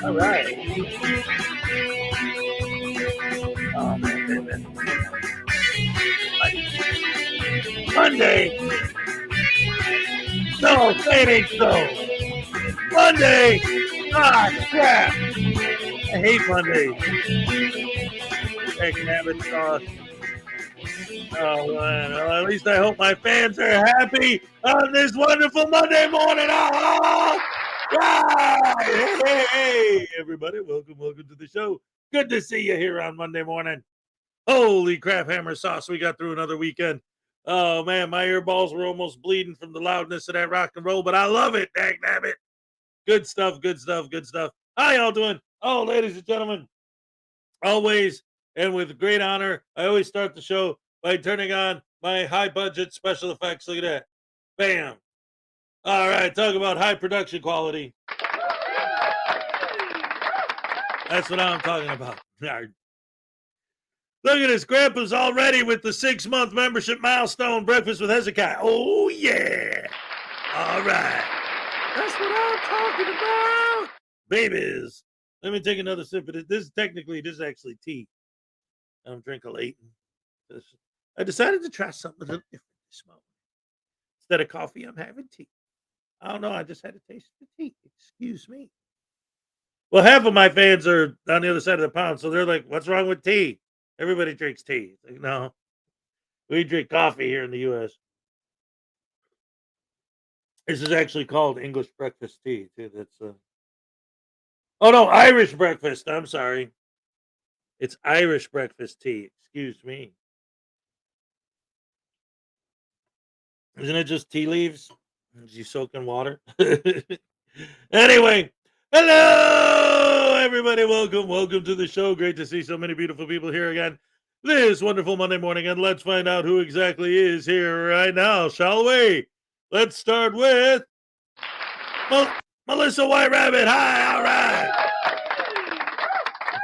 All right. Oh, man. Monday. No, say it ain't so. Monday. Ah, crap. I hate Mondays. Heck, habit sauce. Oh, man. Well, at least I hope my fans are happy on this wonderful Monday morning. Oh, right. Hey, everybody. Welcome to the show. Good to see you here on Monday morning. Holy crap, hammer sauce. We got through another weekend. Oh, man, my earballs were almost bleeding from the loudness of that rock and roll, but I love it. Dang nabbit. Good stuff. How y'all doing? Oh, ladies and gentlemen, always and with great honor, I always start the show by turning on my high budget special effects. Look at that. Bam. All right, talk about high production quality. That's what I'm talking about. Look at this. Grandpa's already with the 6-month membership milestone breakfast with Hezokuai. Oh, yeah. All right. That's what I'm talking about. Babies. Let me take another sip of this. This is actually tea. I'm drinking late. I decided to try something a little different this morning. Instead of coffee, I'm having tea. I don't know. I just had to taste the tea. Excuse me. Well, half of my fans are on the other side of the pond, so they're like, what's wrong with tea? Everybody drinks tea. It's like, no, we drink coffee here in the U.S. This is actually called English breakfast tea, too. That's oh no, Irish breakfast. I'm sorry. It's Irish breakfast tea. Excuse me. Isn't it just tea leaves? You soak in water? Anyway, hello everybody. Welcome to the show. Great to see so many beautiful people here again this wonderful Monday morning. And let's find out who exactly is here right now, shall we? Let's start with Melissa White Rabbit. Hi, all right.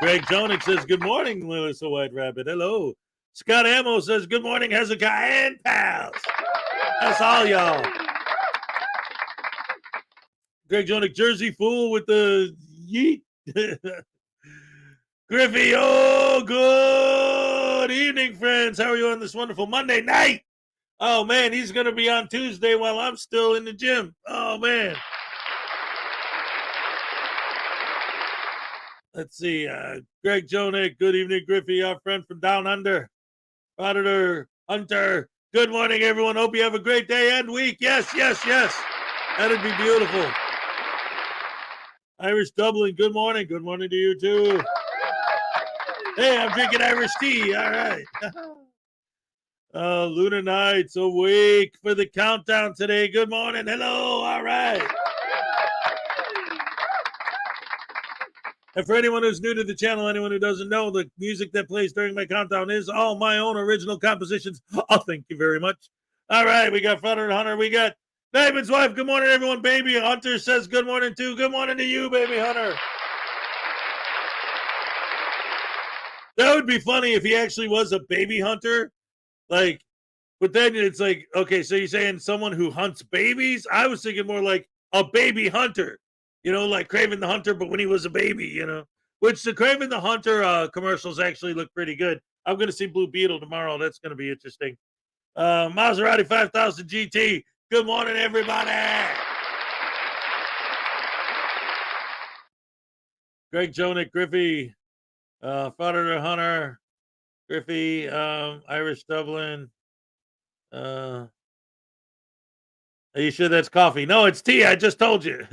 Greg Jonick says, good morning, Melissa White Rabbit. Hello. Scott Ammo says, good morning, Hezekiah and pals. That's all, y'all. Greg Jonick, Jersey Fool with the yeet. Griffey, oh, good evening, friends. How are you on this wonderful Monday night? Oh, man, he's going to be on Tuesday while I'm still in the gym. Oh, man. Let's see. Greg Jonick, good evening, Griffey, our friend from down under. Frauditor, Hunter, good morning, everyone. Hope you have a great day and week. Yes. That'd be beautiful. Irish Dublin, good morning. Good morning to you, too. Hey, I'm drinking Irish tea. All right. Luna Knights awake for the countdown today. Good morning. Hello. All right. And for anyone who's new to the channel, anyone who doesn't know, the music that plays during my countdown is all my own original compositions. Oh, thank you very much. All right. We got Frauditor Hunter. We got David's wife. Good morning, everyone. Baby Hunter says good morning, too. Good morning to you, Baby Hunter. That would be funny if he actually was a baby hunter. Like, but then it's like, okay, so you're saying someone who hunts babies? I was thinking more like a baby hunter, like Kraven the Hunter, but when he was a baby, which the Kraven the Hunter commercials actually look pretty good. I'm going to see Blue Beetle tomorrow. That's going to be interesting. Maserati 5000 GT. Good morning, everybody. Greg Jonick, Griffey. Frauditor Hunter, Griffey, Irish Dublin. Are you sure that's coffee? No, it's tea. I just told you.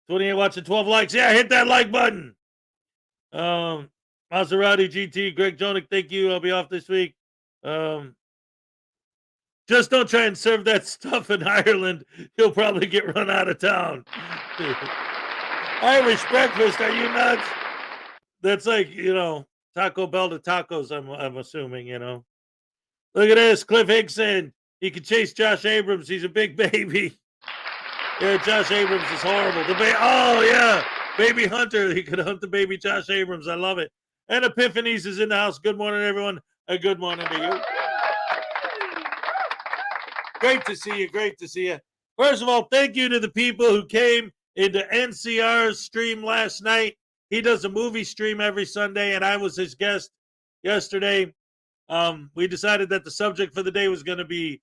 28 watching, 12 likes. Yeah, hit that like button. Maserati GT, Greg Jonick, thank you. I'll be off this week. Just don't try and serve that stuff in Ireland. You'll probably get run out of town. Irish breakfast, are you nuts? That's like, Taco Bell to tacos, I'm assuming, Look at this. Cliff Hickson. He can chase Josh Abrams. He's a big baby. Yeah, Josh Abrams is horrible. Oh, yeah. Baby Hunter. He could hunt the baby Josh Abrams. I love it. And Epiphanies is in the house. Good morning, everyone. Good morning to you. Great to see you. Great to see you. First of all, thank you to the people who came into NCR's stream last night. He does a movie stream every Sunday, and I was his guest yesterday. We decided that the subject for the day was going to be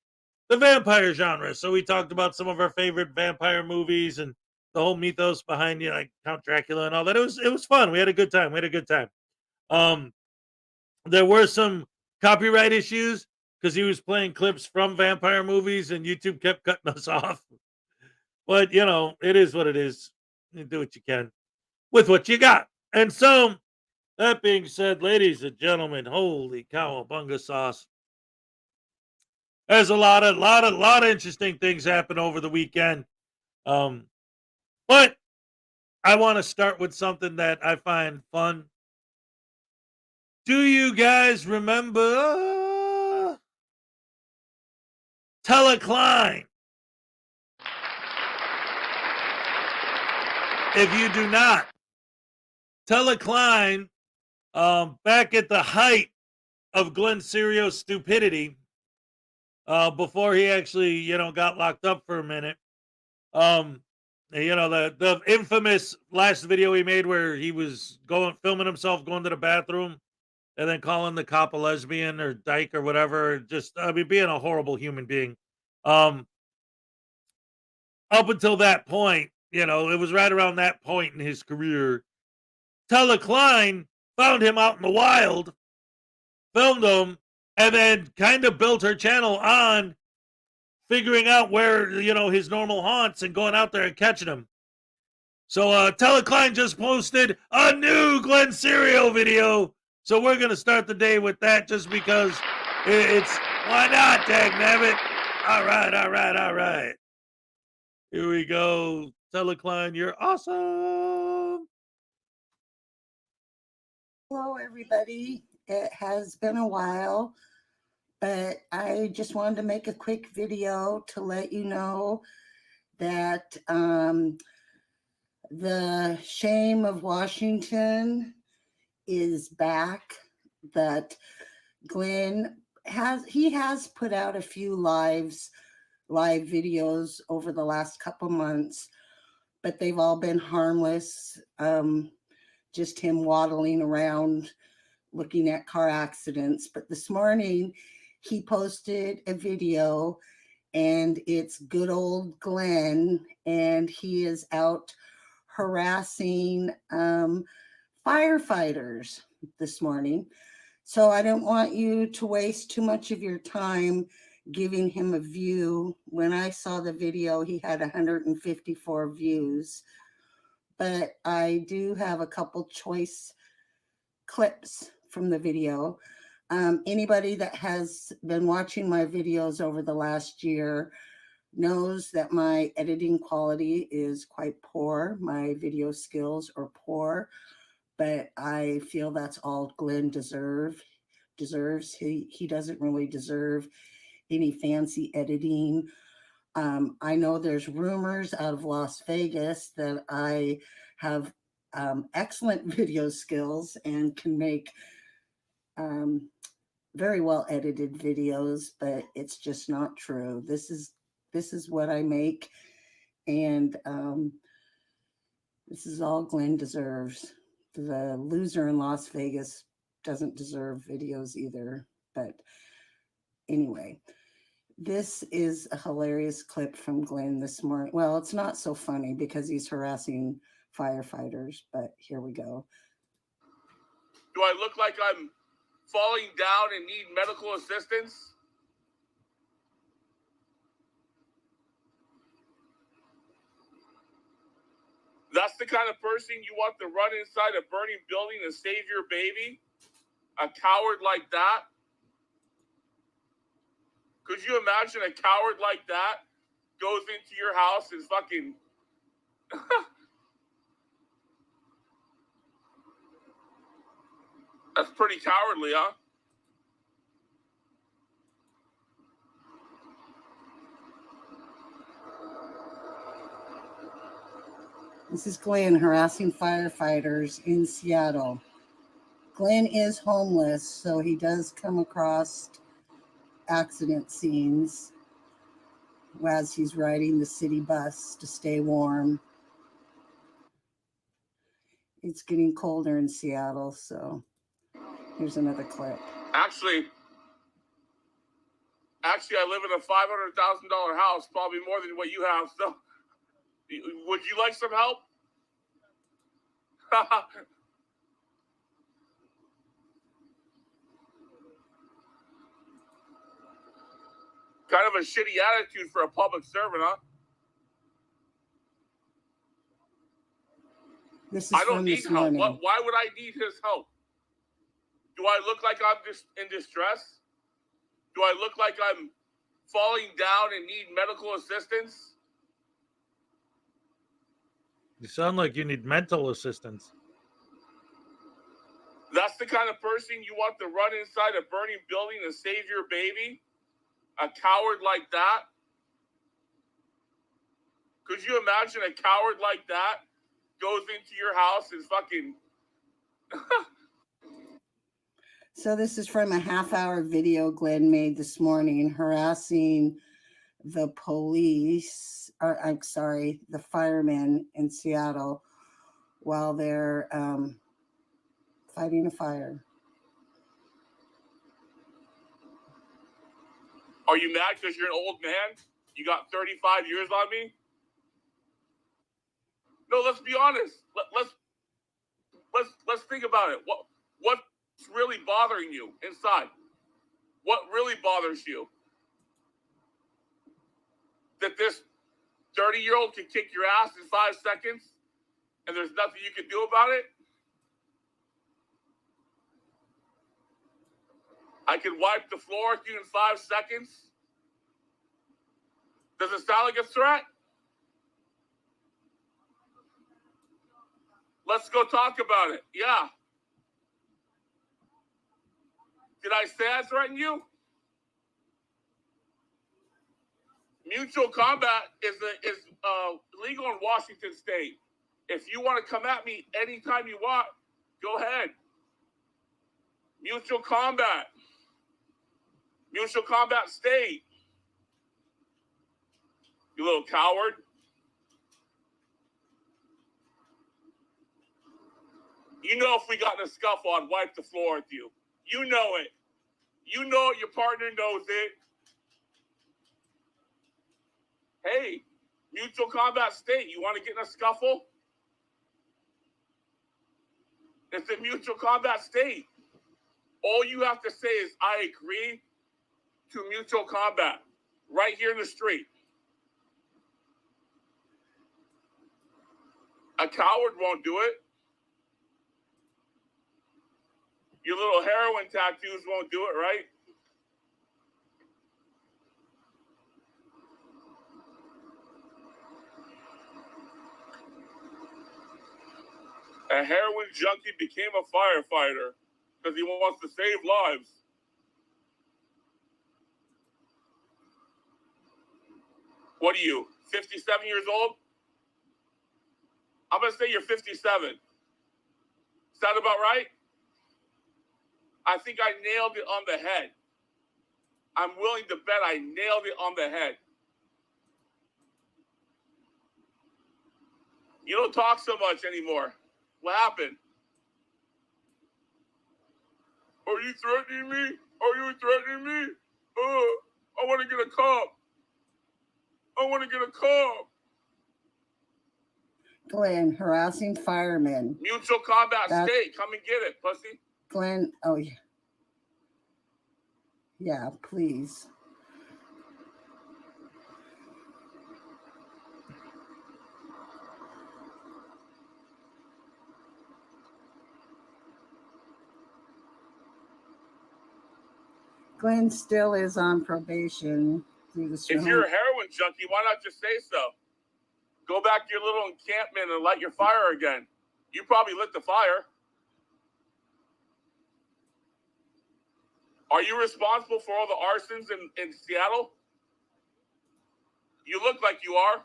the vampire genre. So we talked about some of our favorite vampire movies and the whole mythos behind, like Count Dracula and all that. It was fun. We had a good time. There were some copyright issues because he was playing clips from vampire movies, and YouTube kept cutting us off. But, it is what it is. You do what you can with what you got. And so, that being said, ladies and gentlemen, holy cowabunga sauce. There's a lot of interesting things happen over the weekend. But I want to start with something that I find fun. Do you guys remember Telecline? If you do not, Telecline, back at the height of Glenn Serio's stupidity, before he actually, got locked up for a minute. The infamous last video he made where he was filming himself going to the bathroom and then calling the cop a lesbian or dyke or whatever. Just, being a horrible human being. Up until that point, it was right around that point in his career. Telecline found him out in the wild, filmed him, and then kind of built her channel on figuring out where, his normal haunts and going out there and catching him. So Telecline just posted a new Glenn Serio video. So we're going to start the day with that just because it's, why not, dagnabbit? All right. Here we go. Telecline, you're awesome. Hello, everybody. It has been a while, but I just wanted to make a quick video to let you know that the shame of Washington is back. That Glenn has put out a few live videos over the last couple months, but they've all been harmless. Just him waddling around looking at car accidents. But this morning he posted a video, and it's good old Glenn, and he is out harassing firefighters this morning. So I don't want you to waste too much of your time giving him a view. When I saw the video, he had 154 views, but I do have a couple choice clips from the video. Anybody that has been watching my videos over the last year knows that my editing quality is quite poor. My video skills are poor, but I feel that's all Glenn deserves. He doesn't really deserve any fancy editing. I know there's rumors out of Las Vegas that I have excellent video skills and can make very well edited videos, but it's just not true. This is what I make, and this is all Glenn deserves. The loser in Las Vegas doesn't deserve videos either. But anyway, this is a hilarious clip from Glenn this morning. Well, it's not so funny because he's harassing firefighters, but here we go. Do I look like I'm falling down and need medical assistance? That's the kind of person you want to run inside a burning building to save your baby? A coward like that? Could you imagine a coward like that goes into your house and fucking... That's pretty cowardly, huh? This is Glenn harassing firefighters in Seattle. Glenn is homeless, so he does come across accident scenes as he's riding the city bus to stay warm. It's getting colder in Seattle, so here's another clip. Actually, I live in a $500,000 house, probably more than what you have. So, would you like some help? Kind of a shitty attitude for a public servant, huh? This is I don't from need this help. morning. Why would I need his help? Do I look like I'm just in distress? Do I look like I'm falling down and need medical assistance? You sound like you need mental assistance. That's the kind of person you want to run inside a burning building to save your baby? A coward like that? Could you imagine a coward like that goes into your house and fucking... So this is from a half-hour video Glenn made this morning harassing the police, or I'm sorry, the firemen in Seattle while they're fighting a fire. Are you mad because you're an old man? You got 35 years on me? No, let's be honest. Let's think about it. What's really bothering you inside? What really bothers you? That this 30-year-old can kick your ass in 5 seconds and there's nothing you can do about it? I can wipe the floor with you in 5 seconds? Does it sound like a threat? Let's go talk about it. Yeah. Did I say I threatened you? Mutual combat is legal in Washington State. If you want to come at me anytime you want, go ahead. Mutual combat. Mutual combat state. You little coward. You know if we got in a scuffle, I'd wipe the floor with you. You know it. You know it. Your partner knows it. Hey, mutual combat state. You want to get in a scuffle? It's a mutual combat state. All you have to say is, I agree to mutual combat right here in the street. A coward won't do it. Your little heroin tattoos won't do it, right? A heroin junkie became a firefighter because he wants to save lives. What are you, 57 years old? I'm going to say you're 57. Is that about right? I think I nailed it on the head. I'm willing to bet I nailed it on the head. You don't talk so much anymore. What happened? Are you threatening me? Are you threatening me? I want to get a cop. I want to get a cop. Glenn, harassing firemen. Mutual combat state. Come and get it, pussy. Glenn, oh yeah. Yeah, please. Glenn still is on probation. If you're a heroin junkie, why not just say so? Go back to your little encampment and light your fire again. You probably lit the fire. Are you responsible for all the arsons in Seattle? You look like you are.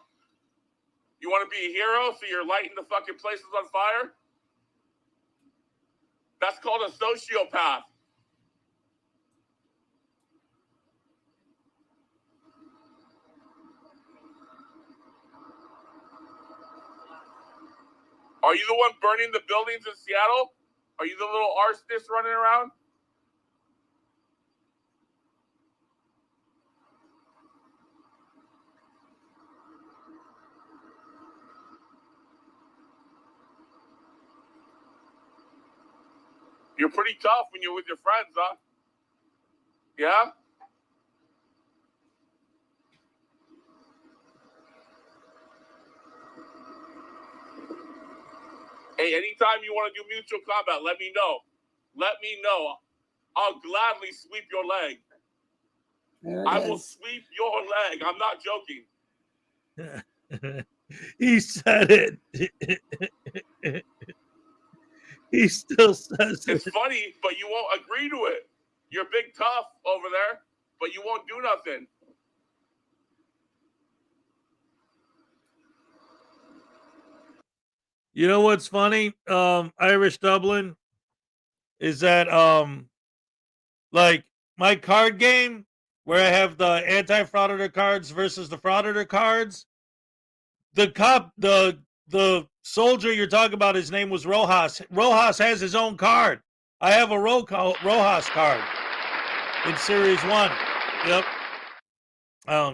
You want to be a hero, so you're lighting the fucking places on fire? That's called a sociopath. Are you the one burning the buildings in Seattle? Are you the little arsonist running around? You're pretty tough when you're with your friends, huh? Yeah? Hey, anytime you want to do mutual combat, let me know. Let me know. I'll gladly sweep your leg. I will sweep your leg. I'm not joking. He said it. He still says it. It's funny, but you won't agree to it. You're big tough over there, but you won't do nothing. You know what's funny? Irish Dublin is that like my card game where I have the anti-frauditor cards versus the frauditor cards. The soldier you're talking about, his name was Rojas. Rojas has his own card. I have a Rojas card in Series 1. Yep.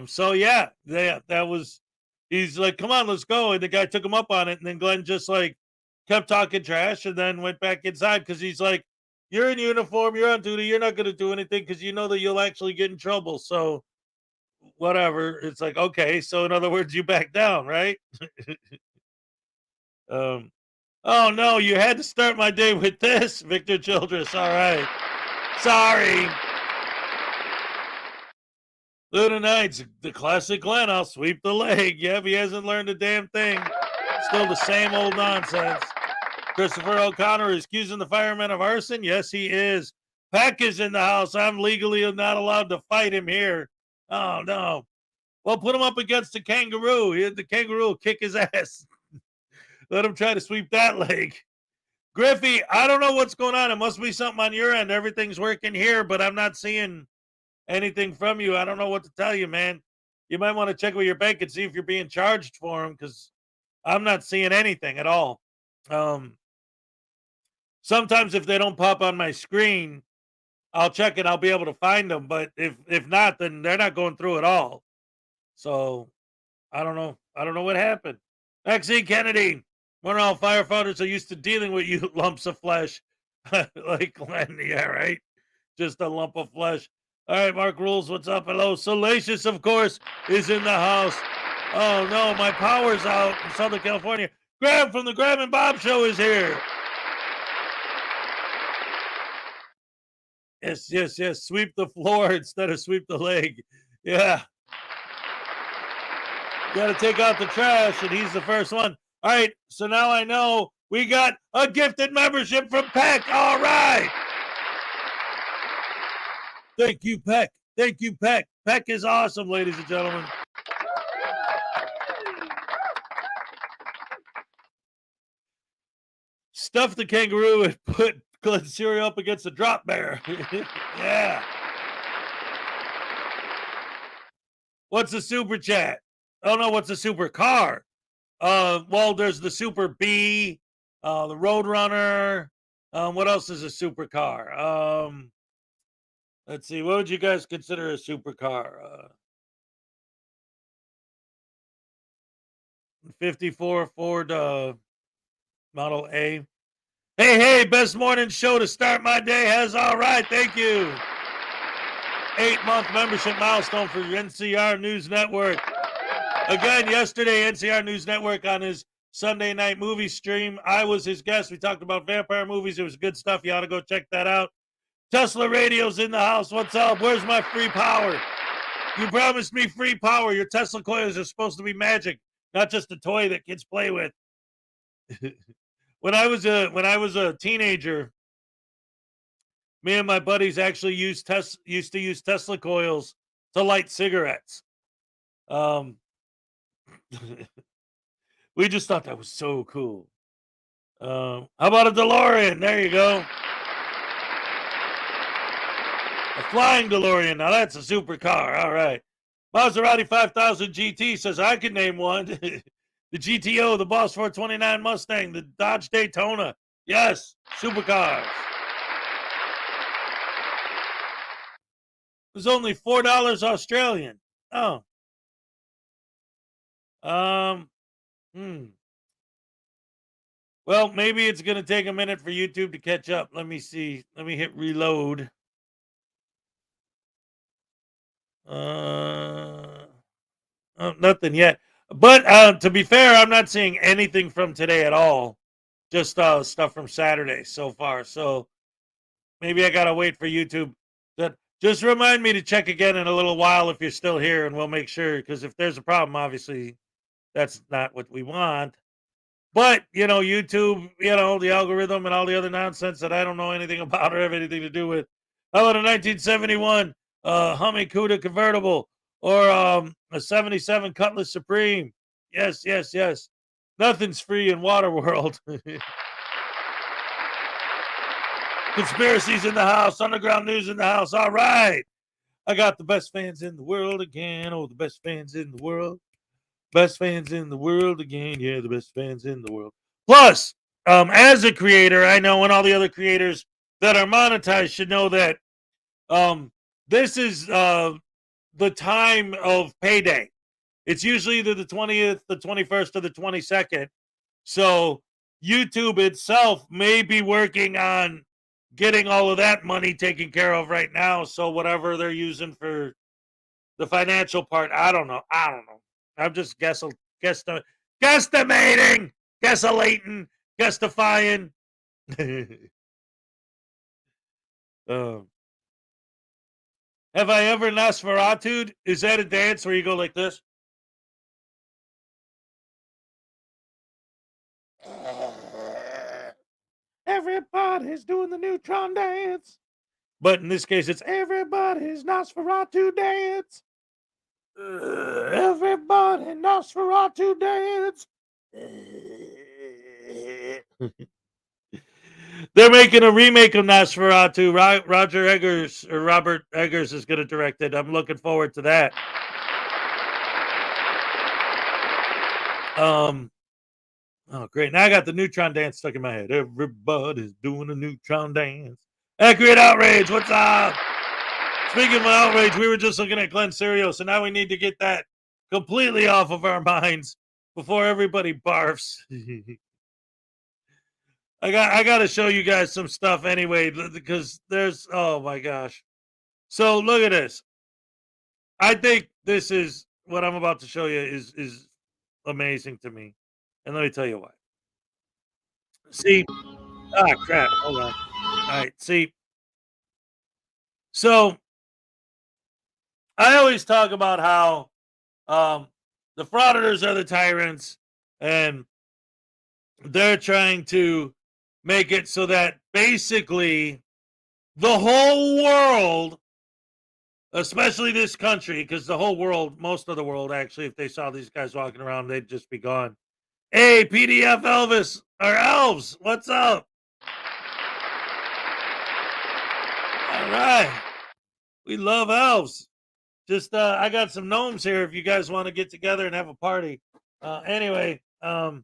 So yeah, that was. He's like, come on, let's go. And the guy took him up on it. And then Glenn just like kept talking trash and then went back inside because he's like, you're in uniform, you're on duty, you're not going to do anything because you know that you'll actually get in trouble. So whatever. It's like, okay. So in other words, you back down, right? Oh, no, you had to start my day with this, Victor Childress. All right. Sorry. Luna Knights, the classic Glenn, I'll sweep the leg. Yep, he hasn't learned a damn thing. Still the same old nonsense. Christopher O'Connor is accusing the fireman of arson. Yes, he is. Peck is in the house. I'm legally not allowed to fight him here. Oh, no. Well, put him up against the kangaroo. The kangaroo will kick his ass. Let him try to sweep that leg. Griffey, I don't know what's going on. It must be something on your end. Everything's working here, but I'm not seeing anything from you. I don't know what to tell you, man. You might want to check with your bank and see if you're being charged for them, because I'm not seeing anything at all. Sometimes if they don't pop on my screen, I'll check and I'll be able to find them. But if not, then they're not going through at all. So I don't know. I don't know what happened. Maxine Kennedy, one of all firefighters are used to dealing with you lumps of flesh. Like Glenn, yeah, right? Just a lump of flesh. All right, Mark Rules, what's up? Hello. Salacious, of course, is in the house. Oh, no, my power's out in Southern California. Graham from the Graham and Bob Show is here. Yes, yes, yes. Sweep the floor instead of sweep the leg. Yeah. Got to take out the trash, and he's the first one. All right, so now I know we got a gifted membership from Peck. All right. Thank you, Peck. Thank you, Peck. Peck is awesome, ladies and gentlemen. Stuff the kangaroo and put Glenn cereal up against the drop bear. Yeah. What's a super chat? Oh no, what's a super car? Well, there's the Super B, the Roadrunner. What else is a super car? Let's see. What would you guys consider a super car? 54 Ford Model A. Hey, best morning show to start my day. Has all right. Thank you. 8-month membership milestone for NCR News Network. Again, yesterday, NCR News Network on his Sunday night movie stream. I was his guest. We talked about vampire movies. It was good stuff. You ought to go check that out. Tesla Radio's in the house. What's up? Where's my free power? You promised me free power. Your Tesla coils are supposed to be magic, not just a toy that kids play with. When I was a teenager, me and my buddies actually used to use Tesla coils to light cigarettes. We just thought that was so cool. How about a DeLorean? There you go. A flying DeLorean. Now that's a supercar. All right. Maserati 5000 GT says I can name one. The GTO, the Boss 429 Mustang, the Dodge Daytona. Yes, supercars. It was only $4 Australian. Oh. Well, maybe it's going to take a minute for YouTube to catch up. Let me see. Let me hit reload. Nothing yet. But to be fair, I'm not seeing anything from today at all. Just stuff from Saturday so far. So maybe I got to wait for YouTube. Just remind me to check again in a little while if you're still here, and we'll make sure. Because if there's a problem, obviously, that's not what we want. But, YouTube, the algorithm and all the other nonsense that I don't know anything about or have anything to do with. How about a 1971 Hummer Cuda convertible or a 77 Cutlass Supreme? Yes. Nothing's free in Waterworld. Conspiracies in the house. Underground news in the house. All right. I got the best fans in the world again. Oh, the best fans in the world. Best fans in the world again. Yeah, the best fans in the world. Plus, as a creator, I know, and all the other creators that are monetized should know that this is the time of payday. It's usually either the 20th, the 21st, or the 22nd. So YouTube itself may be working on getting all of that money taken care of right now. So whatever they're using for the financial part, I don't know. I'm just guesstimating, guesstimating, guestifying. Have I ever Nosferatu'd? Is that a dance where you go like this? Everybody's doing the neutron dance. But in this case, it's everybody's Nosferatu dance. Everybody Nosferatu dance. They're making a remake of Nosferatu. Roger Eggers or Robert Eggers is going to direct it. I'm looking forward to that. Oh, great. Now I got the Neutron dance stuck in my head. Everybody's doing a Neutron dance. Accurate Outrage, what's up? Speaking of outrage, we were just looking at Glenn Serio, so now we need to get that completely off of our minds before everybody barfs. I got to show you guys some stuff anyway, because there's, oh my gosh. So look at this. I think this is what I'm about to show you is amazing to me. And let me tell you why. See, crap. Hold on. All right. See, so I always talk about how the frauditors are the tyrants, and they're trying to make it so that basically the whole world, especially this country, because the whole world, most of the world, actually, if they saw these guys walking around, they'd just be gone. Hey, PDF Elvis, or Elves, what's up? All right. We love elves. Just, I got some gnomes here if you guys want to get together and have a party. Anyway, oh,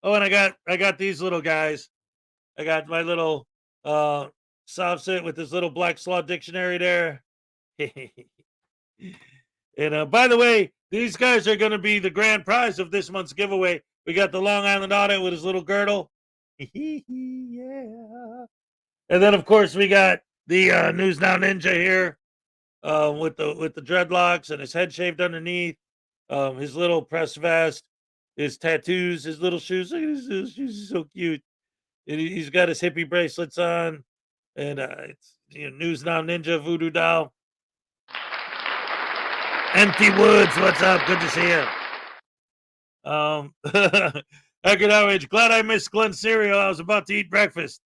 and I got these little guys. I got my little soft sit with this little Black Slaw dictionary there. And by the way, these guys are going to be the grand prize of this month's giveaway. We got the Long Island Audit with his little girdle. Yeah. And then, of course, we got the News Now Ninja here with the dreadlocks and his head shaved underneath, his little press vest, his tattoos, his little shoes. Look at his little shoes, he's so cute. And he's got his hippie bracelets on, and it's News Now Ninja Voodoo Doll. Empty Woods, what's up? Good to see you. Accurate Outrage. Glad I missed Glenn cereal. I was about to eat breakfast.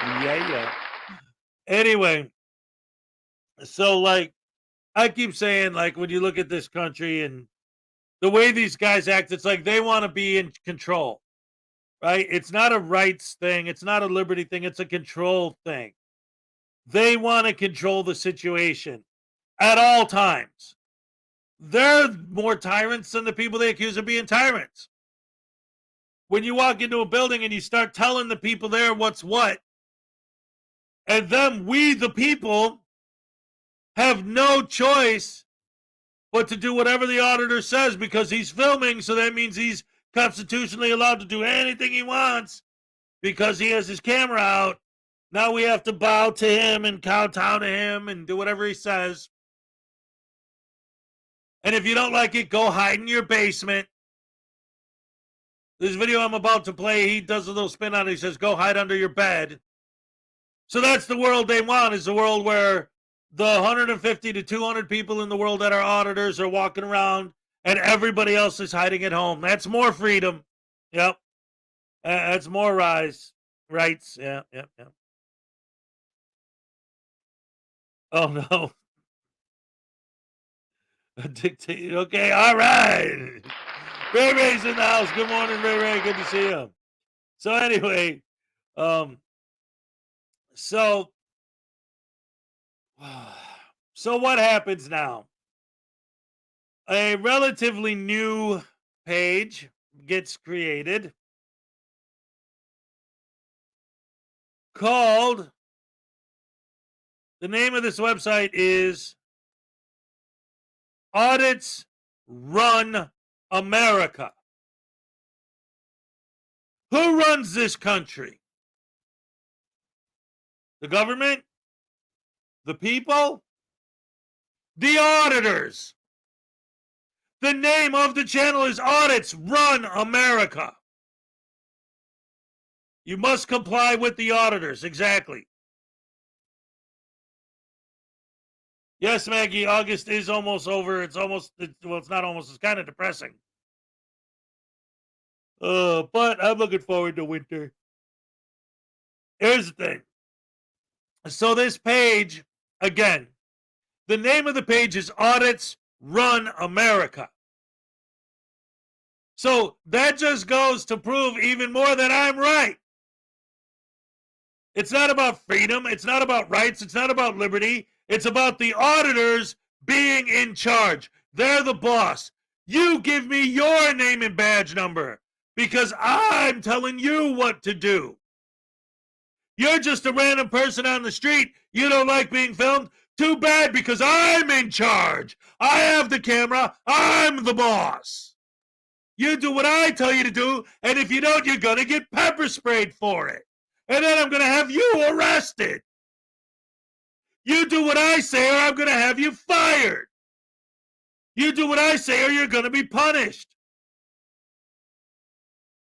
Yeah. Anyway, so like I keep saying, like when you look at this country and the way these guys act, it's like they want to be in control, right? It's not a rights thing. It's not a liberty thing. It's a control thing. They want to control the situation at all times. They're more tyrants than the people they accuse of being tyrants. When you walk into a building and you start telling the people there what's what, and then we, the people, have no choice but to do whatever the auditor says because he's filming, so that means he's constitutionally allowed to do anything he wants because he has his camera out. Now we have to bow to him and kowtow to him and do whatever he says. And if you don't like it, go hide in your basement. This video I'm about to play, he does a little spin on it. He says, go hide under your bed. So that's the world they want, is a world where the 150 to 200 people in the world that are auditors are walking around and everybody else is hiding at home. That's more freedom. Yep. That's more rights. Yeah. Oh, no. Okay, all right. Ray Ray's in the house. Good morning, Ray Ray. Good to see you. So anyway, so what happens now? A relatively new page gets created called, the name of this website is Audits Run America. Who runs this country? The government? The people? The auditors. The name of the channel is Audits Run America. You must comply with the auditors. Exactly. Yes, Maggie, August is almost over. It's not almost. It's kind of depressing. But I'm looking forward to winter. Here's the thing. So this page, again, the name of the page is Audits Run America. So that just goes to prove even more that I'm right. It's not about freedom. It's not about rights. It's not about liberty. It's about the auditors being in charge. They're the boss. You give me your name and badge number because I'm telling you what to do. You're just a random person on the street. You don't like being filmed? Too bad, because I'm in charge. I have the camera. I'm the boss. You do what I tell you to do, and if you don't, you're going to get pepper sprayed for it. And then I'm going to have you arrested. You do what I say, or I'm going to have you fired. You do what I say, or you're going to be punished.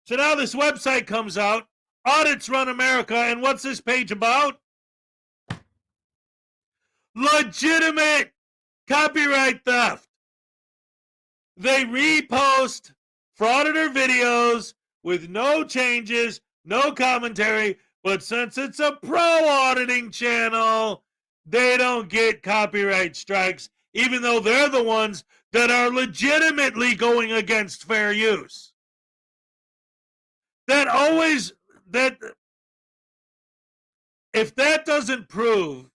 So now this website comes out, Audits Run America, and what's this page about? Legitimate copyright theft. They repost Frauditor videos with no changes, no commentary, but since it's a pro auditing channel, they don't get copyright strikes, even though they're the ones that are legitimately going against fair use. If that doesn't prove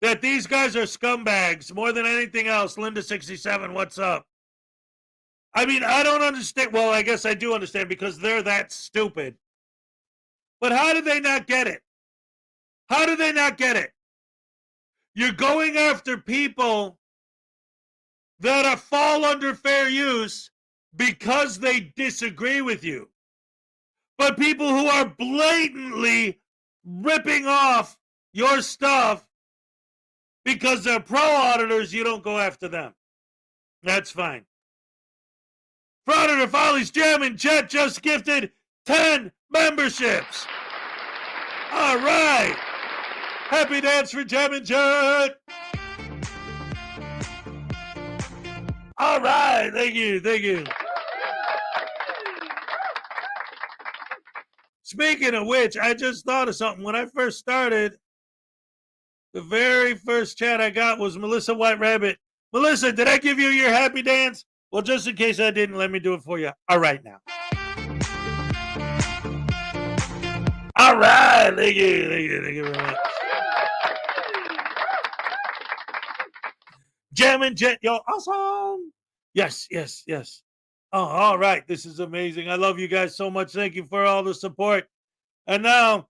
that these guys are scumbags more than anything else, Linda67, what's up? I mean, I don't understand. Well, I guess I do understand because they're that stupid. But how did they not get it? How did they not get it? You're going after people that fall under fair use because they disagree with you. But people who are blatantly ripping off your stuff because they're pro auditors, you don't go after them. That's fine. Frauditor Follies Jam and Chat just gifted 10 memberships. All right. Happy dance for Jam and Chat. All right. Thank you. Thank you. Speaking of which, I just thought of something. When I first started, the very first chat I got was Melissa White Rabbit. Melissa, did I give you your happy dance? Well, just in case I didn't, let me do it for you. All right now. All right. Thank you. Thank you. Thank you very much. Jam and Jet, yo, awesome. Yes, yes, yes. Oh, all right. This is amazing. I love you guys so much. Thank you for all the support. And now,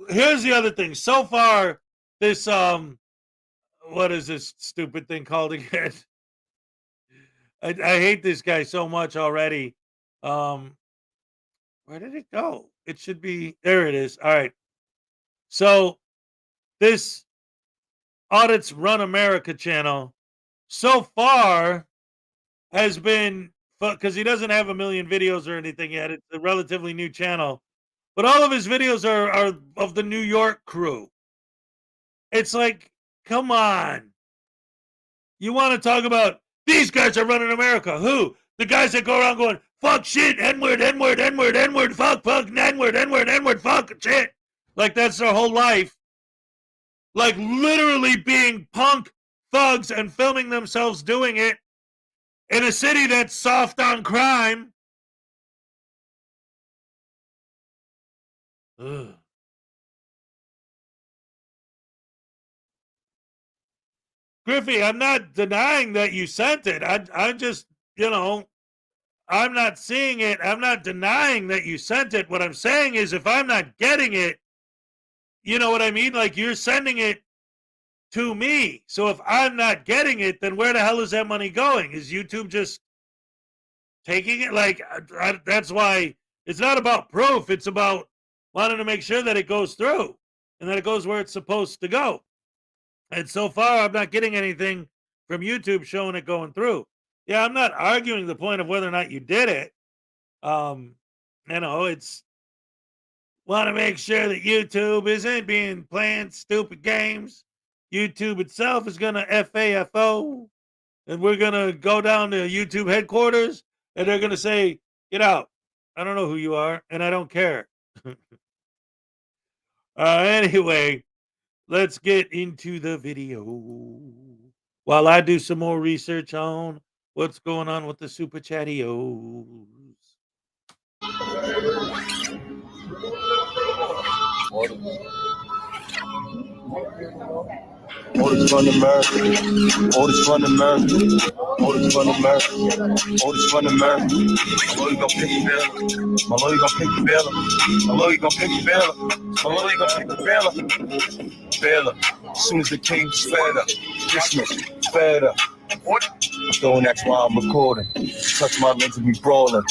here's the other thing. So far, this, what is this stupid thing called again? I hate this guy so much already. Where did it go? It should be, there it is. All right. So, this Audits Run America channel, so far, has been, because he doesn't have a million videos or anything yet. It's a relatively new channel. But all of his videos are of the New York crew. It's like, come on. You want to talk about, these guys are running America. Who? The guys that go around going, fuck, shit, N-word, N-word, N-word, N-word, fuck, N-word, N-word, N-word, fuck, shit. Like, that's their whole life. Like, literally being punk thugs and filming themselves doing it in a city that's soft on crime. Ugh. Griffey, I'm not denying that you sent it. I just, I'm not seeing it. I'm not denying that you sent it. What I'm saying is if I'm not getting it, you know what I mean? Like, you're sending it to me. So if I'm not getting it, then where the hell is that money going? Is YouTube just taking it? Like, that's why it's not about proof. It's about wanting to make sure that it goes through and that it goes where it's supposed to go. And so far, I'm not getting anything from YouTube showing it going through. Yeah, I'm not arguing the point of whether or not you did it. It's want to make sure that YouTube isn't being playing stupid games. YouTube itself is going to FAFO, and we're going to go down to YouTube headquarters, and they're going to say, get out. I don't know who you are, and I don't care. Anyway, let's get into the video. While I do some more research on what's going on with the Super Chattios. Orders from America. Orders from America. Orders from America. Orders from America. My lawyer gonna pick the bill. My lawyer gonna pick the bill. My lawyer gonna pick the bill. My lawyer gonna pick the bill. As soon as the king's fed up, dismiss, fed up. What? I'm throwing that's why I'm recording. Touch my lens and we brawling.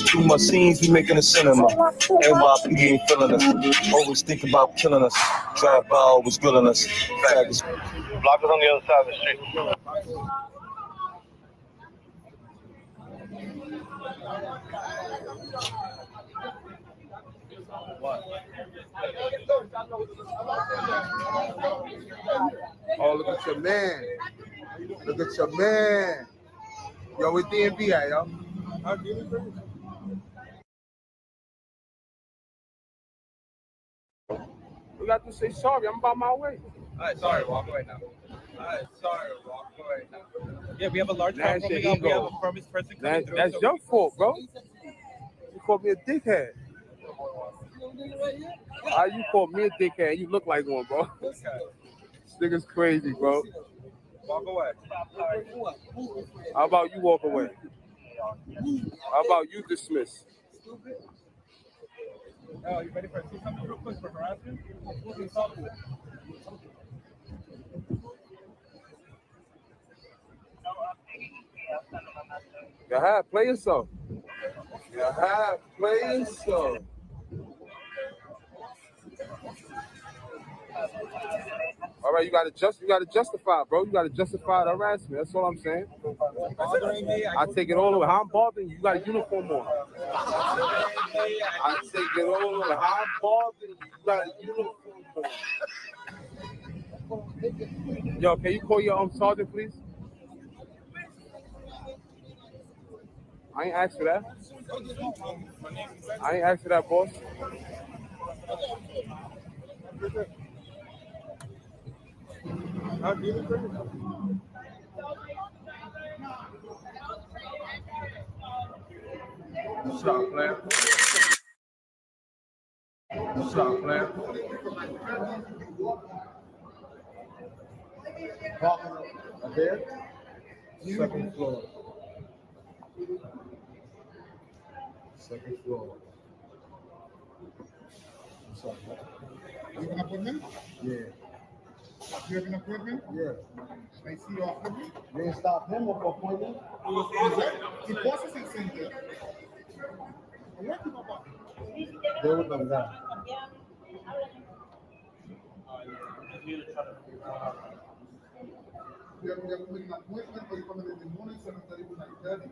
Through my scenes, we making a cinema. NYP ain't feeling us. Always think about killing us. Drive by, always grilling us. Faggots. Block is on the other side of the street. Oh, look at your man. Look at your man. Yo, with DMV at, yo? You got to say sorry. I'm about my way. All right, sorry, walk away now. All right, sorry, walk away now. Yeah, we have a large That's crowd your coming up. We ego. have a permit person coming through. That's so your fault, bro. You called me a dickhead. How you called me a dickhead? You look like one, bro. This nigga's crazy, bro. Walk away. How about you walk away? How about you dismiss? Oh, you ready for a something real quick for harassment? You have, play yourself. You have, play yourself. All right, you gotta justify, bro. You gotta justify the harassment. That's all I'm saying. I take it all over. How I'm bothering you? You got a uniform on. I take it all over. How I'm bothering you? You got a uniform on. Yo, can you call your sergeant, please? I ain't asked for that. I ain't asked for that, boss. Stop playing. Stop playing. Up there? Second floor. Second floor. Sorry. You have an appointment? Yeah. You have an appointment? Yeah. I see your appointment. You didn't stop him with the appointment? The processing center. Where do you go? There with them guys. You have to make an appointment, or you come in the morning, 7:30 to 9:30.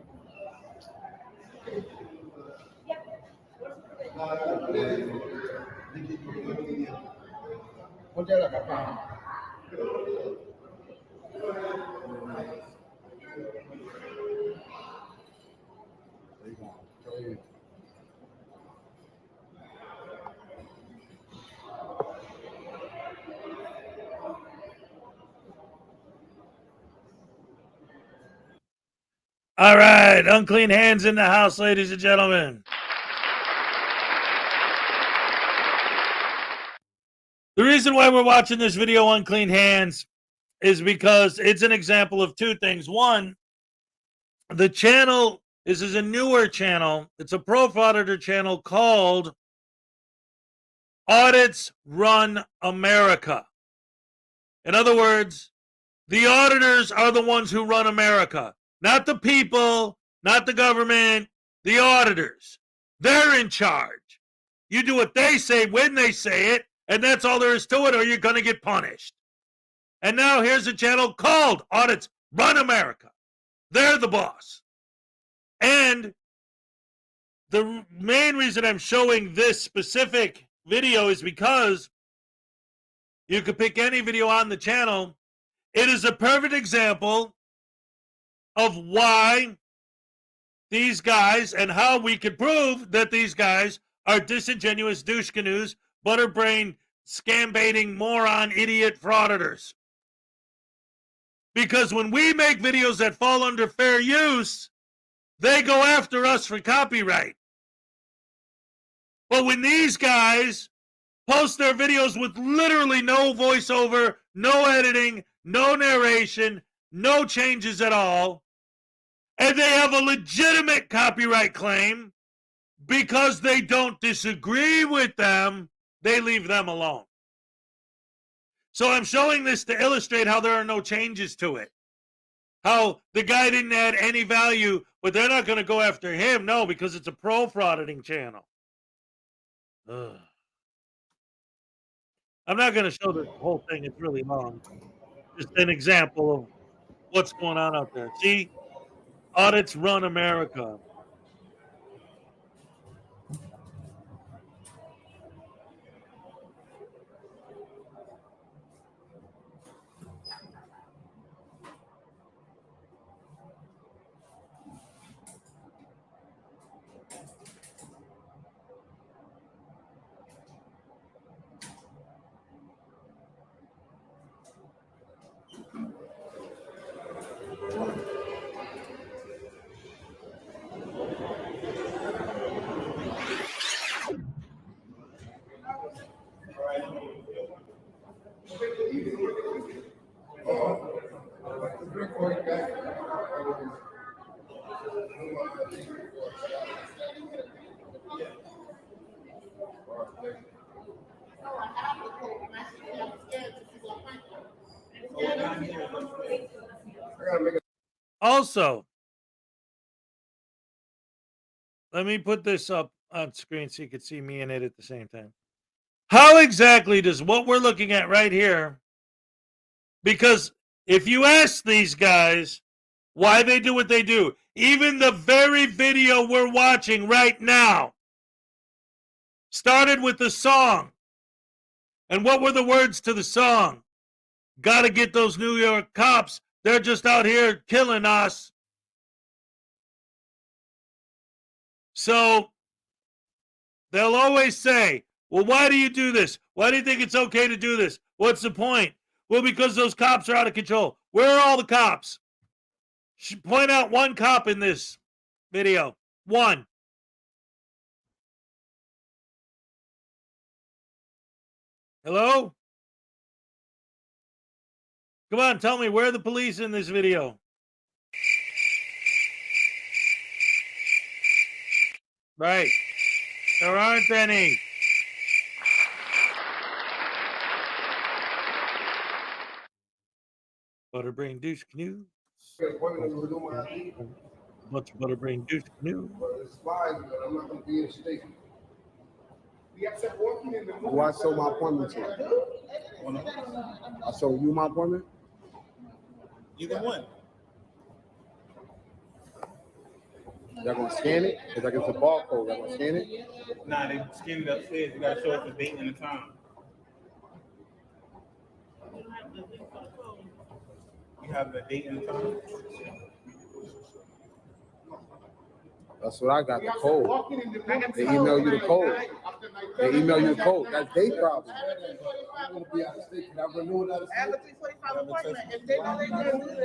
All right, unclean hands in the house, ladies and gentlemen. The reason why we're watching this video, Unclean Hands, is because it's an example of two things. One, the channel, this is a newer channel. It's a pro Frauditor channel called Audits Run America. In other words, the auditors are the ones who run America. Not the people, not the government, the auditors. They're in charge. You do what they say when they say it, and that's all there is to it, or you're going to get punished. And now here's a channel called Audits Run America. They're the boss. And the main reason I'm showing this specific video is because you could pick any video on the channel. It is a perfect example of why these guys and how we could prove that these guys are disingenuous douche canoes butterbrain, scam baiting, moron, idiot frauditors. Because when we make videos that fall under fair use, they go after us for copyright. But when these guys post their videos with literally no voiceover, no editing, no narration, no changes at all, and they have a legitimate copyright claim because they don't disagree with them, they leave them alone. So I'm showing this to illustrate how there are no changes to it. How the guy didn't add any value, but they're not going to go after him. No, because it's a pro-frauditing channel. Ugh. I'm not going to show the whole thing. It's really long. Just an example of what's going on out there. See? Audits run America. Also, let me put this up on screen so you can see me and it at the same time. How exactly does what we're looking at right here, because if you ask these guys why they do what they do, even the very video we're watching right now started with the song. And what were the words to the song? Gotta get those New York cops. They're just out here killing us. So they'll always say, well, why do you do this? Why do you think it's okay to do this? What's the point? Well, because those cops are out of control. Where are all the cops? Point out one cop in this video. One. Hello? Come on, tell me, where are the police in this video? Right. There aren't any. Butterbrain douche canoe. Bunch of butterbrain douche canoe. It's fine, but I'm not going to be in the state. We accept walking in the Who I sold my appointment to? I sold you my appointment? Either one. Y'all gonna scan it? Cause like it's a barcode. Y'all gonna scan it? Nah, they scanned it upstairs. You gotta show us the date and the time. You have the date and the time? That's what I got, the code. They email you the code. They email you the code. That's their problem.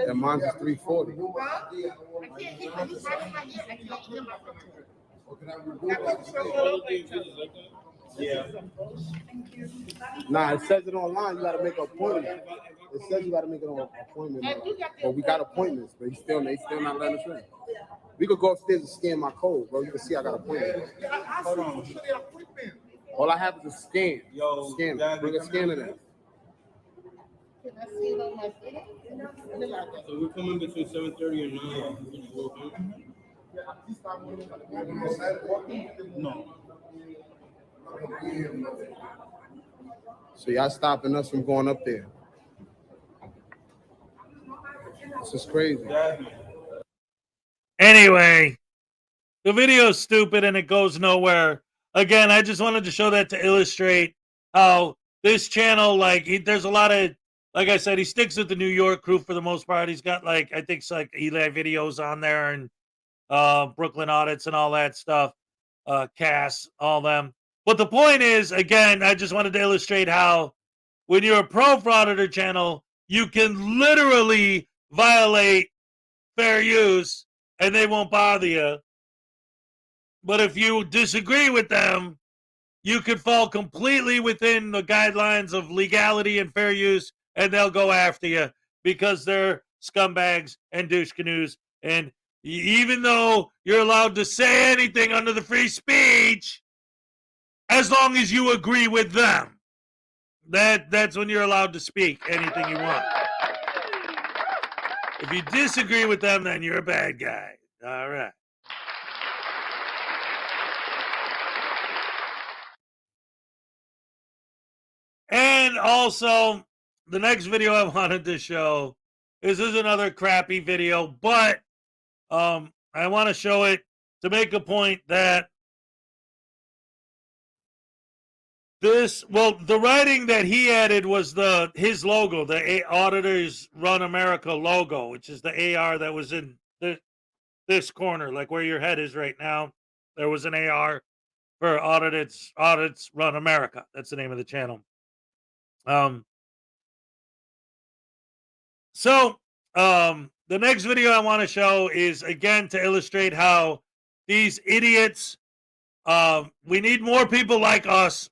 And mine's is 340. Yeah. Nah, it says it online. You gotta make an appointment. It says you gotta make an appointment. But we got appointments, but they still not letting us in. We could go upstairs and scan my code, bro. You can see I got an appointment. Hold on. All I have is a scan. Yo, Scan it. Bring a scanner there. So we're coming between 7:30 and 9. No. So y'all stopping us from going up there. This is crazy. Anyway, the video's stupid and it goes nowhere. Again, I just wanted to show that to illustrate how this channel, there's a lot of, like I said, he sticks with the New York crew for the most part. He's got I think it's like Eli videos on there and Brooklyn audits and all that stuff. Cass, all them. But the point is, again, I just wanted to illustrate how when you're a pro Frauditor channel, you can literally violate fair use and they won't bother you. But if you disagree with them, you could fall completely within the guidelines of legality and fair use, and they'll go after you because they're scumbags and douche canoes. And even though you're allowed to say anything under the free speech, as long as you agree with them, that's when you're allowed to speak anything you want. If you disagree with them, then you're a bad guy. All right. And also, the next video I wanted to show is another crappy video, but I want to show it to make a point that the writing that he added was his logo, the Auditors Run America logo, which is the AR that was in this corner, like where your head is right now. There was an AR for Audits Run America. That's the name of the channel. The next video I want to show is, again, to illustrate how these idiots, we need more people like us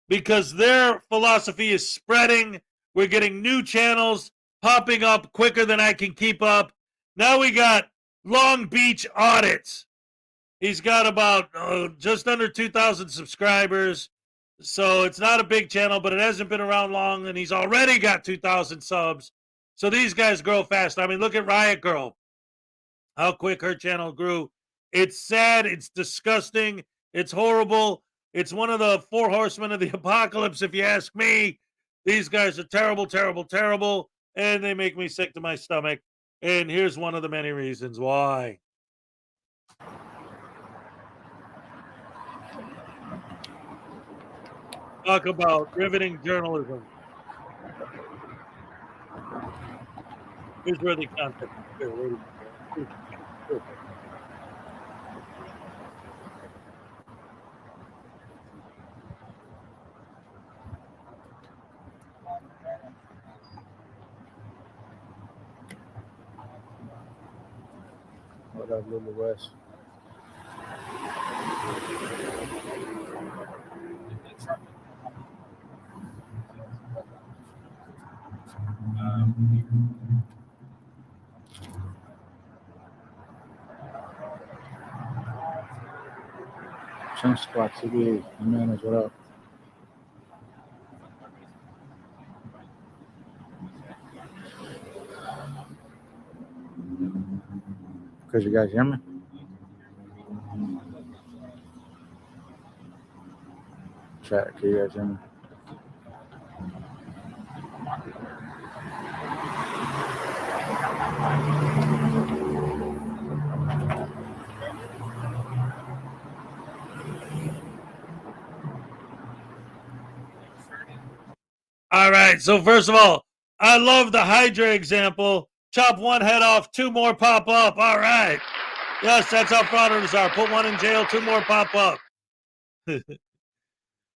because their philosophy is spreading. We're getting new channels popping up quicker than I can keep up. Now we got Long Beach Audits. He's got about just under 2,000 subscribers. So it's not a big channel, but it hasn't been around long, and he's already got 2,000 subs. So these guys grow fast. I mean, look at Riot Girl, how quick her channel grew. It's sad. It's disgusting. It's horrible. It's one of the 4 horsemen of the apocalypse, if you ask me. These guys are terrible, terrible, terrible, and they make me sick to my stomach. And here's one of the many reasons why. Talk about riveting journalism. Here's where the content is. What up, Little West? Some spots to be managed. What up? Because you guys hear me? Chat, can you guys hear me? All right. So first of all, I love the Hydra example. Chop one head off, 2 more pop up. All right. Yes, that's how frauditors are. Put 1 in jail, 2 more pop up.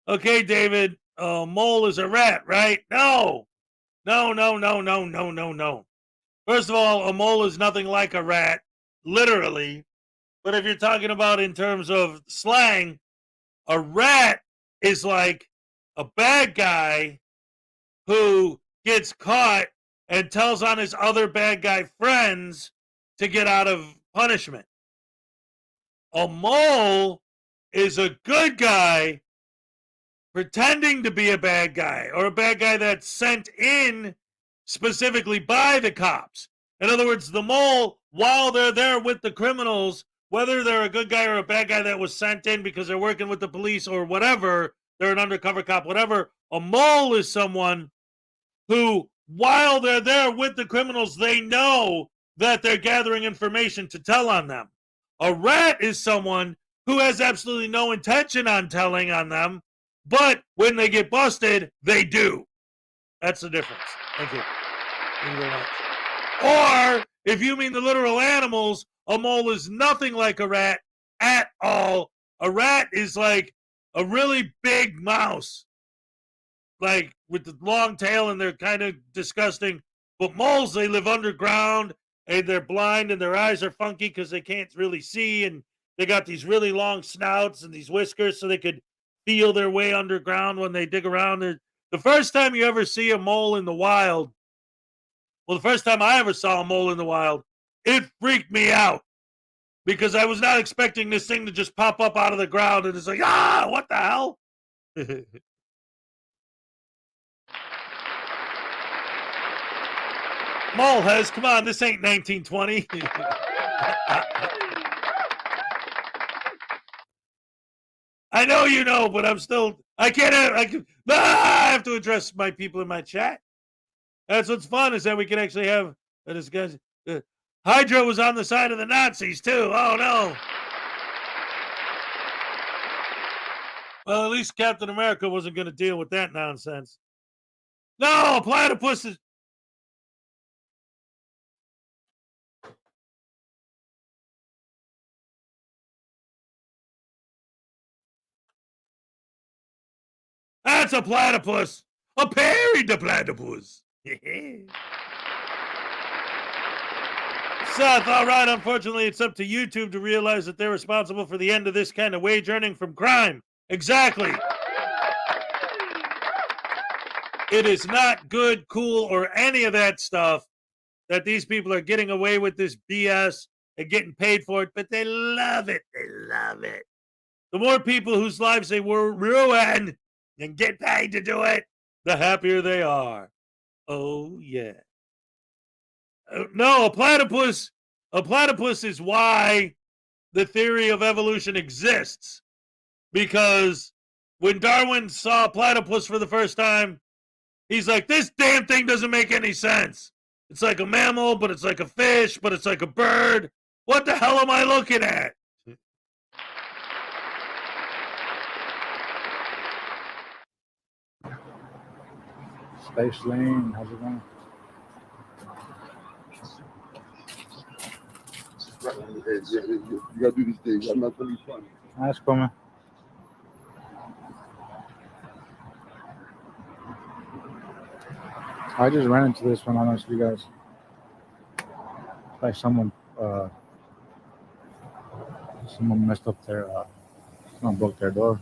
Okay, David. Mole is a rat, right? No. No. First of all, a mole is nothing like a rat, literally. But if you're talking about in terms of slang, a rat is like a bad guy who gets caught and tells on his other bad guy friends to get out of punishment. A mole is a good guy pretending to be a bad guy, or a bad guy that's sent in specifically by the cops. In other words, the mole, while they're there with the criminals, whether they're a good guy or a bad guy that was sent in because they're working with the police or whatever, they're an undercover cop, whatever, a mole is someone who, while they're there with the criminals, they know that they're gathering information to tell on them. A rat is someone who has absolutely no intention on telling on them, but when they get busted, they do. That's the difference. Thank you. Thank you very much. Or, if you mean the literal animals, a mole is nothing like a rat at all. A rat is like a really big mouse, like with the long tail, and they're kind of disgusting. But moles, they live underground, and they're blind, and their eyes are funky because they can't really see, and they got these really long snouts and these whiskers so they could feel their way underground when they dig around. The first time you ever see a mole in the wild, well, the first time I ever saw a mole in the wild, it freaked me out because I was not expecting this thing to just pop up out of the ground, and it's like, what the hell? Mole has, come on, this ain't 1920. I know you know, but I'm still, I have to address my people in my chat. That's what's fun, is that we can actually have a discussion. Hydra was on the side of the Nazis, too. Oh, no. Well, at least Captain America wasn't going to deal with that nonsense. No, platypus is... That's a platypus. A platypus. Seth, all right, unfortunately, it's up to YouTube to realize that they're responsible for the end of this kind of wage earning from crime. Exactly. It is not good, cool, or any of that stuff that these people are getting away with this BS and getting paid for it, but they love it. They love it. The more people whose lives they will ruin and get paid to do it, the happier they are. Oh, yeah. No, a platypus is why the theory of evolution exists. Because when Darwin saw a platypus for the first time, he's like, this damn thing doesn't make any sense. It's like a mammal, but it's like a fish, but it's like a bird. What the hell am I looking at? Space Lane, how's it going? You gotta do this thing. I'm not really fun. That's cool, man. I just ran into this one, honestly, guys. Like someone messed up their, someone broke their door.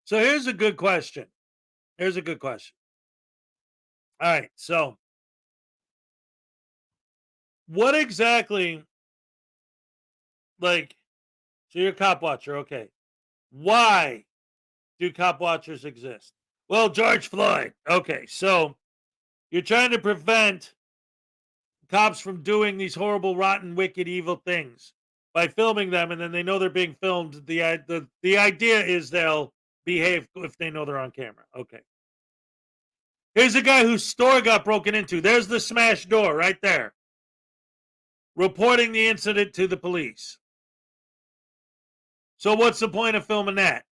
So here's a good question. All right, so what exactly, like, so you're a cop watcher, okay. Why do cop watchers exist? Well, George Floyd. Okay, so you're trying to prevent cops from doing these horrible, rotten, wicked, evil things by filming them, and then they know they're being filmed. The idea is they'll behave if they know they're on camera. Okay. Here's a guy whose store got broken into. There's the smashed door right there. Reporting the incident to the police. So what's the point of filming that?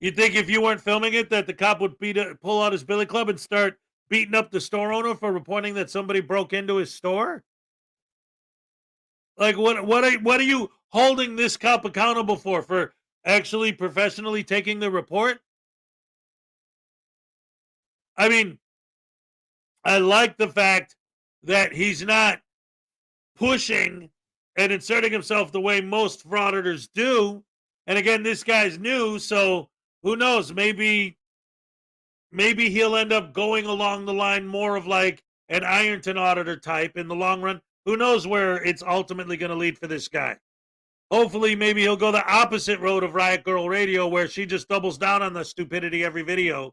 You think if you weren't filming it that the cop would pull out his billy club and start beating up the store owner for reporting that somebody broke into his store? Like, what are you holding this cop accountable for actually professionally taking the report? I mean, I like the fact that he's not pushing and inserting himself the way most frauditors do. And again, this guy's new, so who knows? Maybe he'll end up going along the line more of like an Ironton auditor type in the long run. Who knows where it's ultimately going to lead for this guy? Hopefully, maybe he'll go the opposite road of Riot Girl Radio, where she just doubles down on the stupidity every video,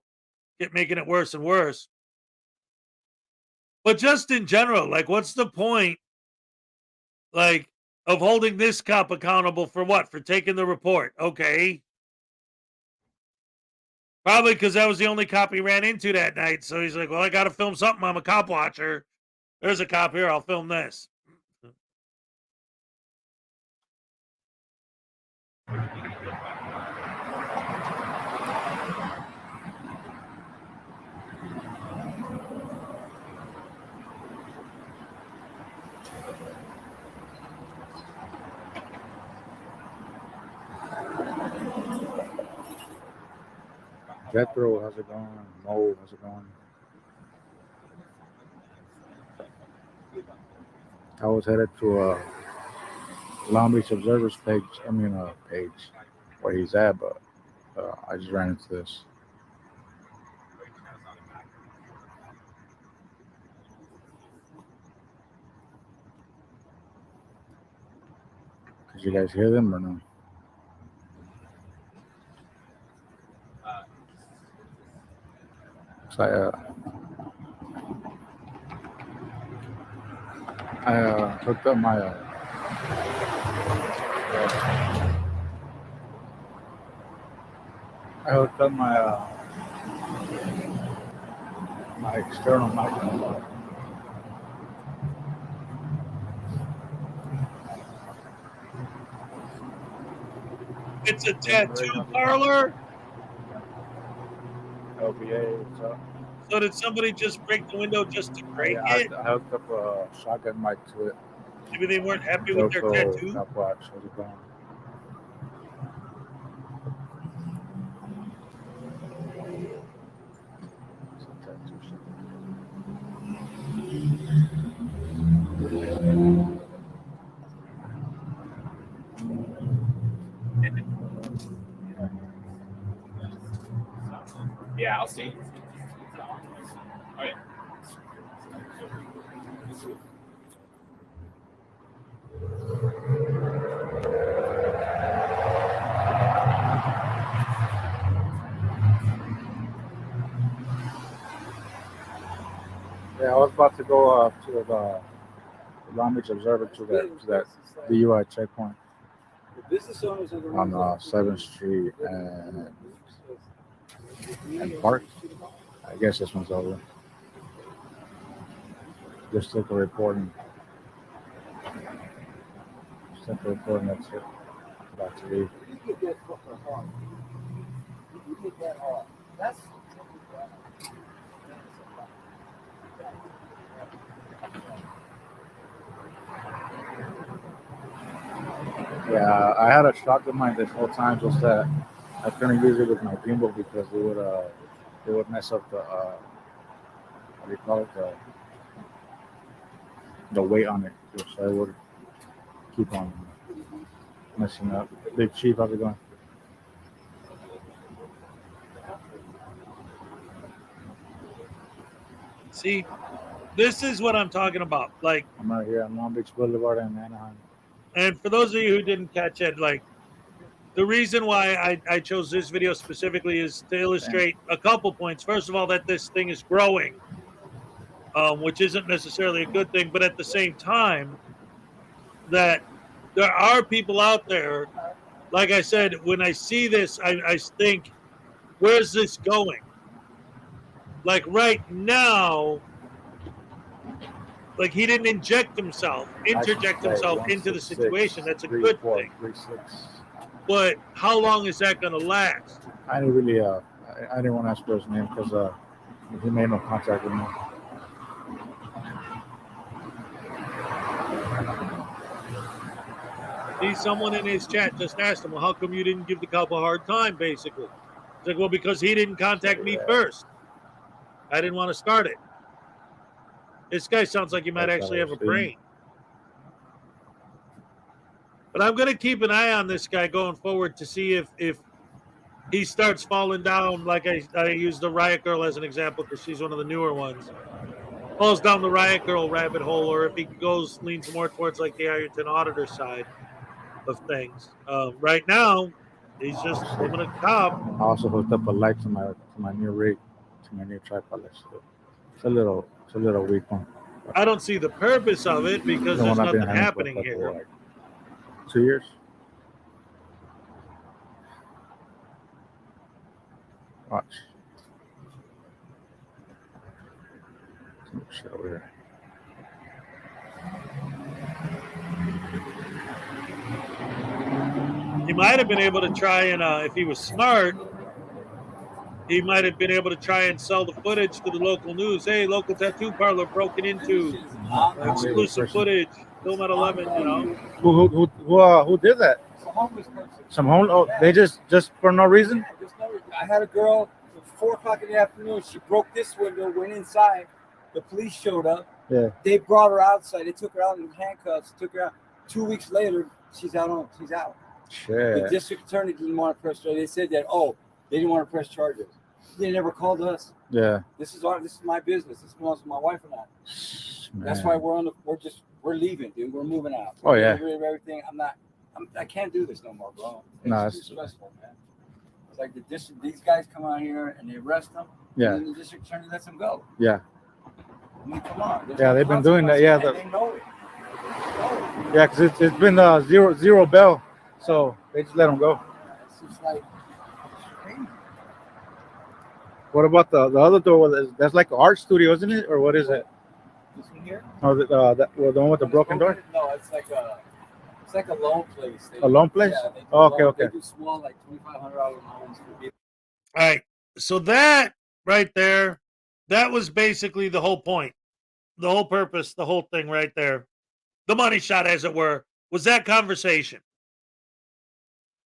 making it worse and worse. But just in general, like, what's the point, like, of holding this cop accountable for what? For taking the report. Okay. Probably because that was the only cop he ran into that night. So he's like, well, I got to film something. I'm a cop watcher. There's a cop here. I'll film this. Jethro, how's it going? Mo, how's it going? I was headed to Long Beach Observer's page. Page where he's at, but I just ran into this. Did you guys hear them or no? So I hooked up my my external microphone. It's a tattoo parlor. LBA, what's up? So did somebody just break the window just to break it? I hooked up a shotgun mic to it. Maybe they weren't happy with their tattoo. Watch, how's it going? Yeah, I'll see. All right. Yeah, I was about to go to the Long Beach Observer to that DUI checkpoint on 7th Street and Park. I guess this one's over. Just took a reporting. That's it. About to leave. Yeah, I had a shotgun mic this whole time, just that I couldn't use it with my gimbal because it would mess up the what do you call it, the weight on it, so I would keep on messing up. Big Chief, how's it going? See, this is what I'm talking about. Like, I'm out here on Long Beach Boulevard in Anaheim. And for those of you who didn't catch it, like, the reason why I chose this video specifically is to illustrate a couple points. First of all, that this thing is growing, which isn't necessarily a good thing, but at the same time, that there are people out there, like I said, when I see this, I think, where's this going? Like right now, like he didn't interject himself into the situation. That's a good thing. But how long is that going to last? I didn't really, I didn't want to ask for his name because he made no contact with me. See, someone in his chat just asked him, well, how come you didn't give the cop a hard time, basically? It's like, well, because he didn't contact me first. I didn't want to start it. This guy sounds like he might actually have a brain. But I'm going to keep an eye on this guy going forward to see if he starts falling down, like I used the Riot Girl as an example because she's one of the newer ones. Falls down the Riot Girl rabbit hole, or if he leans more towards like the Ironton Auditor side of things. Right now, he's just living a cop. I also hooked up a light to my new rig, to my new tripod. It's a little weak one. I don't see the purpose of it because there's nothing happening here. Like 2 years. Watch. Shit over here. He might have been able to try and, if he was smart, he might have been able to try and sell the footage to the local news. Hey, local tattoo parlor broken into, exclusive footage, film at 11. You know. Who did that? It's a homeless person. Some home. Oh, they just for no reason. I had a girl 4 o'clock in the afternoon. She broke this window, went inside. The police showed up. Yeah. They brought her outside. They took her out in handcuffs. Took her out. 2 weeks later, she's out. She's out. The Shit. district attorney didn't want to press charges. They said that they didn't want to press charges. They never called us. Yeah. This is my business. This belongs to my wife and I. Man. That's why we're leaving, dude. We're moving out. Oh, yeah. We're rid of everything. I can't do this no more, bro. It's too stressful, man. It's like these guys come out here and they arrest them. Yeah. And then the district attorney lets them go. Yeah. I mean, come on. Yeah, they've been doing that. Yeah. They know it. Yeah, because it's been zero bail, so they just let them go. It's just like crazy. What about the other door? That's like an art studio, isn't it? Or what is it? This one here? Oh, the one with the broken door? No, it's like a loan place. A loan place? Yeah, they do Okay. They do small, like $2,500 loans for people. All right. So that right there, that was basically the whole point, the whole purpose, the whole thing right there. The money shot, as it were, was that conversation.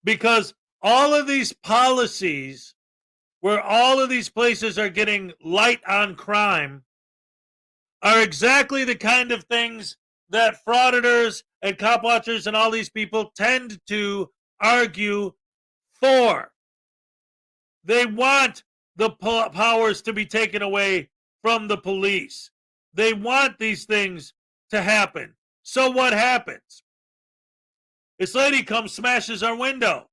Because all of these policies where all of these places are getting light on crime are exactly the kind of things that frauditors and cop watchers and all these people tend to argue for. They want the powers to be taken away from the police. They want these things to happen. So what happens? This lady comes, smashes our window.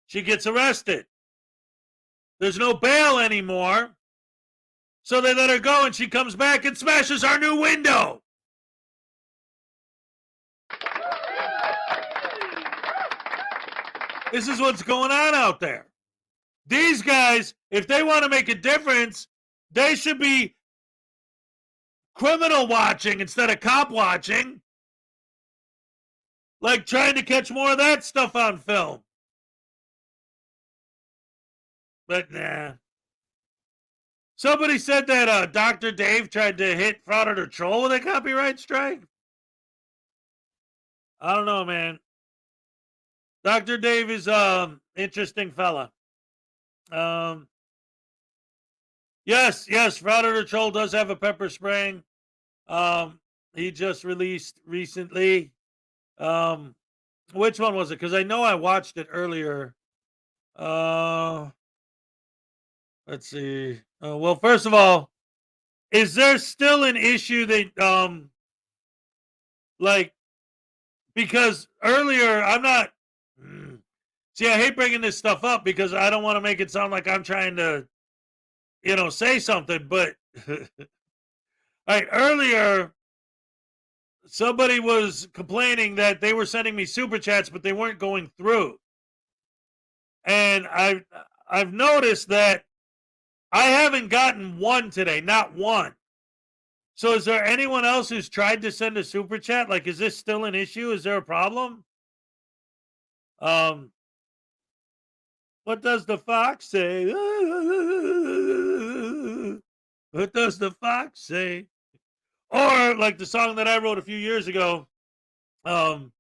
She gets arrested. There's no bail anymore. So they let her go, and she comes back and smashes our new window. This is what's going on out there. These guys, if they want to make a difference, they should be criminal watching instead of cop watching. Like trying to catch more of that stuff on film. But nah. Somebody said that Dr. Dave tried to hit Frauditor Troll with a copyright strike. I don't know, man. Dr. Dave is interesting fella. Yes, Frauditor Troll does have a pepper spraying. He just released recently. Which one was it? Because I know I watched it earlier. Let's see. Well, first of all, is there still an issue that like, because earlier I'm not. See, I hate bringing this stuff up because I don't want to make it sound like I'm trying to, say something. But all right, earlier somebody was complaining that they were sending me super chats, but they weren't going through. And I've noticed that I haven't gotten one today, not one. So is there anyone else who's tried to send a super chat? Like, is this still an issue? Is there a problem? What does the fox say? What does the fox say? Or like the song that I wrote a few years ago. The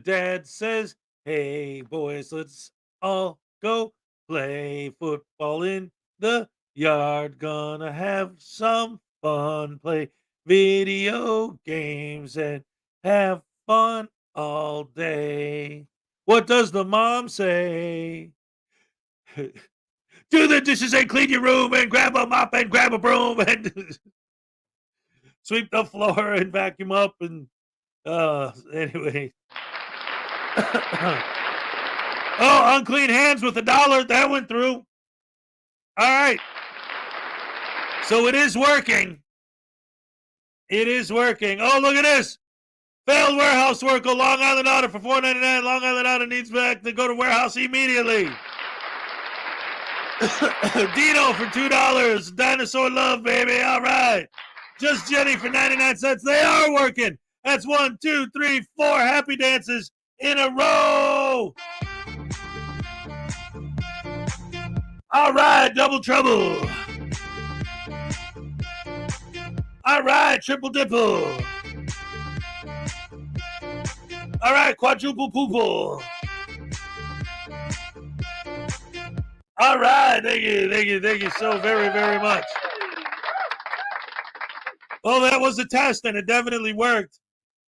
dad says, "Hey boys, let's all go play football in the yard. Gonna have some fun. Play video games and have fun all day." What does the mom say? Do the dishes and clean your room and grab a mop and grab a broom and sweep the floor and vacuum up and anyway. Oh, unclean hands with $1. That went through. All right. So it is working. It is working. Oh, look at this. Failed warehouse worker, Long Island order for $4.99. Long Island order needs back to go to warehouse immediately. Dino for $2. Dinosaur love, baby. All right. Just Jenny for 99 cents. They are working. That's 1, 2, 3, 4 happy dances in a row. All right, double trouble. All right, triple dipple. All right, quadruple poople. All right. Thank you so very, very much. Well, that was a test, and it definitely worked.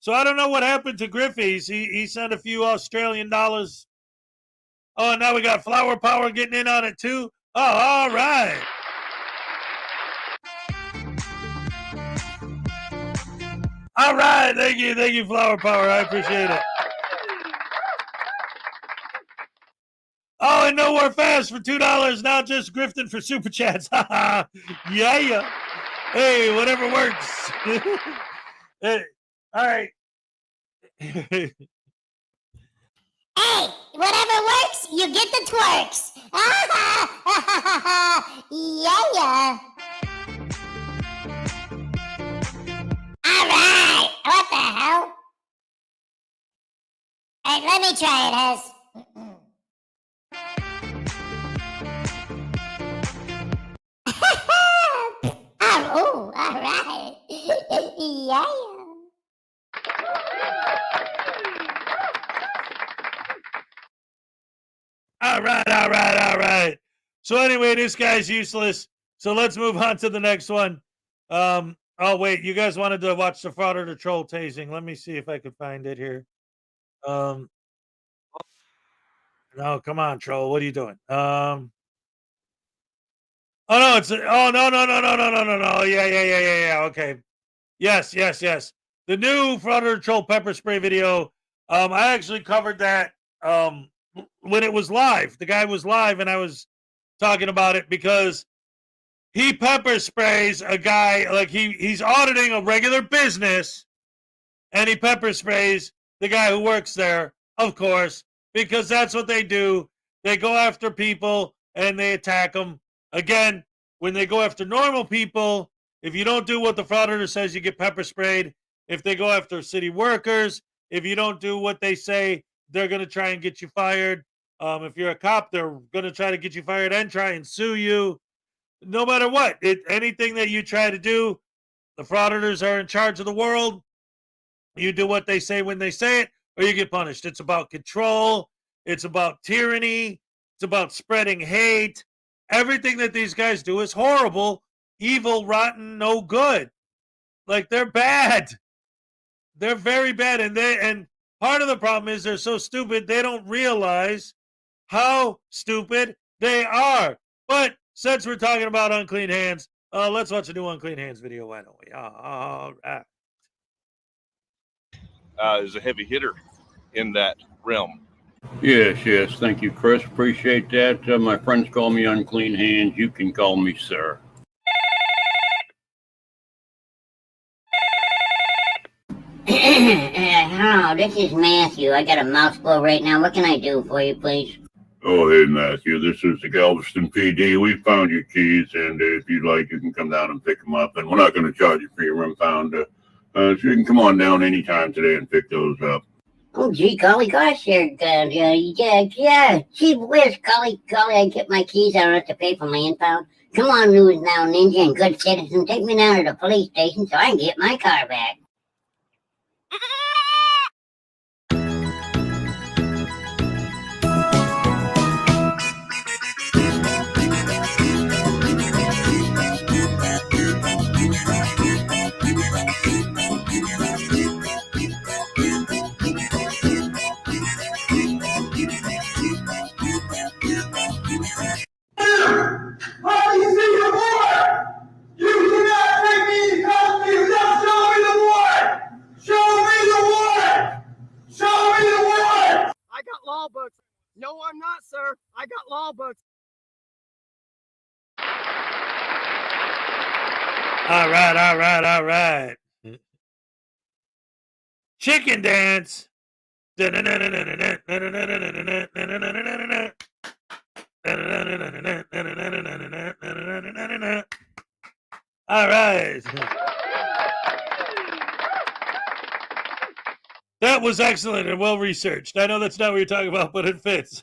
So I don't know what happened to Griffey's. He sent a few Australian dollars. Oh, and now we got Flower Power getting in on it too. Oh, all right. All right. Thank you, Flower Power. I appreciate it. Oh, and nowhere fast for $2. Now just grifting for super chats. Yeah. Hey, whatever works. Hey, all right. Hey, whatever works, you get the twerks. Yeah. All right. What the hell? Hey, let me try it, Hez. Oh, all right. Yeah. All right. So anyway, this guy's useless. So let's move on to the next one. Oh wait, you guys wanted to watch the Frauditor troll tasing. Let me see if I could find it here. No, come on, troll. What are you doing? Oh no, it's no. Yeah. Okay. Yes. The new Frauditor troll pepper spray video. I actually covered that when it was live. The guy was live, and I was talking about it because he pepper sprays a guy like he's auditing a regular business, and he pepper sprays the guy who works there, of course, because that's what they do. They go after people and they attack them. Again, when they go after normal people, if you don't do what the frauditor says, you get pepper sprayed. If they go after city workers, if you don't do what they say, they're going to try and get you fired. If you're a cop, they're going to try to get you fired and try and sue you. No matter what, anything that you try to do, the frauditors are in charge of the world. You do what they say when they say it, or you get punished. It's about control. It's about tyranny. It's about spreading hate. Everything that these guys do is horrible, evil, rotten, no good. Like, they're bad. They're very bad. And part of the problem is they're so stupid, they don't realize how stupid they are. But since we're talking about unclean hands, let's watch a new unclean hands video. Why don't we? All right. Is a heavy hitter in that realm. Yes. Thank you, Chris. Appreciate that. My friends call me Unclean Hands. You can call me Sir. Hello, this is Matthew. I got a mouse blow right now. What can I do for you, please? Oh, hey, Matthew. This is the Galveston PD. We found your keys, and if you'd like, you can come down and pick them up. And we're not going to charge you for your impound. So you can come on down anytime today and pick those up. Oh, gee, golly gosh, there, yeah. Gee whiz, golly, I get my keys. I don't have to pay for my impound. Come on, News Now Ninja and good citizen, take me down to the police station so I can get my car back. I got law books. No, I'm not, sir. I got law books. All right. Chicken dance. All right. That was excellent and well researched. I know that's not what you're talking about, but it fits.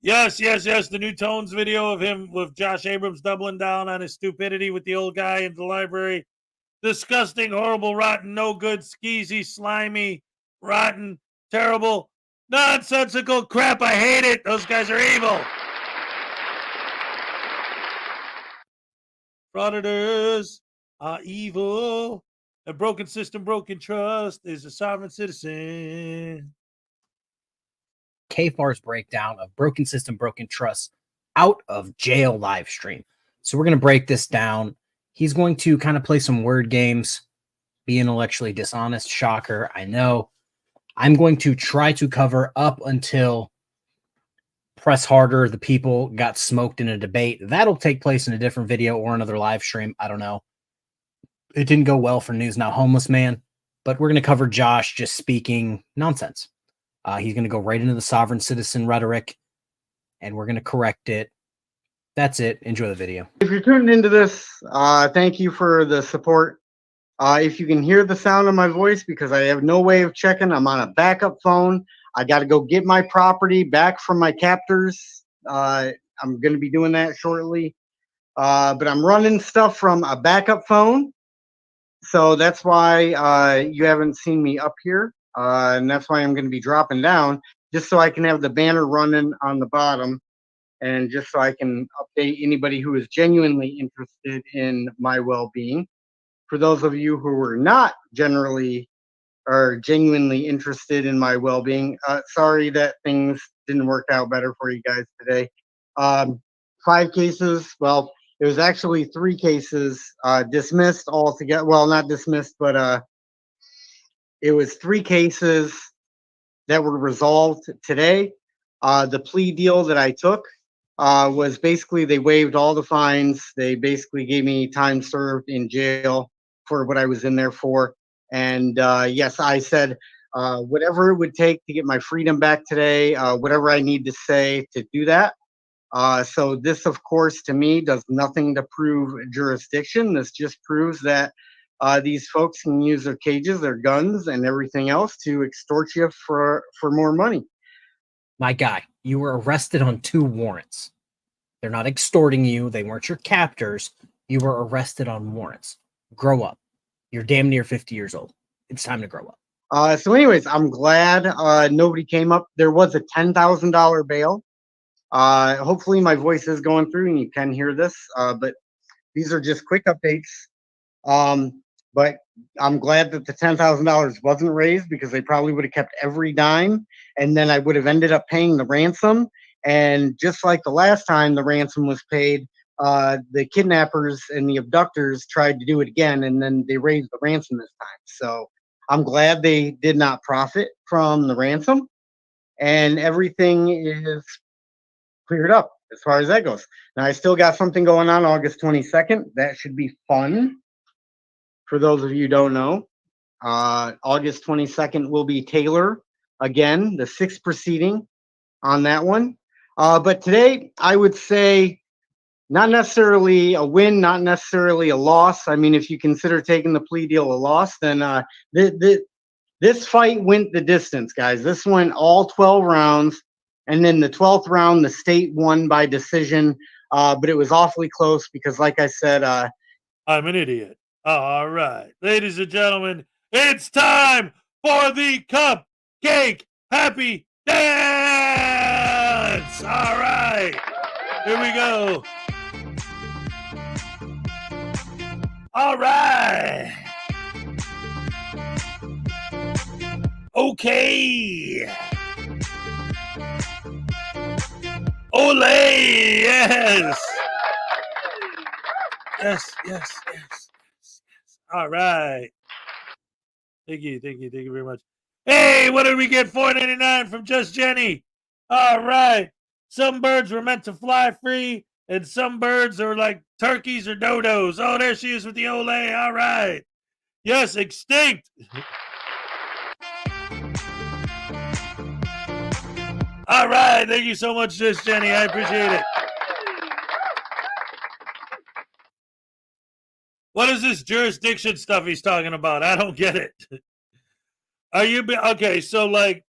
Yes. The new Tones video of him with Josh Abrams doubling down on his stupidity with the old guy in the library. Disgusting, horrible, rotten, no good, skeezy, slimy, rotten, terrible. Nonsensical crap. I hate it. Those guys are evil. Frauditors are evil. A broken system, broken trust is a sovereign citizen. KFAR's breakdown of broken system, broken trust out of jail live stream. So we're going to break this down. He's going to kind of play some word games, be intellectually dishonest. Shocker, I know. I'm going to try to cover up until Press Harder, the people got smoked in a debate. That'll take place in a different video or another live stream. I don't know. It didn't go well for News Now Homeless Man, but we're going to cover Josh just speaking nonsense. He's going to go right into the sovereign citizen rhetoric, and we're going to correct it. That's it. Enjoy the video. If you're tuned into this, thank you for the support. If you can hear the sound of my voice, because I have no way of checking, I'm on a backup phone. I got to go get my property back from my captors. I'm going to be doing that shortly. But I'm running stuff from a backup phone. So that's why you haven't seen me up here. And that's why I'm going to be dropping down, just so I can have the banner running on the bottom. And just so I can update anybody who is genuinely interested in my well-being. For those of you who are not generally or genuinely interested in my well-being, sorry that things didn't work out better for you guys today. 5 cases, well, it was actually 3 cases dismissed altogether. Well, not dismissed, but it was 3 cases that were resolved today. The plea deal that I took was basically they waived all the fines. They basically gave me time served in jail for what I was in there for. And yes, I said whatever it would take to get my freedom back today, whatever I need to say to do that. So this, of course, to me, does nothing to prove jurisdiction. This just proves that these folks can use their cages, their guns, and everything else to extort you for more money. My guy, you were arrested on 2 warrants. They're not extorting you. They weren't your captors. You were arrested on warrants. Grow up. You're damn near 50 years old. It's time to grow up. So anyways, I'm glad nobody came up. There was a $10,000 bail. Hopefully my voice is going through and you can hear this, but these are just quick updates. But I'm glad that the $10,000 wasn't raised, because they probably would have kept every dime, and then I would have ended up paying the ransom. And just like the last time the ransom was paid, the kidnappers and the abductors tried to do it again, and then they raised the ransom this time. So I'm glad they did not profit from the ransom, and everything is cleared up as far as that goes. Now, I still got something going on August 22nd. That should be fun. For those of you who don't know, August 22nd will be Taylor again, the 6th proceeding on that one. But today, I would say not necessarily a win, not necessarily a loss. I mean, if you consider taking the plea deal a loss, then this fight went the distance, guys. This went all 12 rounds. And then the 12th round, the state won by decision. But it was awfully close because, like I said, I'm an idiot. All right. Ladies and gentlemen, it's time for the Cupcake Happy Dance. All right. Here we go. All right. Okay. Ole. Yes. Yes. All right. Thank you very much. Hey, what did we get? $4.99 from Just Jenny. All right. Some birds were meant to fly free, and some birds are like turkeys or dodos. Oh, there she is with the ole. All right. Yes, extinct. All right. Thank you so much, Just Jenny. I appreciate it. What is this jurisdiction stuff he's talking about? I don't get it. Are you okay? So, like,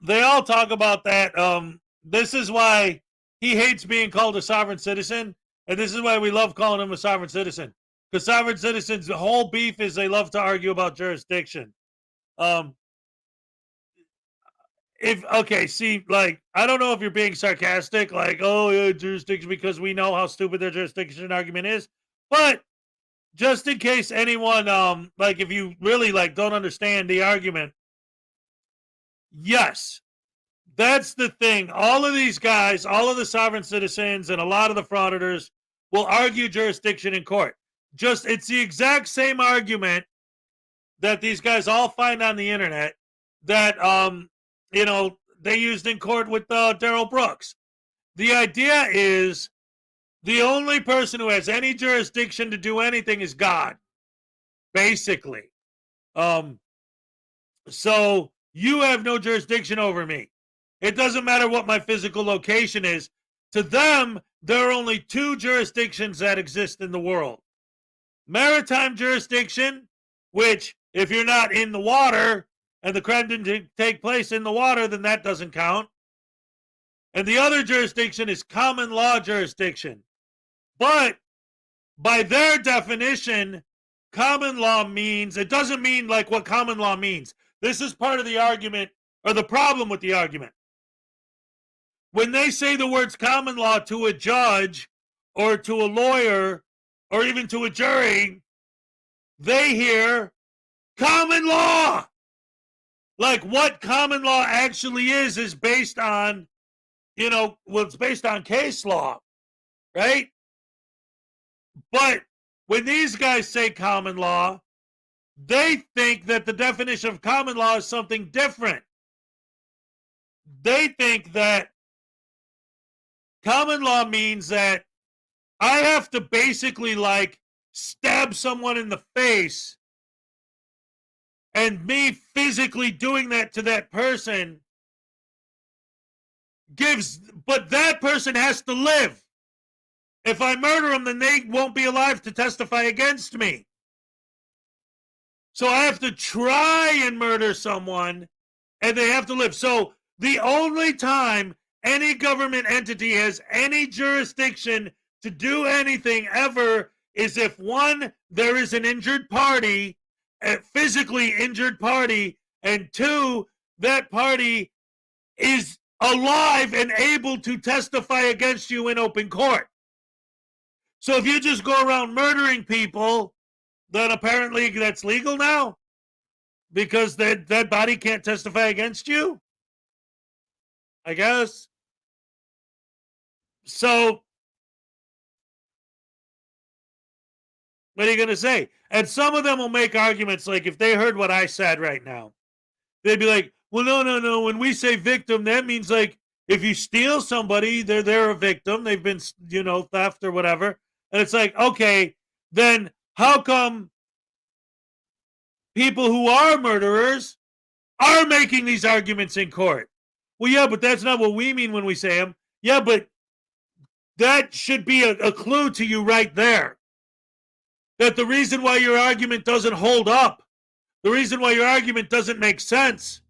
they all talk about that. This is why he hates being called a sovereign citizen, and this is why we love calling him a sovereign citizen. Because sovereign citizens, the whole beef is they love to argue about jurisdiction. see, like, I don't know if you're being sarcastic, like, oh, yeah, jurisdiction, because we know how stupid their jurisdiction argument is. But just in case anyone, like, if you really, like, don't understand the argument, yes, that's the thing. All of these guys, all of the sovereign citizens, and a lot of the frauditors will argue jurisdiction in court. It's the exact same argument that these guys all find on the internet that, they used in court with Daryl Brooks. The idea is the only person who has any jurisdiction to do anything is God, basically. So you have no jurisdiction over me. It doesn't matter what my physical location is. To them, there are only two jurisdictions that exist in the world. Maritime jurisdiction, which if you're not in the water and the crime didn't take place in the water, then that doesn't count. And the other jurisdiction is common law jurisdiction. But by their definition, common law means, it doesn't mean like what common law means. This is part of the argument, or the problem with the argument. When they say the words common law to a judge or to a lawyer or even to a jury, they hear common law. Like what common law actually is based on, it's based on case law, right? But when these guys say common law, they think that the definition of common law is something different. They think that common law means that I have to basically like stab someone in the face, and me physically doing that to that person but that person has to live. If I murder them, then they won't be alive to testify against me. So I have to try and murder someone, and they have to live. So the only time any government entity has any jurisdiction to do anything ever is if, one, there is an injured party, a physically injured party, and two, that party is alive and able to testify against you in open court. So if you just go around murdering people, then apparently that's legal now because that body can't testify against you, I guess. So what are you going to say? And some of them will make arguments like if they heard what I said right now, they'd be like, well, no. When we say victim, that means like if you steal somebody, they're a victim. They've been, theft or whatever. And it's like, okay, then how come people who are murderers are making these arguments in court? Well, yeah, but that's not what we mean when we say them. Yeah, but that should be a clue to you right there. That the reason why your argument doesn't hold up, the reason why your argument doesn't make sense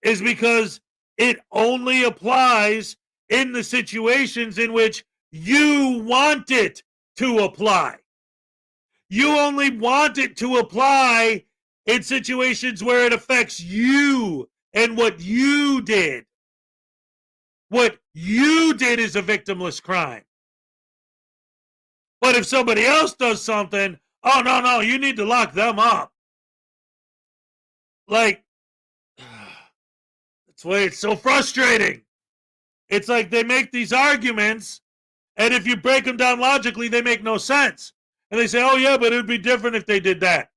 is because it only applies in the situations in which you want it to apply. You only want it to apply in situations where it affects you and what you did. What you did is a victimless crime. But if somebody else does something, oh, no, you need to lock them up. Like, that's why it's so frustrating. It's like they make these arguments, and if you break them down logically, they make no sense. And they say, oh, yeah, but it would be different if they did that.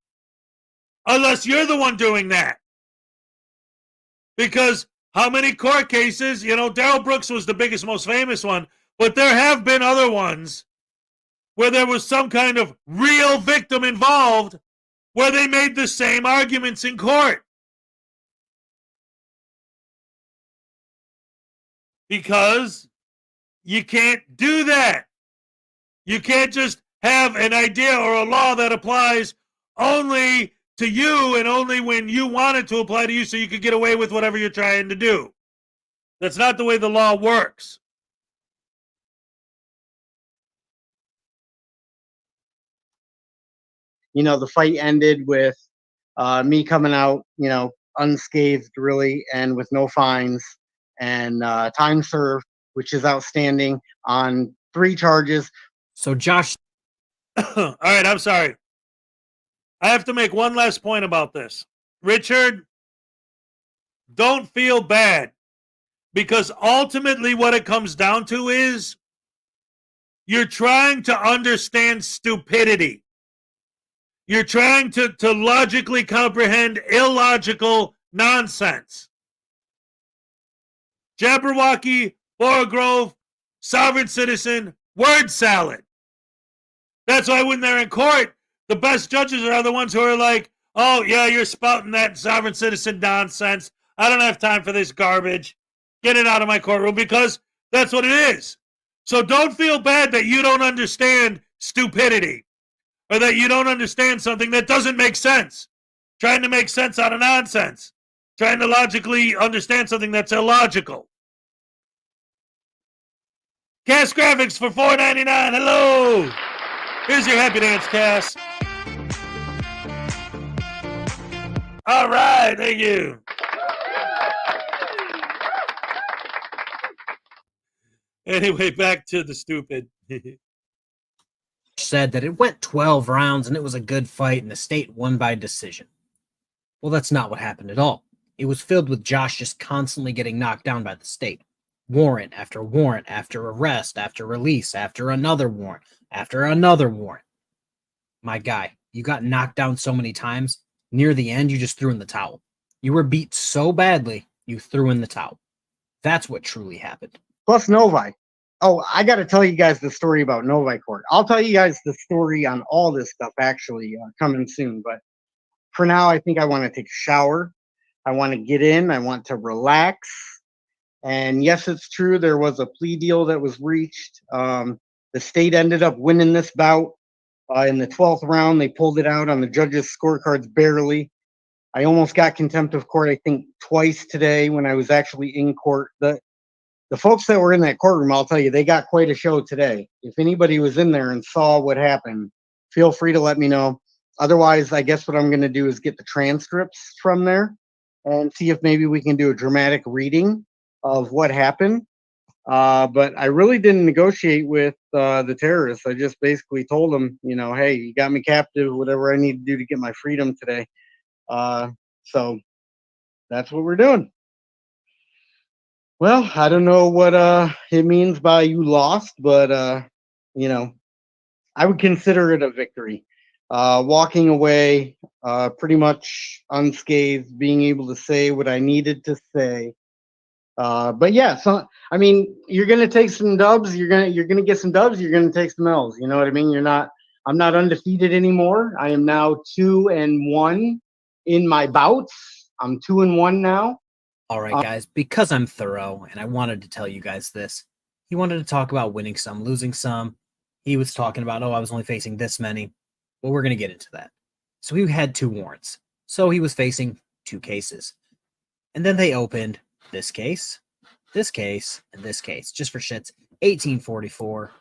Unless you're the one doing that. Because how many court cases, Daryl Brooks was the biggest, most famous one, but there have been other ones where there was some kind of real victim involved where they made the same arguments in court. Because you can't do that. You can't just have an idea or a law that applies only to you and only when you want it to apply to you so you could get away with whatever you're trying to do. That's not the way the law works. The fight ended with me coming out, unscathed, really, and with no fines and time served, which is outstanding on 3 charges. So Josh, all right, I'm sorry. I have to make one last point about this. Richard, don't feel bad, because ultimately what it comes down to is you're trying to understand stupidity. You're trying to logically comprehend illogical nonsense. Jabberwocky, Borough, sovereign citizen, word salad. That's why when they're in court, the best judges are the ones who are like, oh, yeah, you're spouting that sovereign citizen nonsense. I don't have time for this garbage. Get it out of my courtroom, because that's what it is. So don't feel bad that you don't understand stupidity, or that you don't understand something that doesn't make sense. Trying to make sense out of nonsense. Trying to logically understand something that's illogical. Cass Graphics for $4.99. Hello. Here's your Happy Dance, Cass. All right, thank you. Anyway, back to the stupid. said that it went 12 rounds and it was a good fight and the state won by decision. Well, that's not what happened at all. It was filled with Josh just constantly getting knocked down by the state. Warrant after arrest, after release, after another warrant, after another warrant. My guy, you got knocked down so many times, near the end, you just threw in the towel. You were beat so badly, you threw in the towel. That's what truly happened. Plus Novi. Oh, I got to tell you guys the story about Novi Court. I'll tell you guys the story on all this stuff actually coming soon. But for now, I think I want to take a shower. I want to get in. I want to relax. And yes, it's true. There was a plea deal that was reached. The state ended up winning this bout. In the 12th round, they pulled it out on the judges' scorecards barely. I almost got contempt of court, I think, twice today when I was actually in court. The folks that were in that courtroom, I'll tell you, they got quite a show today. If anybody was in there and saw what happened, feel free to let me know. Otherwise, I guess what I'm going to do is get the transcripts from there and see if maybe we can do a dramatic reading of what happened. But I really didn't negotiate with the terrorists. I just basically told them, you know, hey, you got me captive, whatever I need to do to get my freedom today. So that's what we're doing. Well, I don't know what it means by you lost, but you know, I would consider it a victory. Walking away pretty much unscathed, being able to say what I needed to say. But yeah, so I mean, you're gonna take some dubs. You're gonna get some dubs. You're gonna take some L's. You know what I mean? I'm not undefeated anymore. I am now 2-1 in my bouts. I'm 2-1 now. All right, guys, because I'm thorough and I wanted to tell you guys this. He wanted to talk about winning some, losing some. He was talking about, oh, I was only facing this many. Well, we're going to get into that. So he had 2 warrants. So he was facing 2 cases. And then they opened this case, and this case, just for shits. 1844.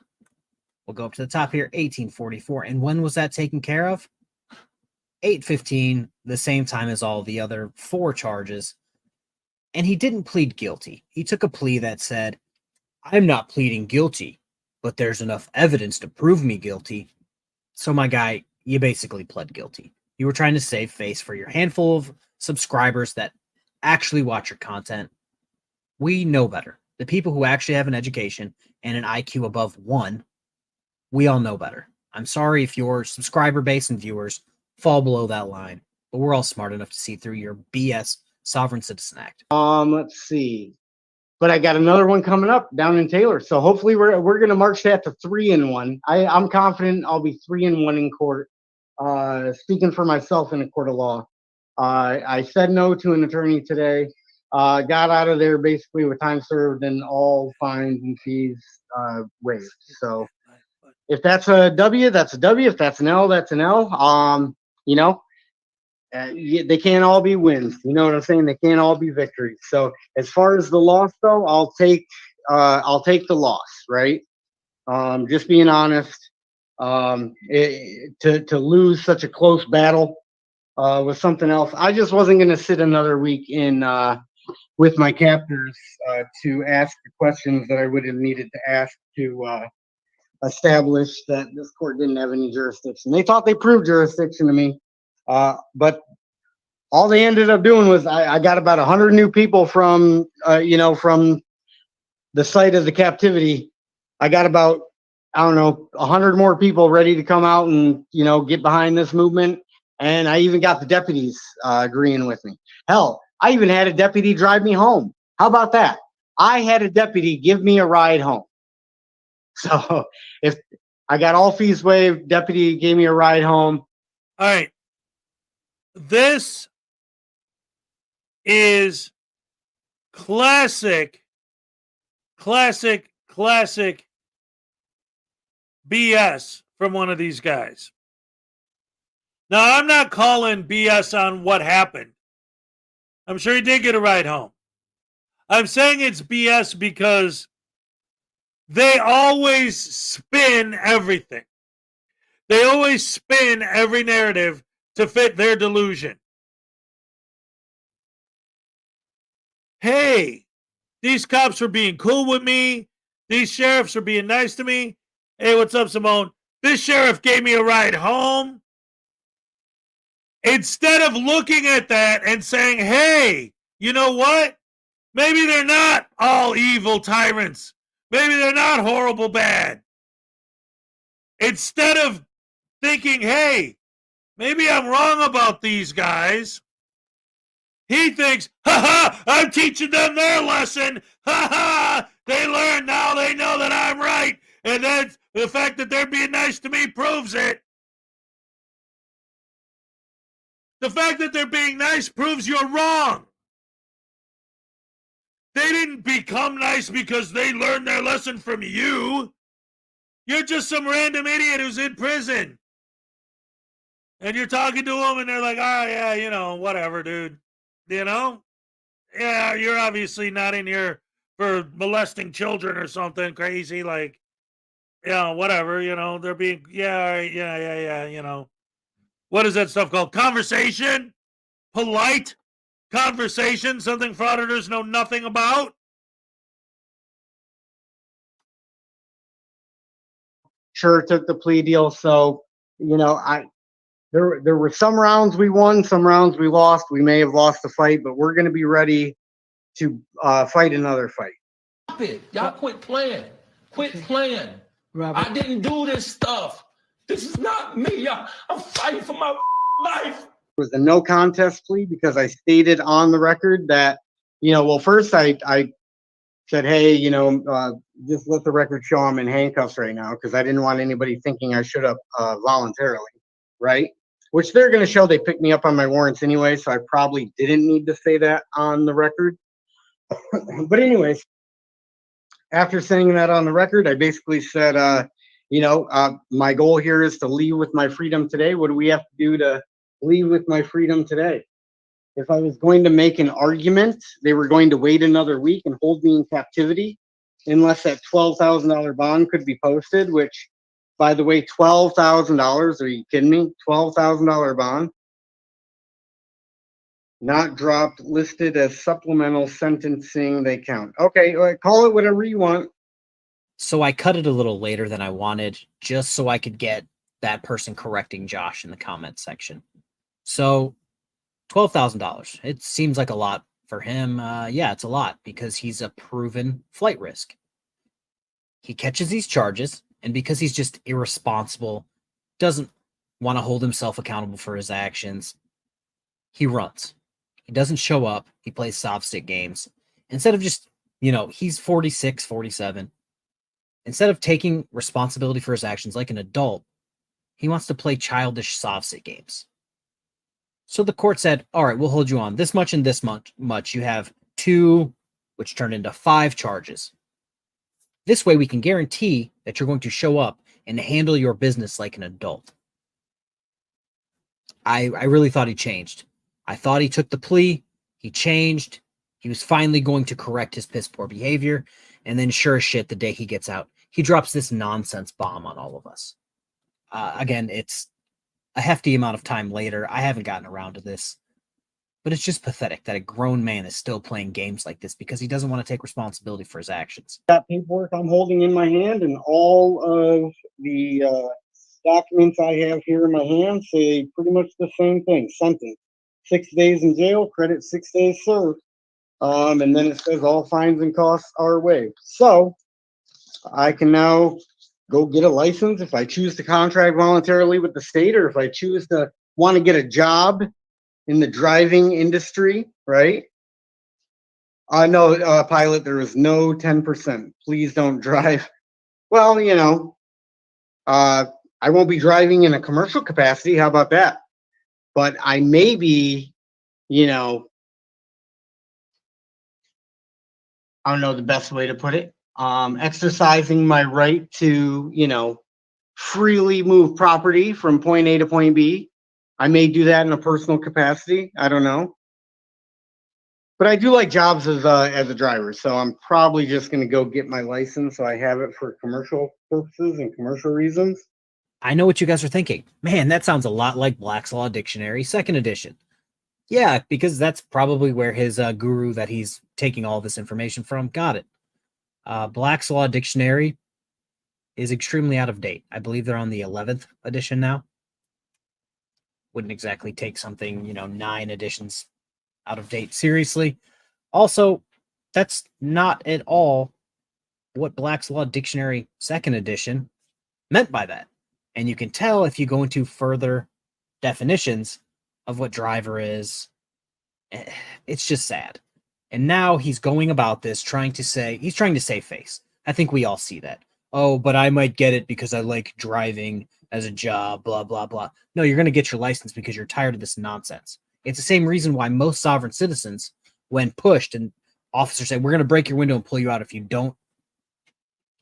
We'll go up to the top here, 1844. And when was that taken care of? 8/15, the same time as all the other 4 charges. And he didn't plead guilty. He took a plea that said, I'm not pleading guilty, but there's enough evidence to prove me guilty. So my guy, you basically pled guilty. You were trying to save face for your handful of subscribers that actually watch your content. We know better. The people who actually have an education and an IQ above 1, we all know better. I'm sorry if your subscriber base and viewers fall below that line, but we're all smart enough to see through your BS Sovereign Citizen Act. Let's see. But I got another one coming up down in Taylor. So hopefully we're gonna march that to 3-1. I'm confident I'll be 3-1 in court. Speaking for myself in a court of law. I said no to an attorney today. Got out of there basically with time served and all fines and fees waived. So if that's a W, that's a W. If that's an L, that's an L. You know, they can't all be wins. You know what I'm saying? They can't all be victories. So as far as the loss, though, I'll take the loss. Right? Just being honest. To lose such a close battle, with something else. I just wasn't going to sit another week in with my captors to ask the questions that I would have needed to ask to establish that this court didn't have any jurisdiction. They thought they proved jurisdiction to me, but all they ended up doing was I got about 100 new people from from the site of the captivity. I got about, I don't know, 100 more people ready to come out and get behind this movement. And I even got the deputies agreeing with me. Hell, I even had a deputy drive me home. How about that? I had a deputy give me a ride home. So if I got all fees waived, deputy gave me a ride home. All right. This is classic BS from one of these guys. Now, I'm not calling BS on what happened. I'm sure he did get a ride home. I'm saying it's BS because they always spin everything. They always spin every narrative to fit their delusion. Hey, these cops are being cool with me. These sheriffs are being nice to me. Hey, what's up, Simone? This sheriff gave me a ride home. Instead of looking at that and saying, hey, you know what? Maybe they're not all evil tyrants. Maybe they're not horrible bad. Instead of thinking, hey, maybe I'm wrong about these guys, he thinks, ha, I'm teaching them their lesson. Ha, they learn now. They know that I'm right. And then the fact that they're being nice to me proves it. The fact that they're being nice proves you're wrong. They didn't become nice because they learned their lesson from you. You're just some random idiot who's in prison. And you're talking to them and they're like, oh, yeah, whatever, dude. Yeah, you're obviously not in here for molesting children or something crazy. Like, whatever, they're being, yeah. What is that stuff called? Conversation? Polite conversation? Something frauditors know nothing about? Sure took the plea deal. So, there were some rounds we won, some rounds we lost. We may have lost the fight, but we're going to be ready to fight another fight. Stop it. Y'all quit playing. Quit playing. Robert. I didn't do this stuff. This is not me. I'm fighting for my life. It was a no contest plea because I stated on the record that, first I said, hey, just let the record show I'm in handcuffs right now because I didn't want anybody thinking I should have voluntarily, right? Which they're going to show they picked me up on my warrants anyway, so I probably didn't need to say that on the record. But anyways, after saying that on the record, I basically said, my goal here is to leave with my freedom today. What do we have to do to leave with my freedom today? If I was going to make an argument, they were going to wait another week and hold me in captivity unless that $12,000 bond could be posted, which, by the way, $12,000, are you kidding me? $12,000 bond. Not dropped, listed as supplemental sentencing, they count. Okay, call it whatever you want. So I cut it a little later than I wanted, just so I could get that person correcting Josh in the comment section. So $12,000. It seems like a lot for him. Yeah, it's a lot because he's a proven flight risk. He catches these charges, and because he's just irresponsible, doesn't want to hold himself accountable for his actions, he runs. He doesn't show up. He plays soft stick games. Instead of just, he's 46, 47. Instead of taking responsibility for his actions like an adult, he wants to play childish soft stick games. So the court said, all right, we'll hold you on this much and this much. You have 2, which turned into 5 charges. This way we can guarantee that you're going to show up and handle your business like an adult. I really thought he changed. I thought he took the plea. He changed. He was finally going to correct his piss poor behavior. And then sure as shit, the day he gets out, he drops this nonsense bomb on all of us. Again, it's a hefty amount of time later. I haven't gotten around to this. But it's just pathetic that a grown man is still playing games like this because he doesn't want to take responsibility for his actions. That paperwork I'm holding in my hand and all of the documents I have here in my hand say pretty much the same thing. Sentence, 6 days in jail, credit 6 days served. And then it says all fines and costs are waived. So I can now go get a license if I choose to contract voluntarily with the state, or if I choose to want to get a job in the driving industry, right? No, pilot, there is no 10%. Please don't drive. Well, you know, I won't be driving in a commercial capacity. How about that? But I may be, you know, I don't know the best way to put it, exercising my right to, you know, freely move property from point A to point B. I may do that in a personal capacity. I don't know. But I do like jobs as a driver, so I'm probably just going to go get my license so I have it for commercial purposes and commercial reasons. I know what you guys are thinking. Man, that sounds a lot like Black's Law Dictionary, 2nd edition. Yeah, because that's probably where his guru that he's taking all this information from got it. Black's Law Dictionary is extremely out of date. I believe they're on the 11th edition now. Wouldn't exactly take something, you know, 9 editions out of date seriously. Also, that's not at all what Black's Law Dictionary 2nd edition meant by that. And you can tell if you go into further definitions of what driver is. It's just sad. And now he's going about this trying to save face. I think we all see that. Oh, but I might get it because I like driving as a job, blah, blah, blah. No, you're going to get your license because you're tired of this nonsense. It's the same reason why most sovereign citizens, when pushed and officers say, we're going to break your window and pull you out if you don't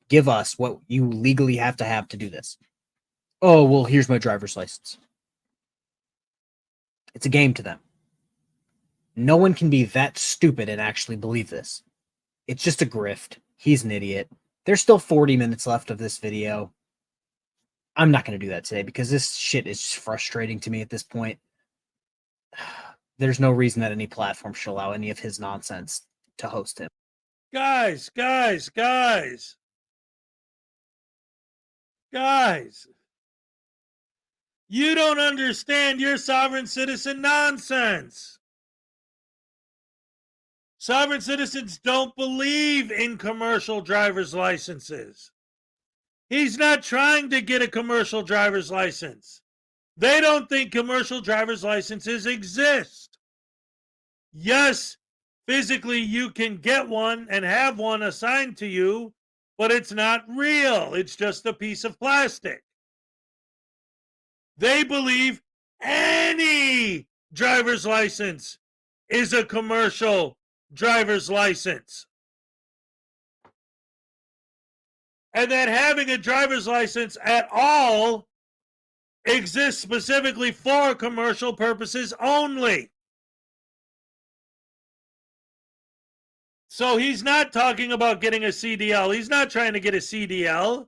give us what you legally have to do this. Oh, well, here's my driver's license. It's a game to them. No one can be that stupid and actually believe this. It's just a grift. He's an idiot. There's still 40 minutes left of this video. I'm not going to do that today because this shit is just frustrating to me at this point. There's no reason that any platform should allow any of his nonsense to host him. Guys. You don't understand your sovereign citizen nonsense. Sovereign citizens don't believe in commercial driver's licenses. He's not trying to get a commercial driver's license. They don't think commercial driver's licenses exist. Yes, physically you can get one and have one assigned to you, but it's not real. It's just a piece of plastic. They believe any driver's license is a commercial driver's license. And that having a driver's license at all exists specifically for commercial purposes only. So he's not talking about getting a CDL. He's not trying to get a CDL.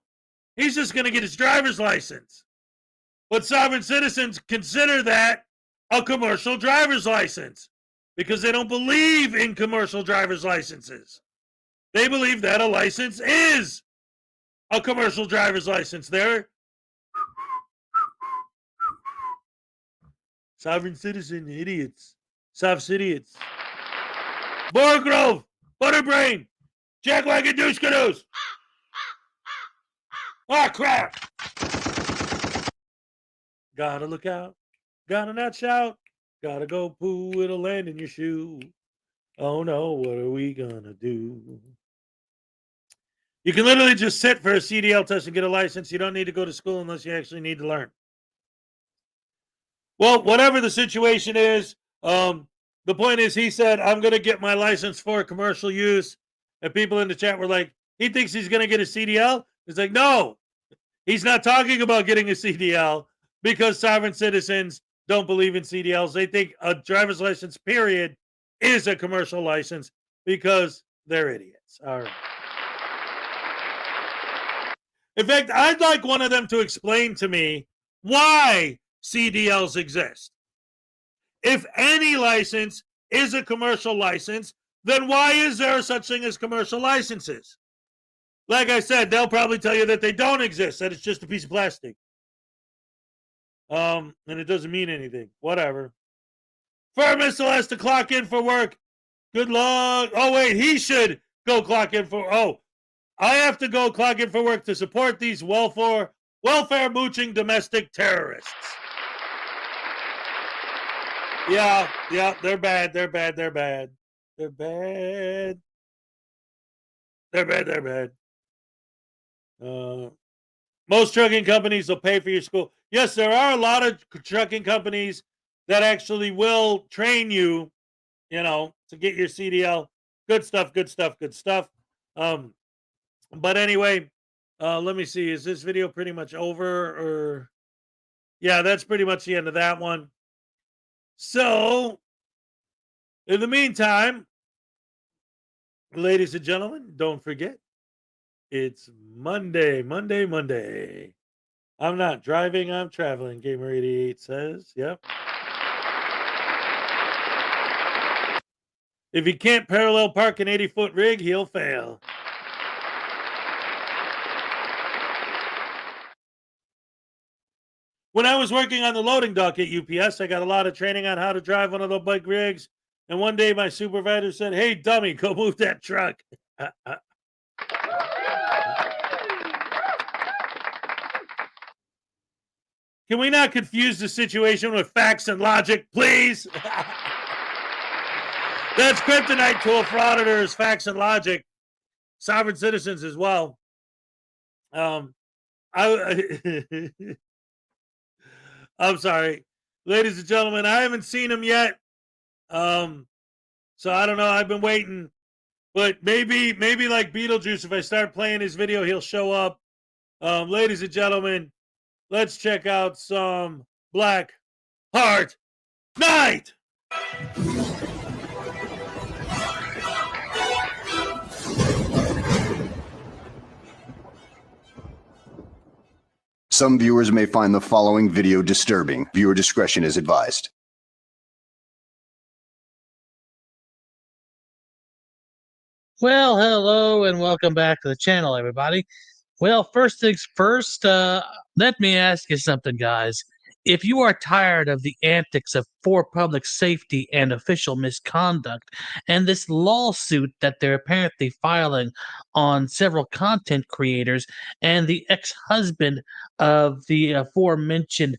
He's just going to get his driver's license. But sovereign citizens consider that a commercial driver's license because they don't believe in commercial driver's licenses. They believe that a license is a commercial driver's license. They're sovereign citizen idiots. Soft idiots. Borgrove, Butterbrain, Jackwagon Douche-Cadoose. Oh, crap. Gotta look out. Gotta not shout. Gotta go poo. It'll land in your shoe. Oh no, what are we gonna do? You can literally just sit for a CDL test and get a license. You don't need to go to school unless you actually need to learn. Well, whatever the situation is, the point is he said, I'm going to get my license for commercial use. And people in the chat were like, he thinks he's going to get a CDL? He's like, no, he's not talking about getting a CDL because sovereign citizens don't believe in CDLs. They think a driver's license, period, is a commercial license because they're idiots. All right. In fact, I'd like one of them to explain to me why CDLs exist. If any license is a commercial license, then why is there such thing as commercial licenses? Like I said, they'll probably tell you that they don't exist, that it's just a piece of plastic. And it doesn't mean anything. Whatever. Fire Missile has to clock in for work. Good luck. Oh, wait, he should go clock in for... Oh, I have to go clock in for work to support these welfare mooching domestic terrorists. Yeah, they're bad. They're bad. They're bad. They're bad. They're bad. They're bad. Most trucking companies will pay for your school. Yes, there are a lot of trucking companies that actually will train you, to get your CDL. Good stuff, good stuff, good stuff. But anyway, let me see. Is this video pretty much over? Or yeah, that's pretty much the end of that one. So, in the meantime, ladies and gentlemen, don't forget, it's Monday. I'm not driving, I'm traveling, Gamer88 says. Yep. If he can't parallel park an 80-foot rig, he'll fail. When I was working on the loading dock at UPS, I got a lot of training on how to drive one of the big rigs. And one day my supervisor said, "Hey, dummy, go move that truck." Can we not confuse the situation with facts and logic, please? That's kryptonite to frauditors, facts and logic. Sovereign citizens as well. I'm sorry. Ladies and gentlemen, I haven't seen him yet. So I don't know. I've been waiting. But maybe like Beetlejuice, if I start playing his video, he'll show up. Ladies and gentlemen, let's check out some Black Heart Night. Some viewers may find the following video disturbing. Viewer discretion is advised. Well, hello and welcome back to the channel, everybody. Well, first things first, let me ask you something, guys. If you are tired of the antics of for public safety and official misconduct and this lawsuit that they're apparently filing on several content creators and the ex-husband of the aforementioned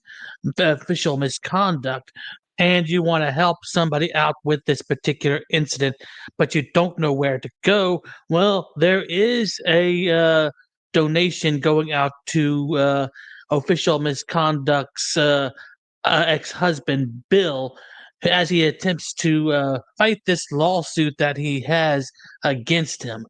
official misconduct, and you want to help somebody out with this particular incident, but you don't know where to go, well, there is a donation going out to official misconduct's ex-husband, Bill, as he attempts to fight this lawsuit that he has against him.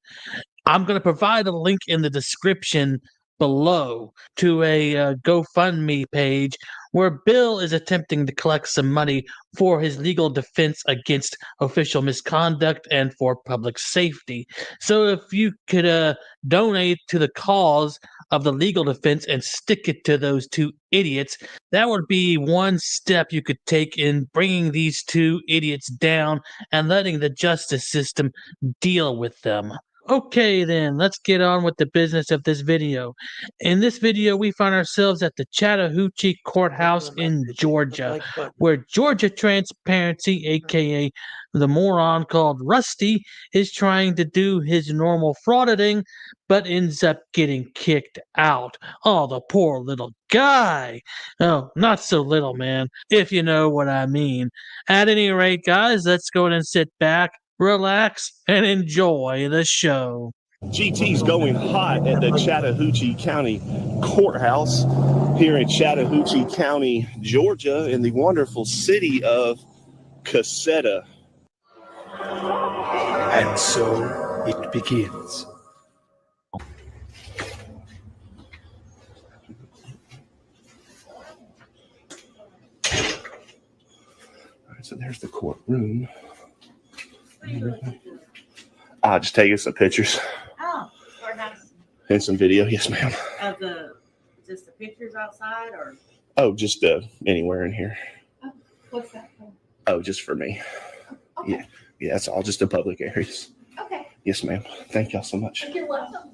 I'm going to provide a link in the description below to a GoFundMe page where Bill is attempting to collect some money for his legal defense against official misconduct and for public safety. So if you could donate to the cause of the legal defense and stick it to those two idiots, that would be one step you could take in bringing these two idiots down and letting the justice system deal with them. Okay then, let's get on with the business of this video. In this video, we find ourselves at the Chattahoochee Courthouse in Georgia, where Georgia Transparency, aka the moron called Rusty, is trying to do his normal frauditing, but ends up getting kicked out. Oh, the poor little guy. Oh, not so little, man, if you know what I mean. At any rate, guys, let's go ahead and sit back, relax, and enjoy the show. GT's going hot at the Chattahoochee County Courthouse here in Chattahoochee County, Georgia, in the wonderful city of Cusseta. And so it begins. All right, so there's the courtroom. I'll just take us some pictures. Oh, courthouse. And some video. Yes, ma'am. Of just the pictures outside, or? Oh, just anywhere in here. Oh, what's that for? Oh, just for me. Okay. Yeah, it's all just in public areas. Okay. Yes, ma'am. Thank y'all so much. You're welcome.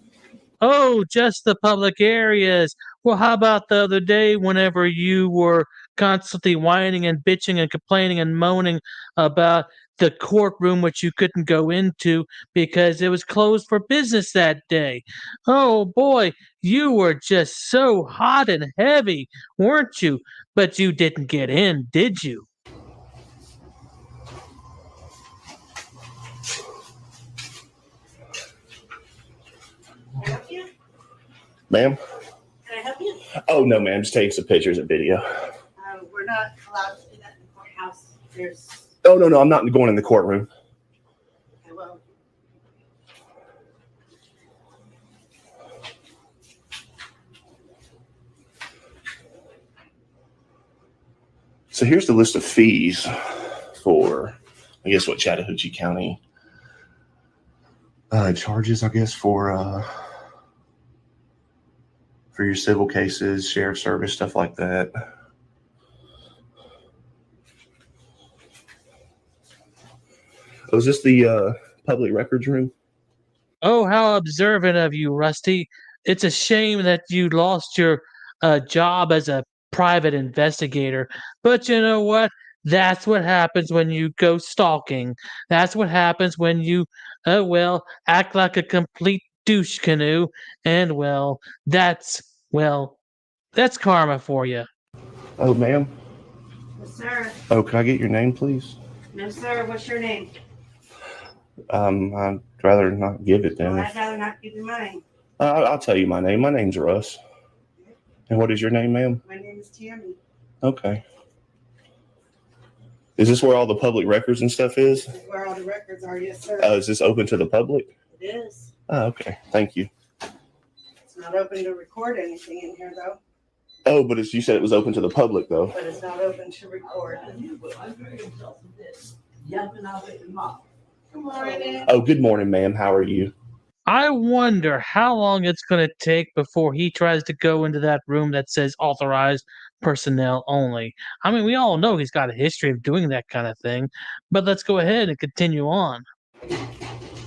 Oh, just the public areas. Well, how about the other day whenever you were constantly whining and bitching and complaining and moaning about the courtroom which you couldn't go into because it was closed for business that day? Oh boy, you were just so hot and heavy, weren't you? But you didn't get in, did you? Can I help you? Ma'am? Can I help you? Oh, no, ma'am. Just taking some pictures and video. We're not allowed to do that in the courthouse. There's, Oh, no, I'm not going in the courtroom. okay, well, So here's the list of fees for, I guess, what Chattahoochee County charges, I guess, for your civil cases, sheriff service, stuff like that. Oh, is this the public records room? Oh, how observant of you, Rusty. It's a shame that you lost your job as a private investigator. But you know what? That's what happens when you go stalking. That's what happens when you, act like a complete douche canoe. And, that's karma for you. Oh, ma'am. yes, sir. Oh, can I get your name, please? No, sir. What's your name? I'd rather not give it then. Well, I'd rather not give you mine. I'll tell you my name. My name's Russ. And what is your name, ma'am? My name is Tammy. Okay. Is this where all the public records and stuff is? This is where all the records are, yes, sir. Is this open to the public? It is. Oh, okay. Thank you. It's not open to record anything in here, though. Oh, but you said it was open to the public, though. But it's not open to record. Good morning. Oh, good morning, ma'am. How are you? I wonder how long it's going to take before he tries to go into that room that says authorized personnel only. I mean, we all know he's got a history of doing that kind of thing, but let's go ahead and continue on.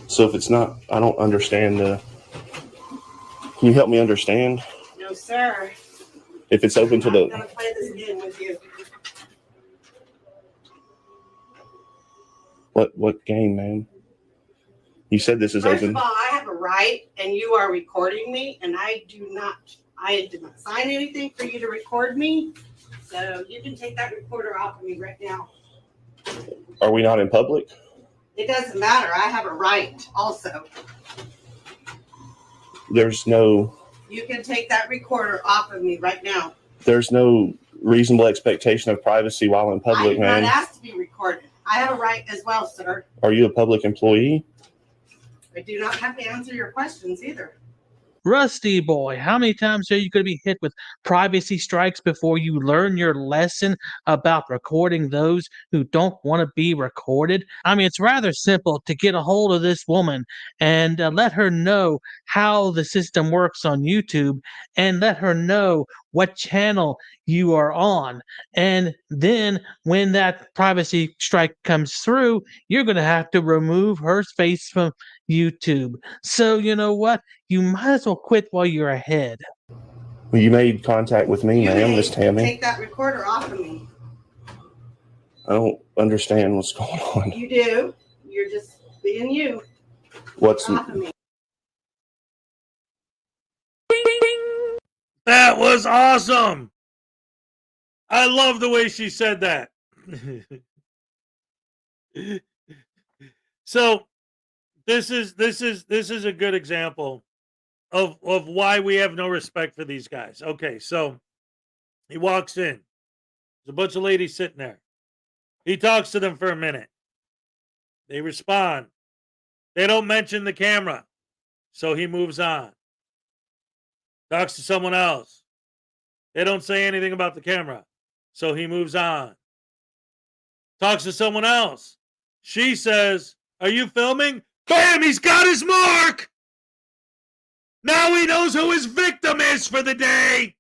So if it's not, I don't understand. Can you help me understand? No, sir. If it's open to I'm the... going to play this game with you. What game, ma'am? You said this is First open. of all, I have a right, and you are recording me, and I did not sign anything for you to record me. So you can take that recorder off of me right now. Are we not in public? It doesn't matter. I have a right also. There's no... You can take that recorder off of me right now. There's no reasonable expectation of privacy while in public, I'm ma'am. not asked to be recorded. I have a right as well, sir. Are you a public employee? I do not have to answer your questions either. Rusty boy, how many times are you going to be hit with privacy strikes before you learn your lesson about recording those who don't want to be recorded? I mean, it's rather simple to get a hold of this woman and let her know how the system works on YouTube and let her know what channel you are on. And then when that privacy strike comes through, you're going to have to remove her face from YouTube. So you know what? You might as well quit while you're ahead. Well, you made contact with me, ma'am, Miss Tammy. Take that recorder off of me. I don't understand what's going on. You do. You're just being you. What's... Off of me. That was awesome. I love the way she said that. So this is a good example of why we have no respect for these guys. Okay, so he walks in. There's a bunch of ladies sitting there. He talks to them for a minute. They respond. They don't mention the camera. So he moves on. Talks to someone else. They don't say anything about the camera. So he moves on. Talks to someone else. She says, "Are you filming?" Bam! He's got his mark! Now he knows who his victim is for the day.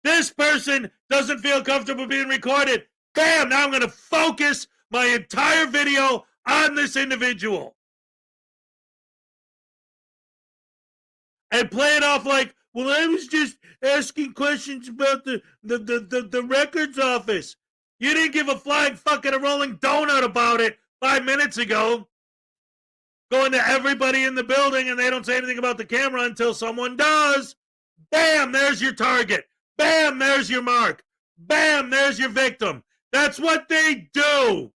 This person doesn't feel comfortable being recorded. Bam! Now I'm going to focus my entire video on this individual. And play it off like, well, I was just asking questions about the records office. You didn't give a flying fucking a rolling donut about it 5 minutes ago. Going to everybody in the building and they don't say anything about the camera until someone does. Bam, there's your target. Bam, there's your mark. Bam, there's your victim. That's what they do.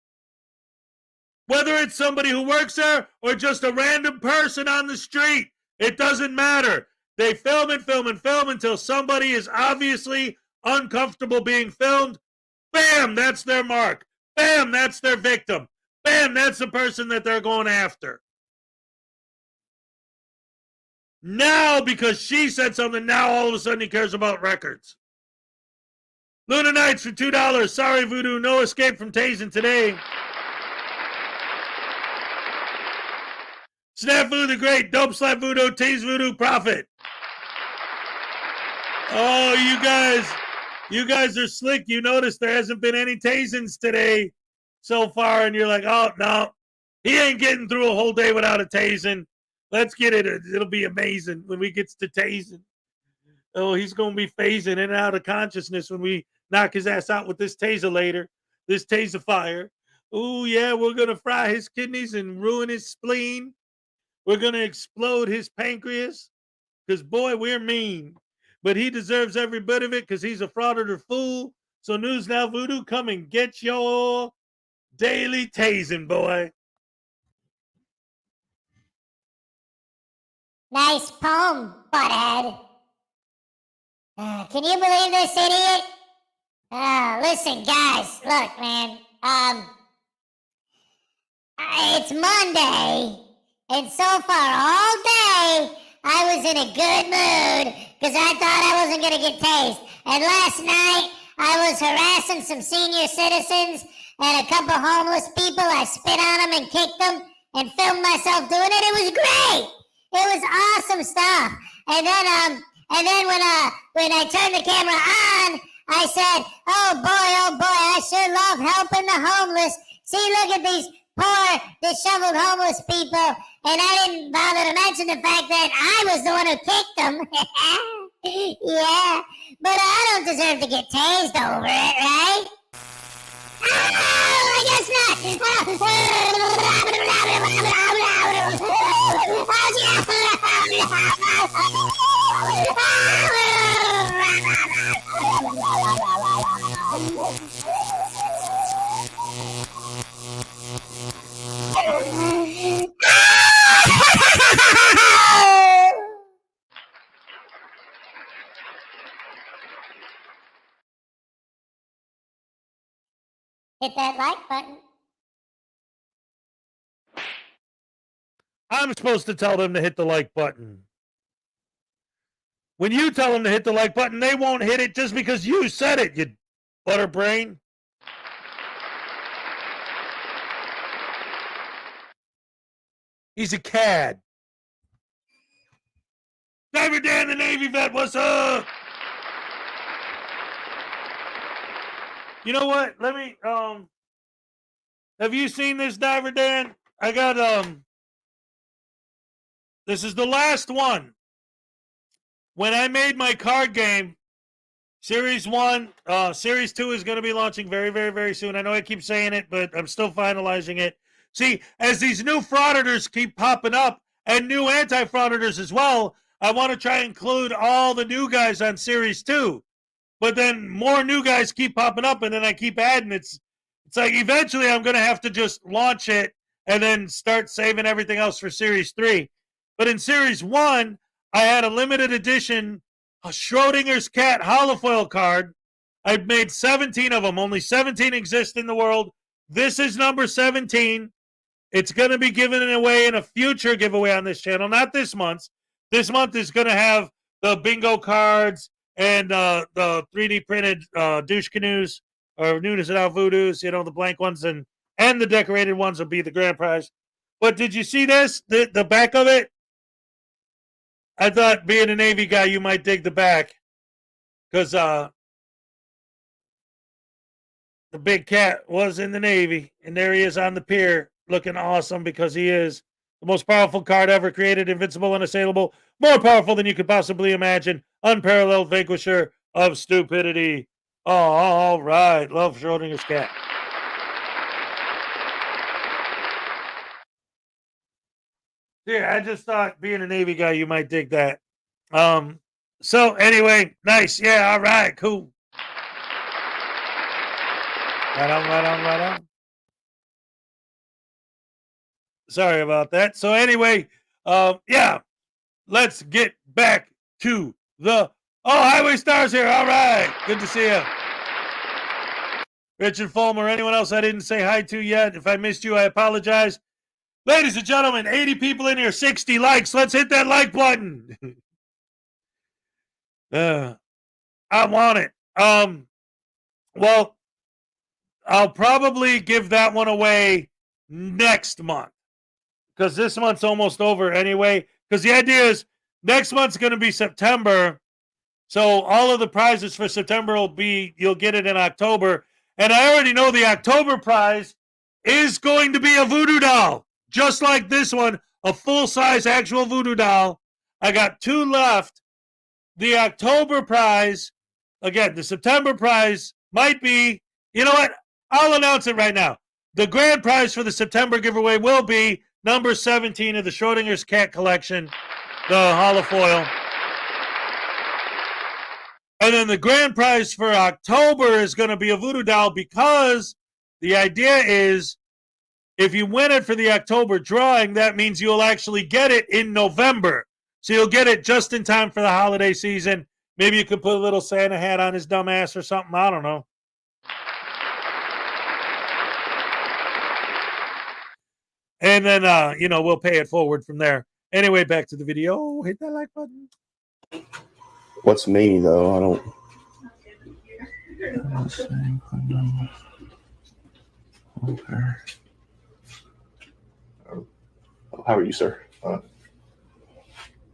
Whether it's somebody who works there or just a random person on the street, it doesn't matter. They film and film and film until somebody is obviously uncomfortable being filmed. Bam, that's their mark. Bam, that's their victim. Bam, that's the person that they're going after. Now, because she said something, now all of a sudden he cares about records. Luna Knights for $2. Sorry, Voodoo. No escape from tasing today. Snafu the Great, Dope Slap Voodoo, Tease Voodoo, Profit. Oh, you guys are slick. You notice there hasn't been any tasings today so far, and you're like, oh, no, he ain't getting through a whole day without a tasing. Let's get it. It'll be amazing when we get to tasing. Oh, he's going to be phasing in and out of consciousness when we knock his ass out with this taser later, this taser fire. Oh, yeah, we're going to fry his kidneys and ruin his spleen. We're going to explode his pancreas because, boy, we're mean. But he deserves every bit of it because he's a frauditor fool. So News Now Voodoo, come and get your daily tasing, boy. Nice poem, butthead. Can you believe this idiot? Listen, guys, look, man. It's Monday, and so far all day, I was in a good mood because I thought I wasn't going to get tased. And last night, I was harassing some senior citizens and a couple homeless people. I spit on them and kicked them and filmed myself doing it. It was great. It was awesome stuff. And then when I turned the camera on, I said, oh boy, I sure love helping the homeless. See, look at these poor, disheveled homeless people. And I didn't bother to mention the fact that I was the one who kicked them. Yeah, but I don't deserve to get tased over it, right? Oh, I guess not. Hit that like button. I'm supposed to tell them to hit the like button. When you tell them to hit the like button, they won't hit it just because you said it, you butterbrain. He's a cad. Diver Dan, the Navy vet, what's up? You know what? Let me, have you seen this, Diver Dan? I got, this is the last one. When I made my card game, Series 1, Series 2 is going to be launching very, very, very soon. I know I keep saying it, but I'm still finalizing it. See, as these new frauditors keep popping up, and new anti-frauditors as well, I want to try and include all the new guys on Series 2. But then more new guys keep popping up, and then I keep adding. It's like eventually I'm going to have to just launch it and then start saving everything else for Series 3. But in Series 1, I had a limited edition Schrodinger's Cat holofoil card. I've made 17 of them. Only 17 exist in the world. This is number 17. It's going to be given away in a future giveaway on this channel, not this month's. This month is going to have the bingo cards and the 3D printed douche canoes or Nunes and Out Voodoos, you know, the blank ones, and the decorated ones will be the grand prize. But did you see this? The back of it? I thought, being a Navy guy, you might dig the back. Because the big cat was in the Navy, and there he is on the pier looking awesome because he is the most powerful card ever created, invincible, unassailable, more powerful than you could possibly imagine, unparalleled vanquisher of stupidity. Oh, all right. Love Schrodinger's cat. Yeah, I just thought being a Navy guy, you might dig that. So anyway, nice. Yeah, all right, cool. Right on. Sorry about that. So anyway, yeah, let's get back to the Highway Stars here. All right, good to see you. Richard Fulmer, anyone else I didn't say hi to yet? If I missed you, I apologize. Ladies and gentlemen, 80 people in here, 60 likes. Let's hit that like button. I want it. Well, I'll probably give that one away next month because this month's almost over anyway. Because the idea is next month's going to be September. So all of the prizes for September you'll get it in October. And I already know the October prize is going to be a voodoo doll, just like this one, a full-size actual voodoo doll. I got 2 left. The October prize, again, the September prize might be, you know what? I'll announce it right now. The grand prize for the September giveaway will be number 17 of the Schrodinger's Cat Collection, the holofoil. And then the grand prize for October is going to be a voodoo doll because the idea is if you win it for the October drawing, that means you'll actually get it in November. So you'll get it just in time for the holiday season. Maybe you could put a little Santa hat on his dumb ass or something. I don't know. And then, we'll pay it forward from there. Anyway, back to the video. Hit that like button. What's me, though? I don't. Okay. How are you, sir? You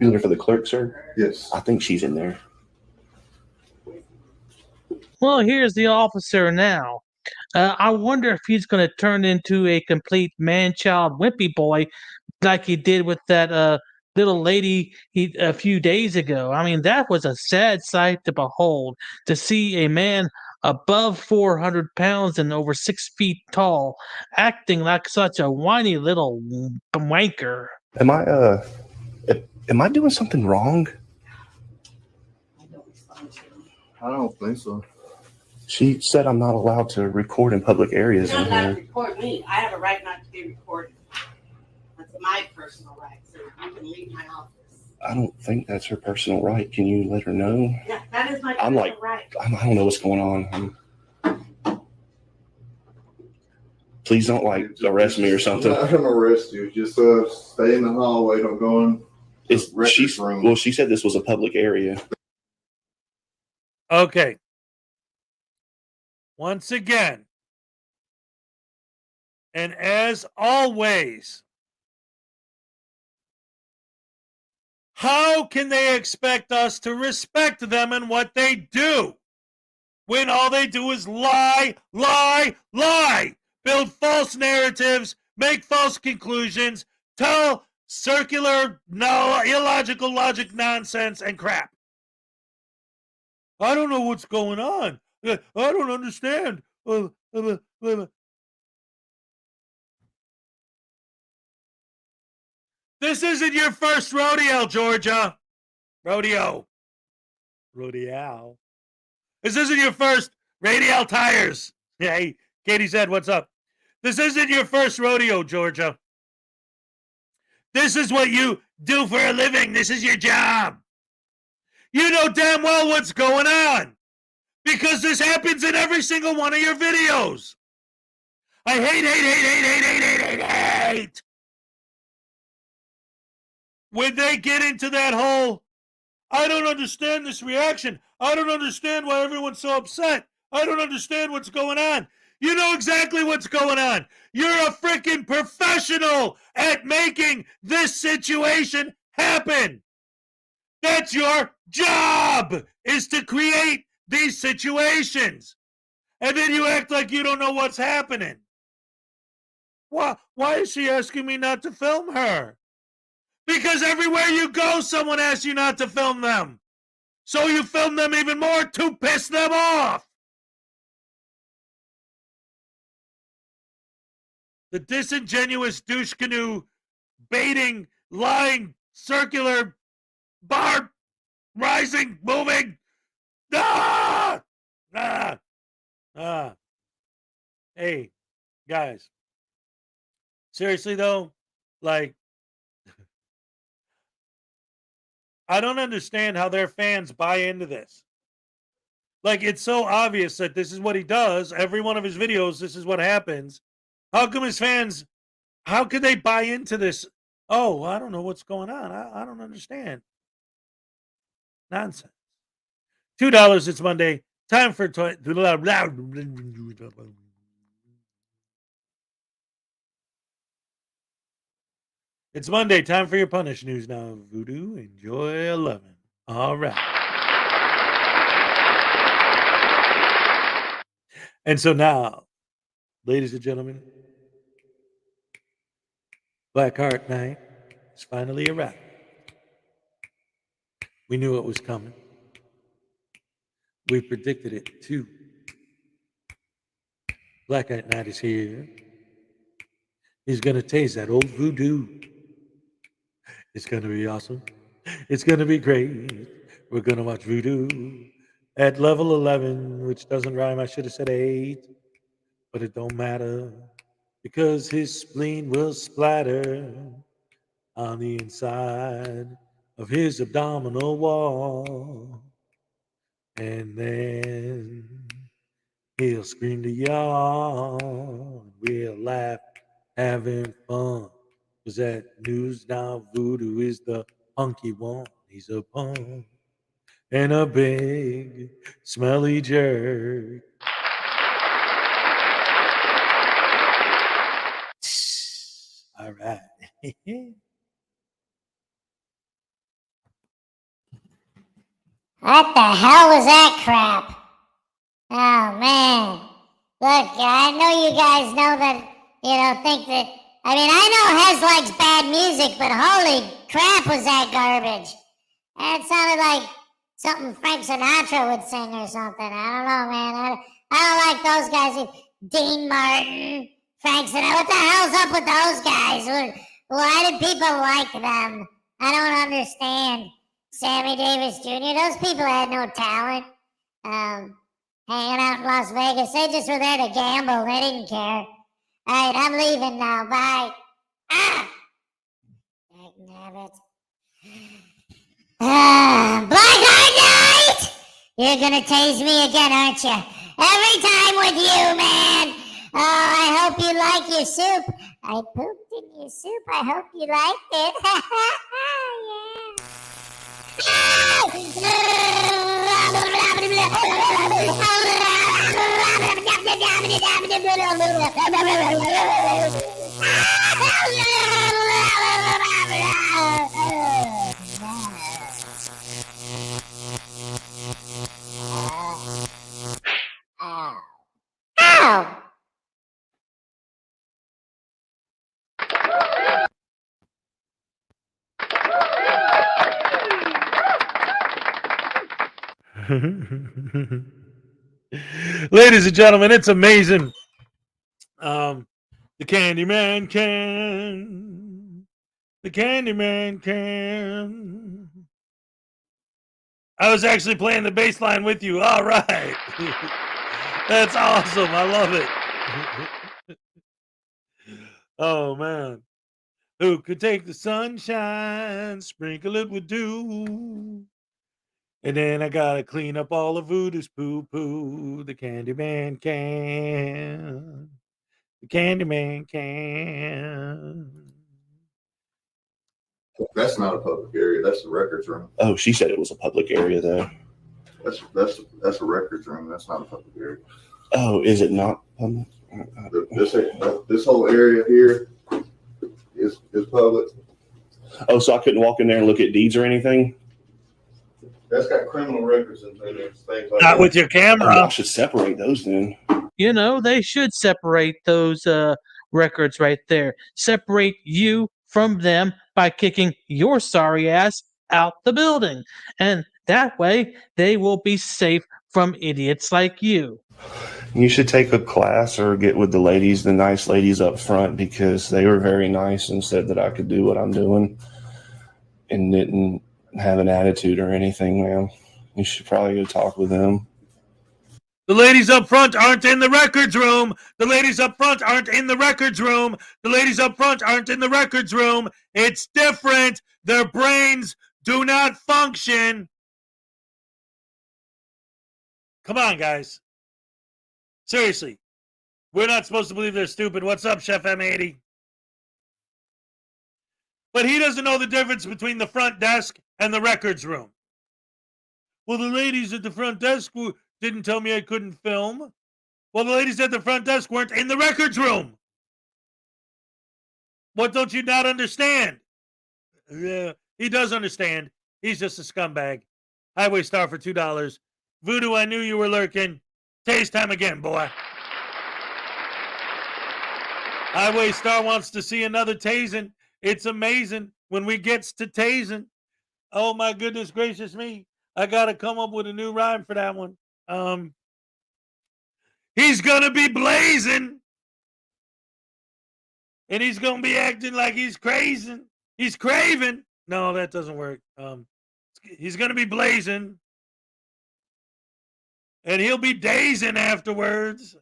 looking for the clerk, sir? Yes. I think she's in there. Well, here's the officer now. I wonder if he's going to turn into a complete man-child wimpy boy like he did with that little lady a few days ago. I mean, that was a sad sight to behold, to see a man above 400 pounds and over 6 feet tall acting like such a whiny little wanker. Am I doing something wrong? I don't think so. She said I'm not allowed to record in public areas. You're not allowed to record me. I have a right not to be recorded. That's my personal right, so you can leave my office. I don't think that's her personal right. Can you let her know? Yeah, that is my personal right. I don't know what's going on. Please don't arrest me or something. I'm not gonna arrest you. Just stay in the hallway. Don't go in the records room. Well, she said this was a public area. Okay. Once again, and as always, how can they expect us to respect them and what they do when all they do is lie, build false narratives, make false conclusions, tell circular, illogical logic nonsense and crap? I don't know what's going on. I don't understand. This isn't your first rodeo, Georgia. Rodeo. This isn't your first Radial Tires. Hey, Katie said, what's up? This isn't your first rodeo, Georgia. This is what you do for a living. This is your job. You know damn well what's going on. Because this happens in every single one of your videos. I hate. When they get into that whole, I don't understand this reaction. I don't understand why everyone's so upset. I don't understand what's going on. You know exactly what's going on. You're a freaking professional at making this situation happen. That's your job, is to create these situations. And then you act like you don't know what's happening. Why is she asking me not to film her? Because everywhere you go, someone asks you not to film them. So you film them even more to piss them off. The disingenuous douche canoe, baiting, lying, circular, bar, rising, moving. Ah! Ah! Ah! Hey, guys. Seriously, though, like, I don't understand how their fans buy into this. Like, it's so obvious that this is what he does. Every one of his videos, this is what happens. How come his fans, how could they buy into this? Oh, I don't know what's going on. I don't understand. Nonsense. $2, it's Monday. Time for It's Monday. Time for your punish news now. Voodoo, enjoy 11. All right. And so now, ladies and gentlemen, Black Heart Night is finally arrived. We knew it was coming. We predicted it too. Black Heart Night is here. He's going to taste that old voodoo. It's going to be awesome. It's going to be great. We're going to watch voodoo at level 11, which doesn't rhyme. I should have said 8, but it don't matter because his spleen will splatter on the inside of his abdominal wall. And then he'll scream to y'all. We'll laugh, having fun. Cause that news now voodoo is the hunky one. He's a punk and a big smelly jerk. All right. What the hell was that crap? Oh, man. Look, I know you guys know that, think that, I mean, I know Hez likes bad music, but holy crap was that garbage. That sounded like something Frank Sinatra would sing or something. I don't know, man. I don't like those guys. Dean Martin, Frank Sinatra. What the hell's up with those guys? Why did people like them? I don't understand. Sammy Davis Jr., those people had no talent. Hanging out in Las Vegas. They just were there to gamble. They didn't care. All right, I'm leaving now. Bye. Ah! Nabbit. Black Heart Night! You're gonna tase me again, aren't you? Every time with you, man. Oh, I hope you like your soup. I pooped in your soup. I hope you liked it. Ow! Ladies and gentlemen, it's amazing. The Candyman can. The Candyman can. I was actually playing the bass line with you. All right. That's awesome. I love it. Oh, man. Who could take the sunshine, sprinkle it with dew? And then I gotta clean up all the voodoo's poo-poo. The Candyman can. The Candyman can. That's not a public area. That's the records room. Oh, she said it was a public area, though. That's a records room. That's not a public area. Oh, is it not public? This whole area here is public. Oh, so I couldn't walk in there and look at deeds or anything? That's got criminal records and things like that. Not with your camera. I should separate those then. You know, they should separate those records right there. Separate you from them by kicking your sorry ass out the building. And that way, they will be safe from idiots like you. You should take a class or get with the nice ladies up front, because they were very nice and said that I could do what I'm doing and didn't have an attitude or anything, man. You should probably go talk with them. The ladies up front aren't in the records room. The ladies up front aren't in the records room. The ladies up front aren't in the records room. It's different. Their brains do not function. Come on, guys. Seriously. We're not supposed to believe they're stupid. What's up, Chef M80? But he doesn't know the difference between the front desk and the records room. Well, the ladies at the front desk didn't tell me I couldn't film. Well, the ladies at the front desk weren't in the records room. What don't you not understand? Yeah, he does understand. He's just a scumbag. Highway Star for $2. Voodoo, I knew you were lurking. Taste time again, boy. Highway Star wants to see another tasing. It's amazing when we gets to tasing. Oh, my goodness gracious me. I got to come up with a new rhyme for that one. He's going to be blazing. And he's going to be acting like he's crazy. He's craving. No, that doesn't work. He's going to be blazing. And he'll be dazing afterwards.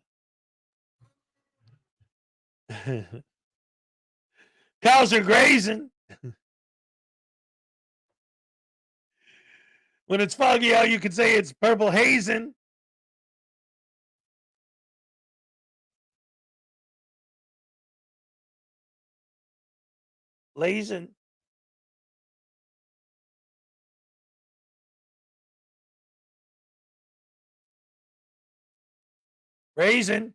Cows are grazing. When it's foggy out, you could say it's purple hazing. Lazing. Raisin.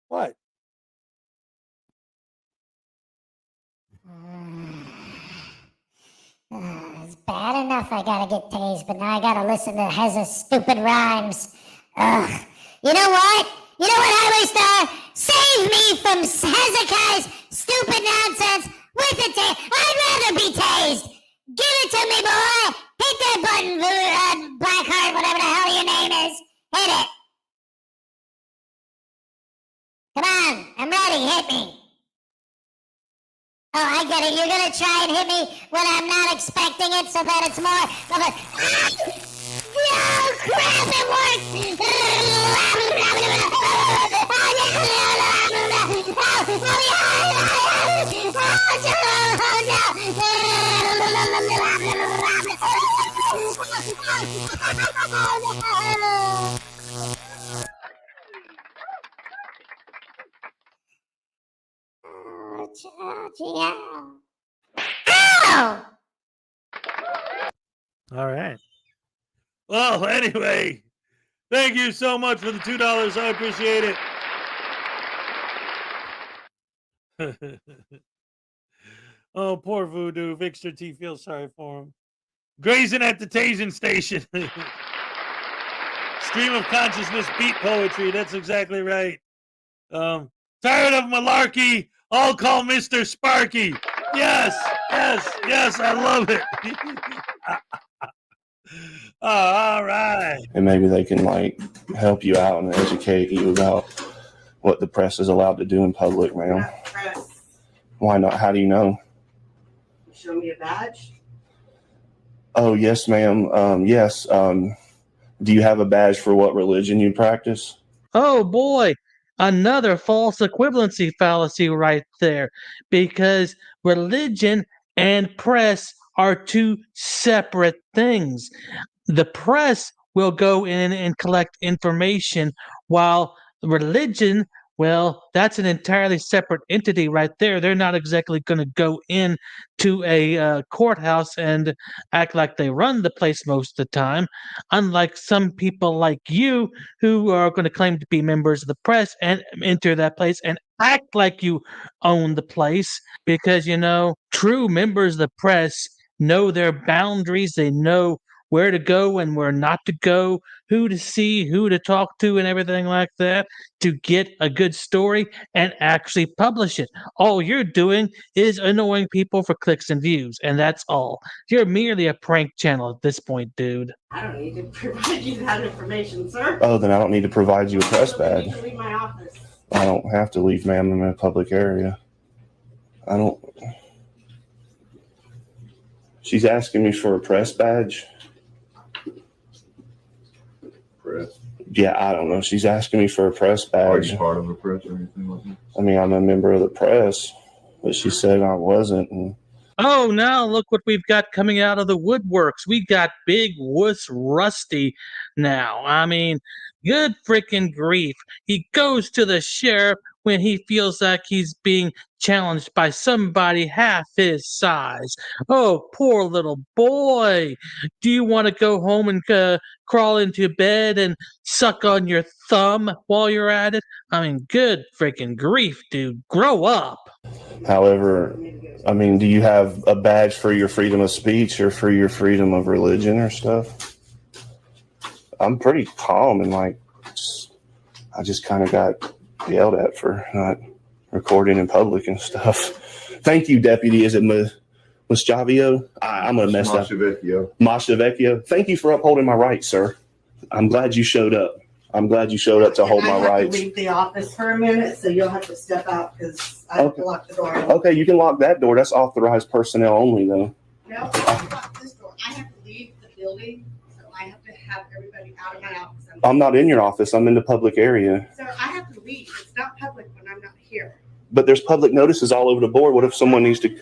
What? It's bad enough I gotta get tased, but now I gotta listen to Heza's stupid rhymes. Ugh. You know what? You know what, Highway Star? Save me from Hezekiah's stupid nonsense with the tase. I'd rather be tased. Give it to me, boy. Hit that button, Blackheart, whatever the hell your name is. Hit it. Come on, I'm ready. Hit me. Oh, I get it. You're going to try and hit me when I'm not expecting it so that it's more of a... Oh, crap, it worked! Ow! All right. Well, anyway, thank you so much for the $2. I appreciate it. Oh, poor Voodoo. Victor T feels sorry for him. Grazing at the tasing station. Stream of consciousness beat poetry. That's exactly right. Tired of malarkey. I'll call Mr. Sparky. Yes, yes, yes. I love it. Oh, all right. And maybe they can help you out and educate you about what the press is allowed to do in public, ma'am. Why not? How do you know? Show me a badge. Oh, yes, ma'am. Yes. Do you have a badge for what religion you practice? Oh boy, another false equivalency fallacy right there, because religion and press are two separate things. The press will go in and collect information, while religion well, that's an entirely separate entity right there. They're not exactly going to go in to a courthouse and act like they run the place most of the time, unlike some people like you who are going to claim to be members of the press and enter that place and act like you own the place, because, you know, true members of the press know their boundaries. They know where to go and where not to go, who to see, who to talk to, and everything like that to get a good story and actually publish it. All you're doing is annoying people for clicks and views, and that's all. You're merely a prank channel at this point, dude. I don't need to provide you that information, sir. Oh, then I don't need to provide you a press You badge. need to leave my office. I don't have to leave, ma'am. I'm in a public area. I don't. She's asking me for a press badge. Press. Yeah, I don't know. She's asking me for a press badge. Are you part of the press or anything like that? I mean, I'm a member of the press, but she said I wasn't. And Oh, now look what we've got coming out of the woodworks. We got Big Wuss Rusty now. I mean, good freaking grief. He goes to the sheriff when he feels like he's being challenged by somebody half his size. Oh, poor little boy. Do you want to go home and crawl into bed and suck on your thumb while you're at it? I mean, good freaking grief, dude. Grow up. however, I mean, do you have a badge for your freedom of speech or for your freedom of religion or stuff? I'm pretty calm and like, I just kind of got yelled at for not recording in public and stuff. Thank you, Deputy. Is it Maschavio? I'm going to mess up. Maschavecchio. Thank you for upholding my rights, sir. I'm glad you showed up. I'm glad you showed up to hold my rights. I have to leave the office for a minute, so you'll have to step out because I have to lock the door. Okay, you can lock that door. That's authorized personnel only, though. No, I lock this door. I have to leave the building, so I have to have everybody out of my office. I'm not in your office. I'm in the public area. Sir, I have to leave. It's not public when I'm not here. But there's public notices all over the board. What if someone needs to?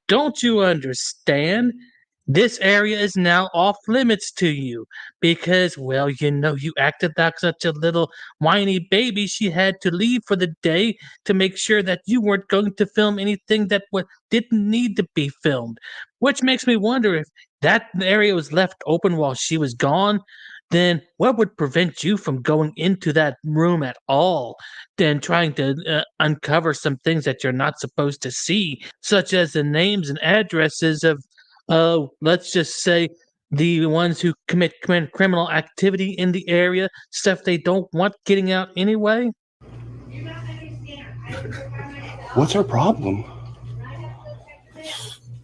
Don't you understand? This area is now off limits to you because, well, you know, you acted like such a little whiny baby. She had to leave for the day to make sure that you weren't going to film anything that didn't need to be filmed, which makes me wonder if that area was left open while she was gone. Then what would prevent you from going into that room at all, then trying to uncover some things that you're not supposed to see, such as the names and addresses of, let's just say, the ones who commit criminal activity in the area, stuff they don't want getting out anyway? What's her problem?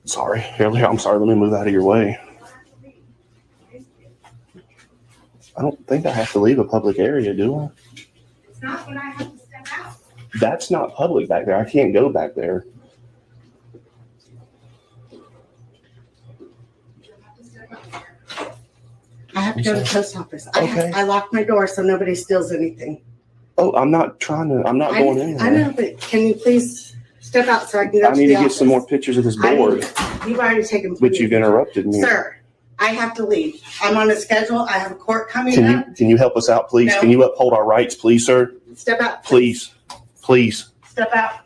Sorry. Here, I'm sorry. Let me move out of your way. I don't think I have to leave a public area, do I? It's not when I have to step out. That's not public back there. I can't go back there. I have to go to the post office. Okay. I locked my door so nobody steals anything. Oh, I'm not going in there. I know, but can you please step out so I can go to the office? I need to get some more pictures of this board. You've already taken. But you've interrupted me. Sir, I have to leave. I'm on a schedule. I have a court coming up. Can you help us out, please? No. Can you uphold our rights, please, sir? Step out. Please. Step out.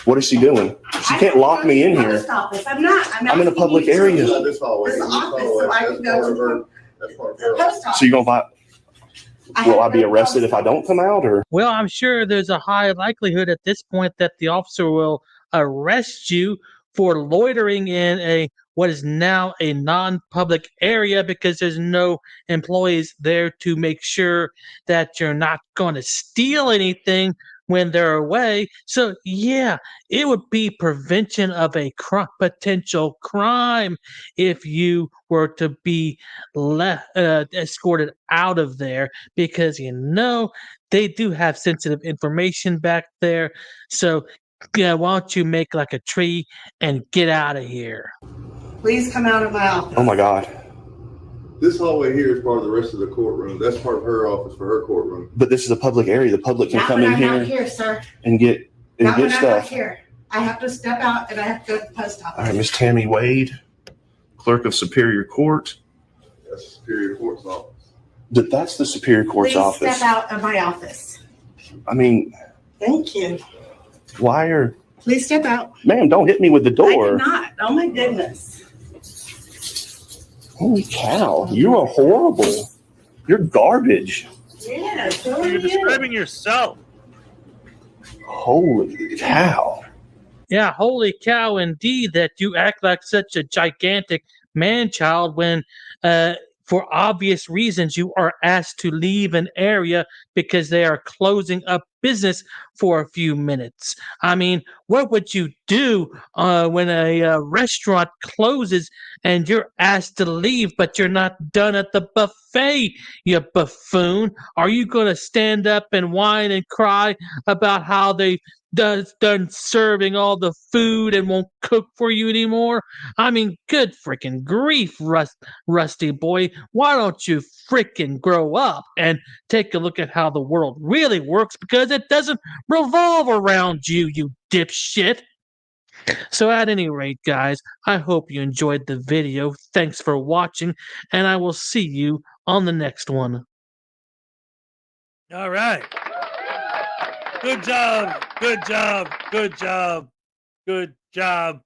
What is she doing? She can't lock me in here. Post office. I'm not. I'm in a public area. This office so I can go to the post office. So you're going to buy... Will I be arrested if I don't come out, or? Well, I'm sure there's a high likelihood at this point that the officer will arrest you for loitering in what is now a non-public area because there's no employees there to make sure that you're not going to steal anything when they're away. So yeah, it would be prevention of a potential crime if you were to be escorted out of there because, you know, they do have sensitive information back there. So yeah, why don't you make like a tree and get out of here? Please come out of my office. Oh my God. This hallway here is part of the rest of the courtroom. That's part of her office for her courtroom. But this is a public area. The public can come in I'm here. not here, sir. And get Not when stuff. I'm not here. I have to step out and I have to go to the post office. All right, Miss Tammy Wade, Clerk of Superior Court. That's Superior Court's office. That's the Superior Court's Please office. step out of my office. I mean, Thank you. Why are... Please step out. Ma'am, don't hit me with the door. I cannot. Oh my goodness. Holy cow. You are horrible. You're garbage. Yeah, so You're describing yourself. Holy cow. Yeah, holy cow, indeed, that you act like such a gigantic man-child when, for obvious reasons, you are asked to leave an area because they are closing up business for a few minutes. I mean, what would you do when a restaurant closes and you're asked to leave, but you're not done at the buffet, you buffoon? Are you going to stand up and whine and cry about how they done serving all the food and won't cook for you anymore? I mean, good freaking grief, Rusty boy. Why don't you freaking grow up and take a look at how the world really works, because it doesn't revolve around you, you dipshit. So at any rate, guys, I hope you enjoyed the video. Thanks for watching, and I will see you on the next one. All right. Good job. Good job. Good job. Good job.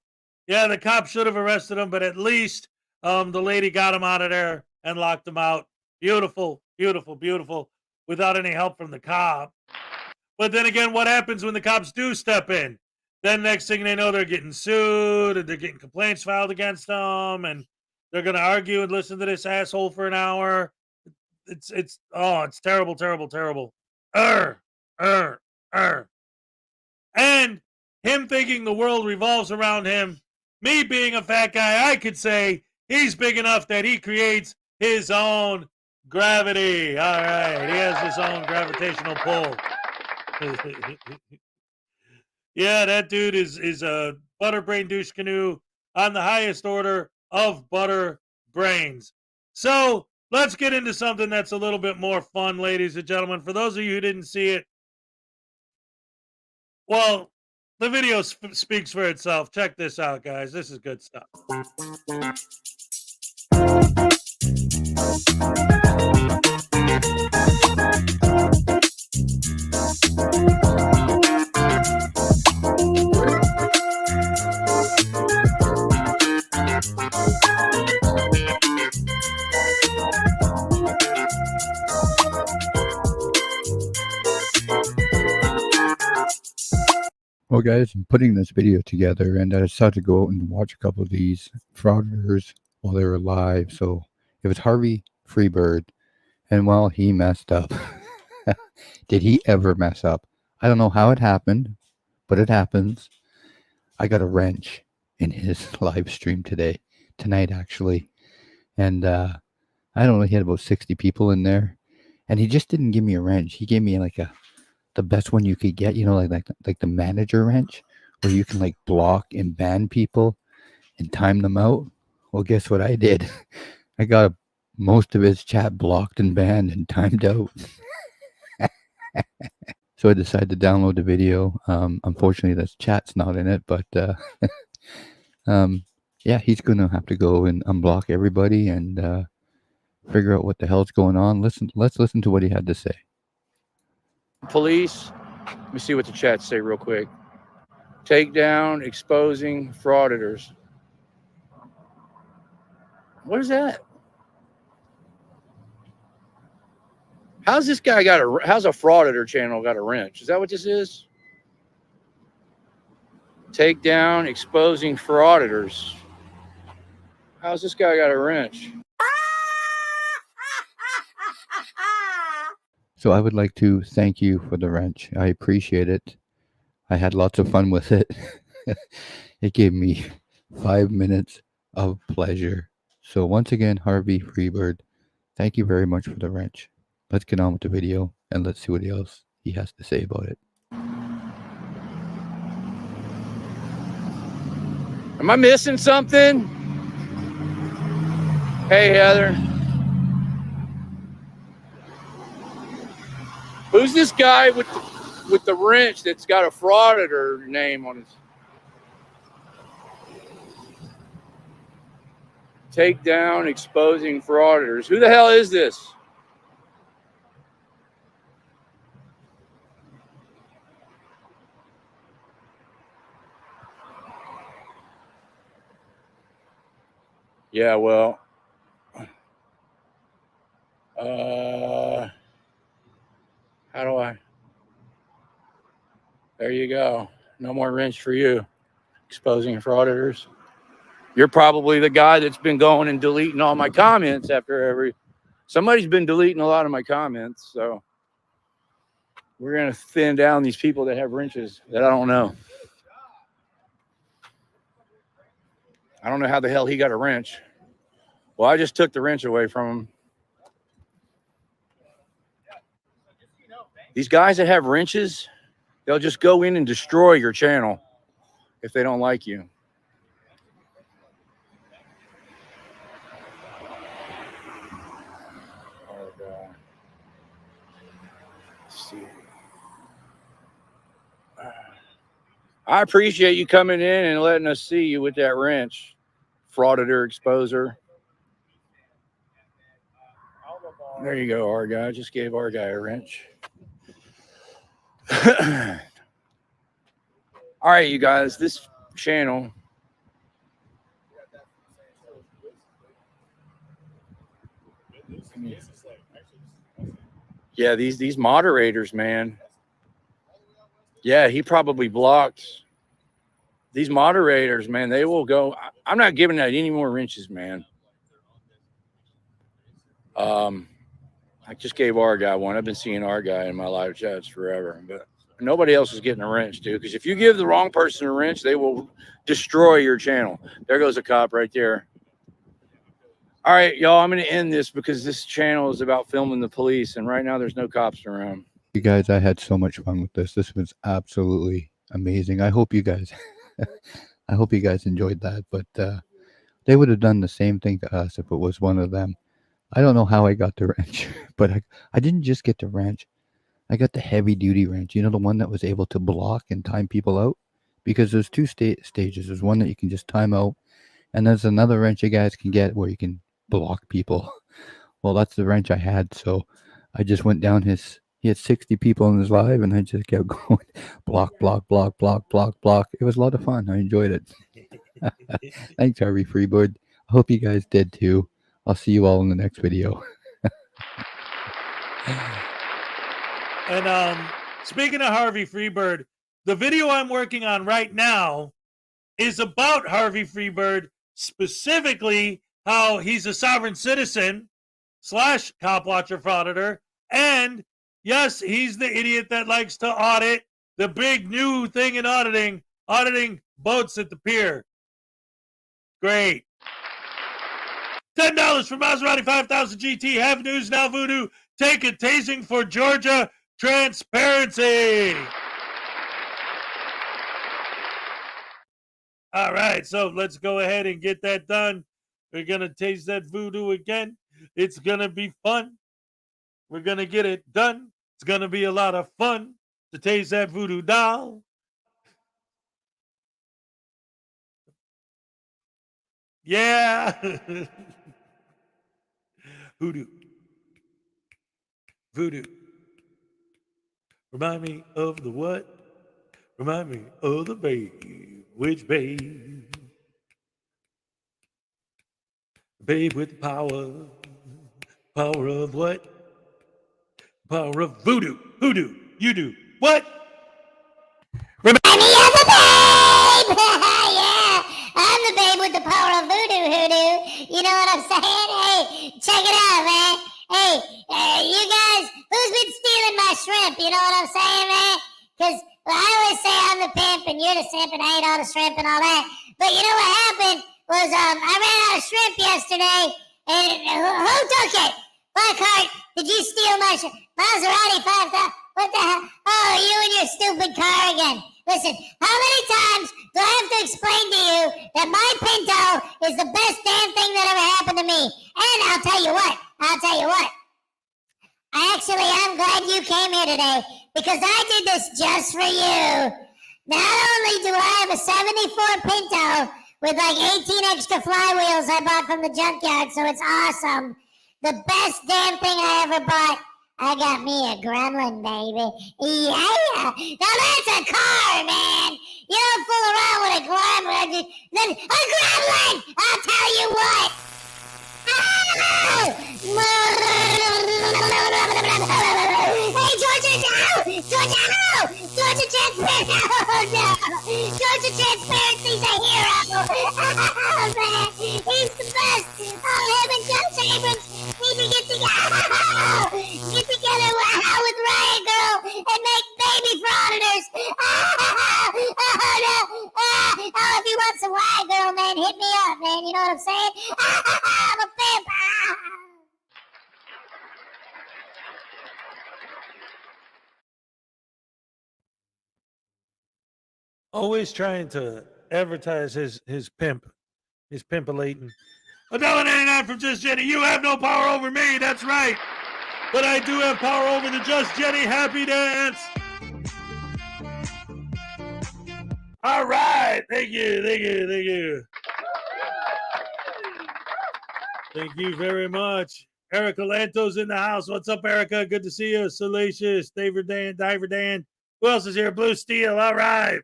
Yeah, the cop should have arrested him, but at least the lady got him out of there and locked him out. Beautiful, beautiful, beautiful, without any help from the cop. But then again, what happens when the cops do step in? Then next thing they know, they're getting sued and they're getting complaints filed against them, and they're going to argue and listen to this asshole for an hour. It's terrible, terrible, terrible. And him thinking the world revolves around him, me being a fat guy, I could say he's big enough that he creates his own gravity. All right, he has his own gravitational pull. Yeah, that dude is a butter brain douche canoe on the highest order of butter brains. So let's get into something that's a little bit more fun, ladies and gentlemen. For those of you who didn't see it, well, the video speaks for itself. Check this out, guys. This is good stuff. Well, guys, I'm putting this video together, and I decided to go out and watch a couple of these frauditors while they were live. So it was Harvey Freebird, and well, he messed up. Did he ever mess up? I don't know how it happened, but it happens. I got a wrench in his live stream tonight actually, and I don't know, he had about 60 people in there, and he just didn't give me a wrench. He gave me the best one you could get, like the manager wrench, where you can like block and ban people and time them out. Well, guess what I did? I got most of his chat blocked and banned and timed out. So I decided to download the video. Unfortunately, this chat's not in it, but yeah, he's gonna have to go and unblock everybody and figure out what the hell's going on. Let's listen to what he had to say. Police, let me see what the chat say real quick. Takedown, exposing frauditors. What is that? How's this guy how's a frauditor channel got a wrench? Is that what this is? Takedown, exposing frauditors. How's this guy got a wrench? So I would like to thank you for the wrench. I appreciate it. I had lots of fun with it. It gave me 5 minutes of pleasure. So once again, Harvey Freebird, thank you very much for the wrench. Let's get on with the video and let's see what else he has to say about it. Am I missing something? Hey, Heather. Who's this guy with the wrench that's got a frauditor name on his? Takedown, exposing frauditors. Who the hell is this? Yeah, well, how do I? There you go. No more wrench for you. Exposing frauditors. You're probably the guy that's been going and deleting all my comments after every. Somebody's been deleting a lot of my comments, so we're gonna thin down these people that have wrenches that I don't know. I don't know how the hell he got a wrench. Well, I just took the wrench away from him. These guys that have wrenches, they'll just go in and destroy your channel if they don't like you. Let's see. I appreciate you coming in and letting us see you with that wrench, Frauditor exposer. There you go, our guy. Just gave our guy a wrench. All right, you guys, this channel. Yeah, these moderators, man. Yeah, he probably blocked. These moderators, man, they will go. I'm not giving out any more wrenches, man. I just gave our guy one. I've been seeing our guy in my live chats forever, but nobody else is getting a wrench, dude. Because if you give the wrong person a wrench, they will destroy your channel. There goes a cop right there. All right, y'all, I'm going to end this because this channel is about filming the police, and right now there's no cops around. You guys, I had so much fun with this. This was absolutely amazing. I hope you guys, I hope you guys enjoyed that. But they would have done the same thing to us if it was one of them. I don't know how I got the wrench, but I didn't just get the wrench. I got the heavy duty wrench. You know, the one that was able to block and time people out, because there's two stages. There's one that you can just time out, and there's another wrench you guys can get where you can block people. Well, that's the wrench I had, so I just went down he had 60 people in his live, and I just kept going block, block, block, block, block, block. It was a lot of fun. I enjoyed it. Thanks, Harvey Freebird. I hope you guys did too. I'll see you all in the next video. And speaking of Harvey Freebird, the video I'm working on right now is about Harvey Freebird, specifically how he's a sovereign citizen / cop watcher frauditor, and yes, he's the idiot that likes to audit the big new thing in auditing boats at the pier. Great. $10 for Maserati 5000 GT. Have news now, Voodoo. Take a tasing for Georgia transparency. All right, so let's go ahead and get that done. We're going to taste that Voodoo again. It's going to be fun. We're going to get it done. It's going to be a lot of fun to taste that Voodoo doll. Yeah. Voodoo. Voodoo. Remind me of the what? Remind me of the babe. Which babe? Babe with the power. Power of what? Power of voodoo. Hoodoo. You do. What? Remind me of the babe! Yeah, I'm the babe with the power of voodoo hoodoo. You know what I'm saying? Hey, check it out, man. Hey, you guys, who's been stealing my shrimp? You know what I'm saying, man? Because I always say I'm the pimp and you're the simp and I ate all the shrimp and all that. But you know what happened was I ran out of shrimp yesterday and who took it? Blackheart, did you steal my Maserati 5000? What the hell? Oh, you and your stupid car again. Listen, how many times do I have to explain to you that my Pinto is the best damn thing that ever happened to me? And I'll tell you what. I'm glad you came here today because I did this just for you. Not only do I have a 74 Pinto with like 18 extra flywheels I bought from the junkyard, so it's awesome. The best damn thing I ever bought. I got me a gremlin, baby. Yeah. Now that's a car, man. You don't fool around with a gremlin. A gremlin! I'll tell you what. Transparency! Oh no! Georgia Transparency's a hero! Oh man! He's the best! Oh, him and Josh Abrams need to get together! Get together with Riot Girl and make baby frauditors! Oh no! Oh, if you want some Riot Girl, man, hit me up, man. You know what I'm saying? I'm a pimp! Always trying to advertise his pimp, his pimpulating. $1.99 from Just Jenny. You have no power over me. That's right. But I do have power over the Just Jenny Happy Dance. All right. Thank you. Thank you. Thank you. Thank you very much. Erica Lanto's in the house. What's up, Erica? Good to see you. Salacious, Diver Dan. Who else is here? Blue Steel. All right.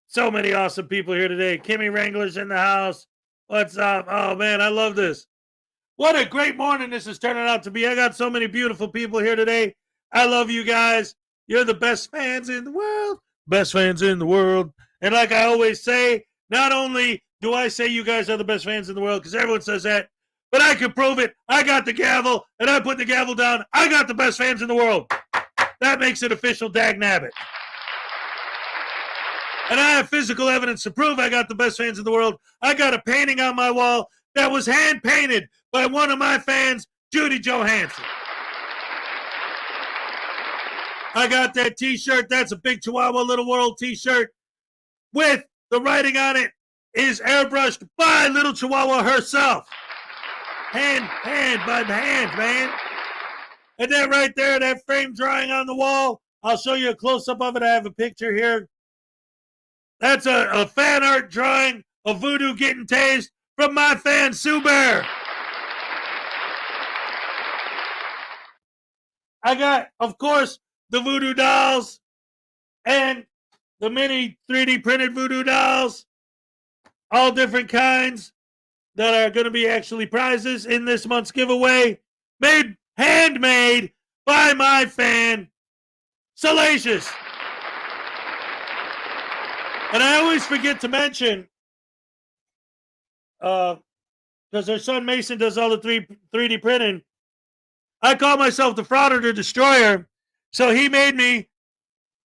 So many awesome people here today. Kimmy Wrangler's in the house. What's up? Oh man, I love this. What a great morning this is turning out to be. I got so many beautiful people here today. I love you guys. You're the best fans in the world. Best fans in the world. And like I always say, not only do I say you guys are the best fans in the world, because everyone says that, but I can prove it. I got the gavel, and I put the gavel down. I got the best fans in the world. That makes it official, dag nabbit. And I have physical evidence to prove I got the best fans in the world. I got a painting on my wall that was hand painted by one of my fans, Judy Johansson. I got that t-shirt. That's a Big Chihuahua Little World t-shirt with the writing on it is airbrushed by Little Chihuahua herself. Hand, man. And that right there, that frame drawing on the wall, I'll show you a close-up of it. I have a picture here. That's a fan art drawing of Voodoo getting tased from my fan, Sue Bear. I got, of course, the Voodoo dolls and the mini 3D printed Voodoo dolls, all different kinds that are going to be actually prizes in this month's giveaway, handmade by my fan, Salacious. And I always forget to mention, because her son Mason does all the 3D printing, I call myself the Frauditor Destroyer, so he made me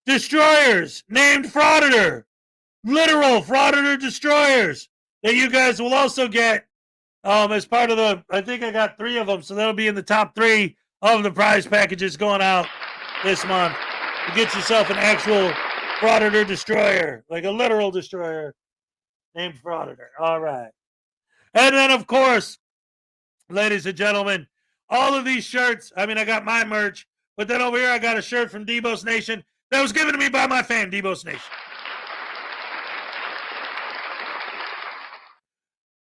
destroyers named Frauditor, literal Frauditor Destroyers that you guys will also get as part of the, I think I got 3 of them, so that'll be in the top 3 of the prize packages going out this month to get yourself an actual Frauditor Destroyer, like a literal destroyer named Frauditor. All right. And then, of course, ladies and gentlemen, all of these shirts, I mean, I got my merch, but then over here I got a shirt from Debo's Nation that was given to me by my fan, Debo's Nation.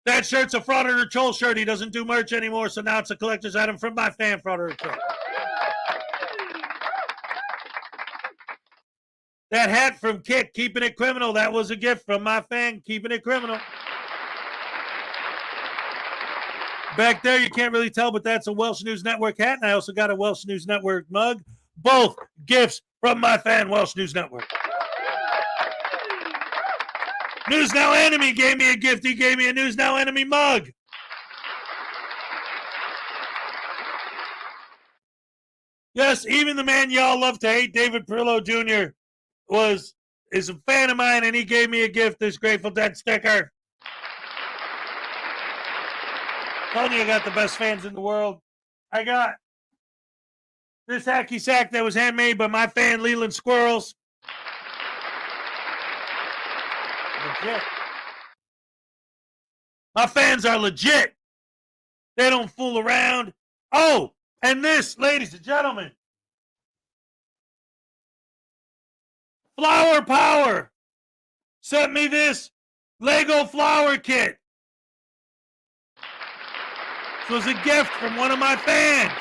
That shirt's a Frauditor Troll shirt. He doesn't do merch anymore, so now it's a collector's item from my fan, Frauditor Troll. That hat from Kit, Keeping It Criminal, that was a gift from my fan, Keeping It Criminal. Back there, you can't really tell, but that's a Welsh News Network hat, and I also got a Welsh News Network mug. Both gifts from my fan, Welsh News Network. News Now Enemy gave me a gift. He gave me a News Now Enemy mug. Yes, even the man y'all love to hate, David Perillo Jr., is a fan of mine, and he gave me a gift, this Grateful Dead sticker. Telling you I got the best fans in the world. I got this hacky sack that was handmade by my fan, Leland Squirrels. Legit. My fans are legit. They don't fool around. Oh, and this, ladies and gentlemen, Flower Power sent me this Lego flower kit. This was a gift from one of my fans.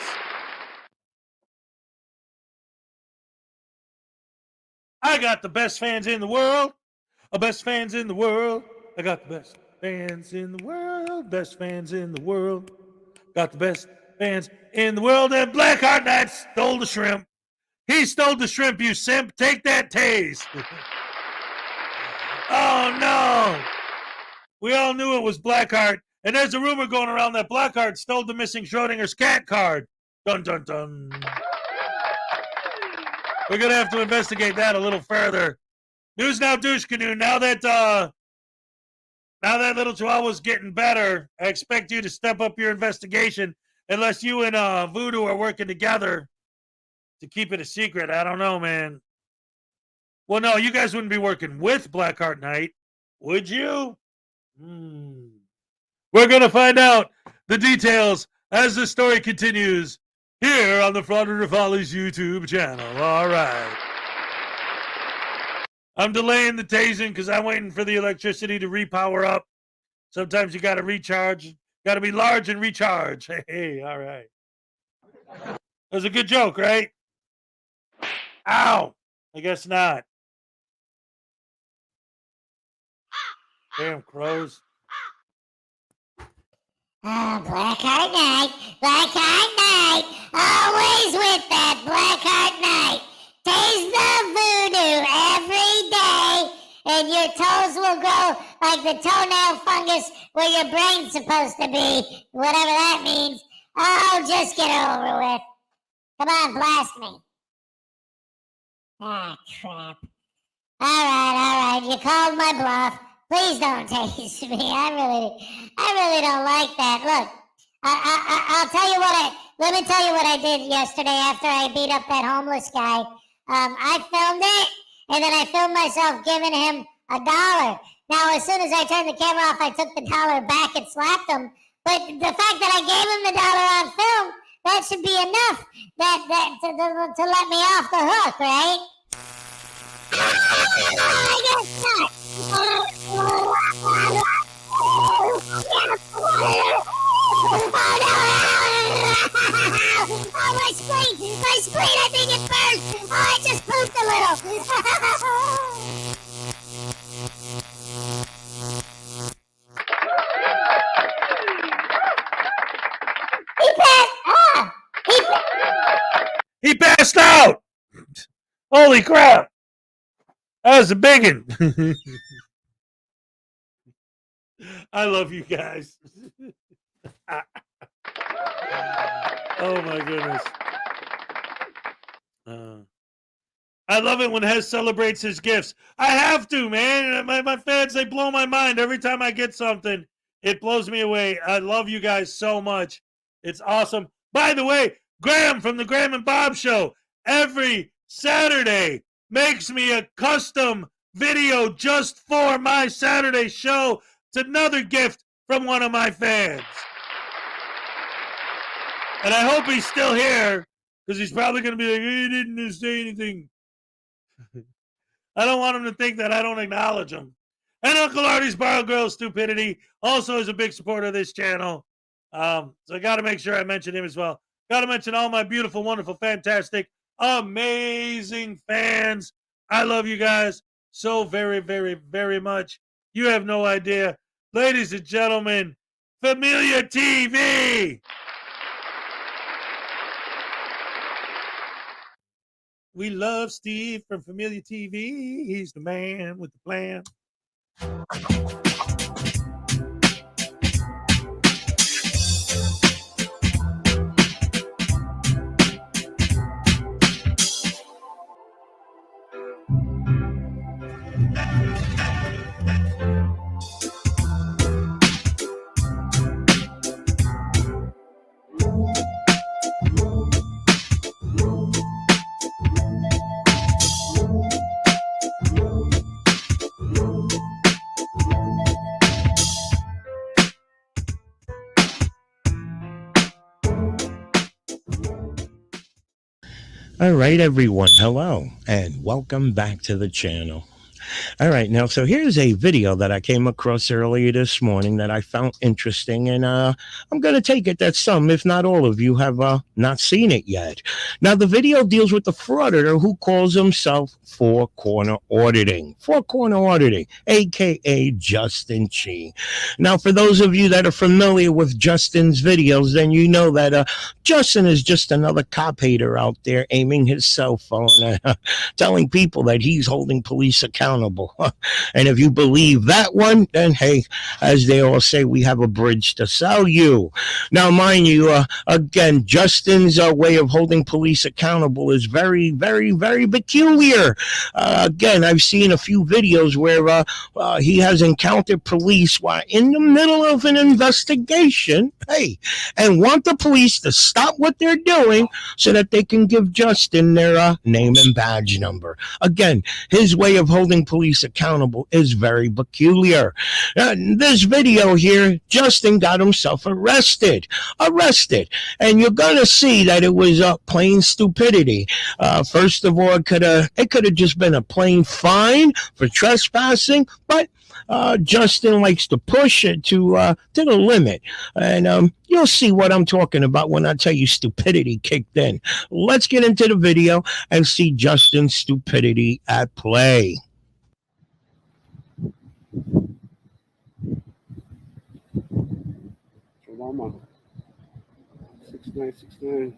I got the best fans in the world. Best fans in the world. I got the best fans in the world. Best fans in the world. Got the best fans in the world. And Blackheart Knight stole the shrimp. He stole the shrimp, you simp. Take that taste. Oh, no. We all knew it was Blackheart. And there's a rumor going around that Blackheart stole the missing Schrodinger's cat card. Dun, dun, dun. We're going to have to investigate that a little further. News now, douche canoe. Now that little Chihuahua's getting better, I expect you to step up your investigation, unless you and Voodoo are working together to keep it a secret. I don't know, man. Well, no, you guys wouldn't be working with Blackheart Knight, would you? We're going to find out the details as the story continues here on the Frauditor Follies YouTube channel. All right. I'm delaying the tasing because I'm waiting for the electricity to repower up. Sometimes you got to recharge. Got to be large and recharge. Hey, all right. That was a good joke, right? Ow. I guess not. Damn crows. Oh, Blackheart Knight, Blackheart Knight, always with that Blackheart Knight. Taste the voodoo every day, and your toes will grow like the toenail fungus where your brain's supposed to be, whatever that means. Oh, just get it over with. Come on, blast me. Ah, crap. All right, you called my bluff. Please don't taste me. I really don't like that. Look, I'll tell you what let me tell you what I did yesterday after I beat up that homeless guy. I filmed it, and then I filmed myself giving him $1. Now, as soon as I turned the camera off, I took the $1 back and slapped him. But the fact that I gave him the $1 on film, that should be enough to let me off the hook, right? I got shot. Oh, my spleen, I think it burst. Oh, I just pooped a little. He passed out. Holy crap. That was a biggin. I love you guys. Oh my goodness. I love it when Hez celebrates his gifts. I have to, man. My fans, they blow my mind every time I get something. It blows me away. I love you guys so much. It's awesome. By the way, Graham from the Graham and Bob Show every Saturday makes me a custom video just for my Saturday show. It's another gift from one of my fans. And I hope he's still here, because he's probably going to be like, he didn't say anything. I don't want him to think that I don't acknowledge him. And Uncle Artie's Borrowed Girl Stupidity also is a big supporter of this channel. So I got to make sure I mention him as well. Got to mention all my beautiful, wonderful, fantastic, amazing fans. I love you guys so very, very, very much. You have no idea. Ladies and gentlemen, Familia TV. We love Steve from Familia TV. He's the man with the plan. All right, everyone. Hello, and welcome back to the channel. All right, now, so here's a video that I came across earlier this morning that I found interesting, and I'm going to take it that some, if not all of you, have not seen it yet. Now, the video deals with the frauditor who calls himself Four Corner Auditing, a.k.a. Justin Chi. Now, for those of you that are familiar with Justin's videos, then you know that Justin is just another cop hater out there aiming his cell phone and telling people that he's holding police accountable. And if you believe that one, then hey, as they all say, we have a bridge to sell you. Now, mind you, again, Justin's way of holding police accountable is very, very, very peculiar. Again, I've seen a few videos where he has encountered police while in the middle of an investigation, hey, and want the police to stop what they're doing so that they can give Justin their name and badge number. Again, his way of holding police accountable is very peculiar. This video here, Justin got himself arrested, and you're gonna see that it was plain stupidity. First of all, it could have just been a plain fine for trespassing, but Justin likes to push it to the limit, and you'll see what I'm talking about when I tell you stupidity kicked in. Let's get into the video and see Justin's stupidity at play. Mama, 6969.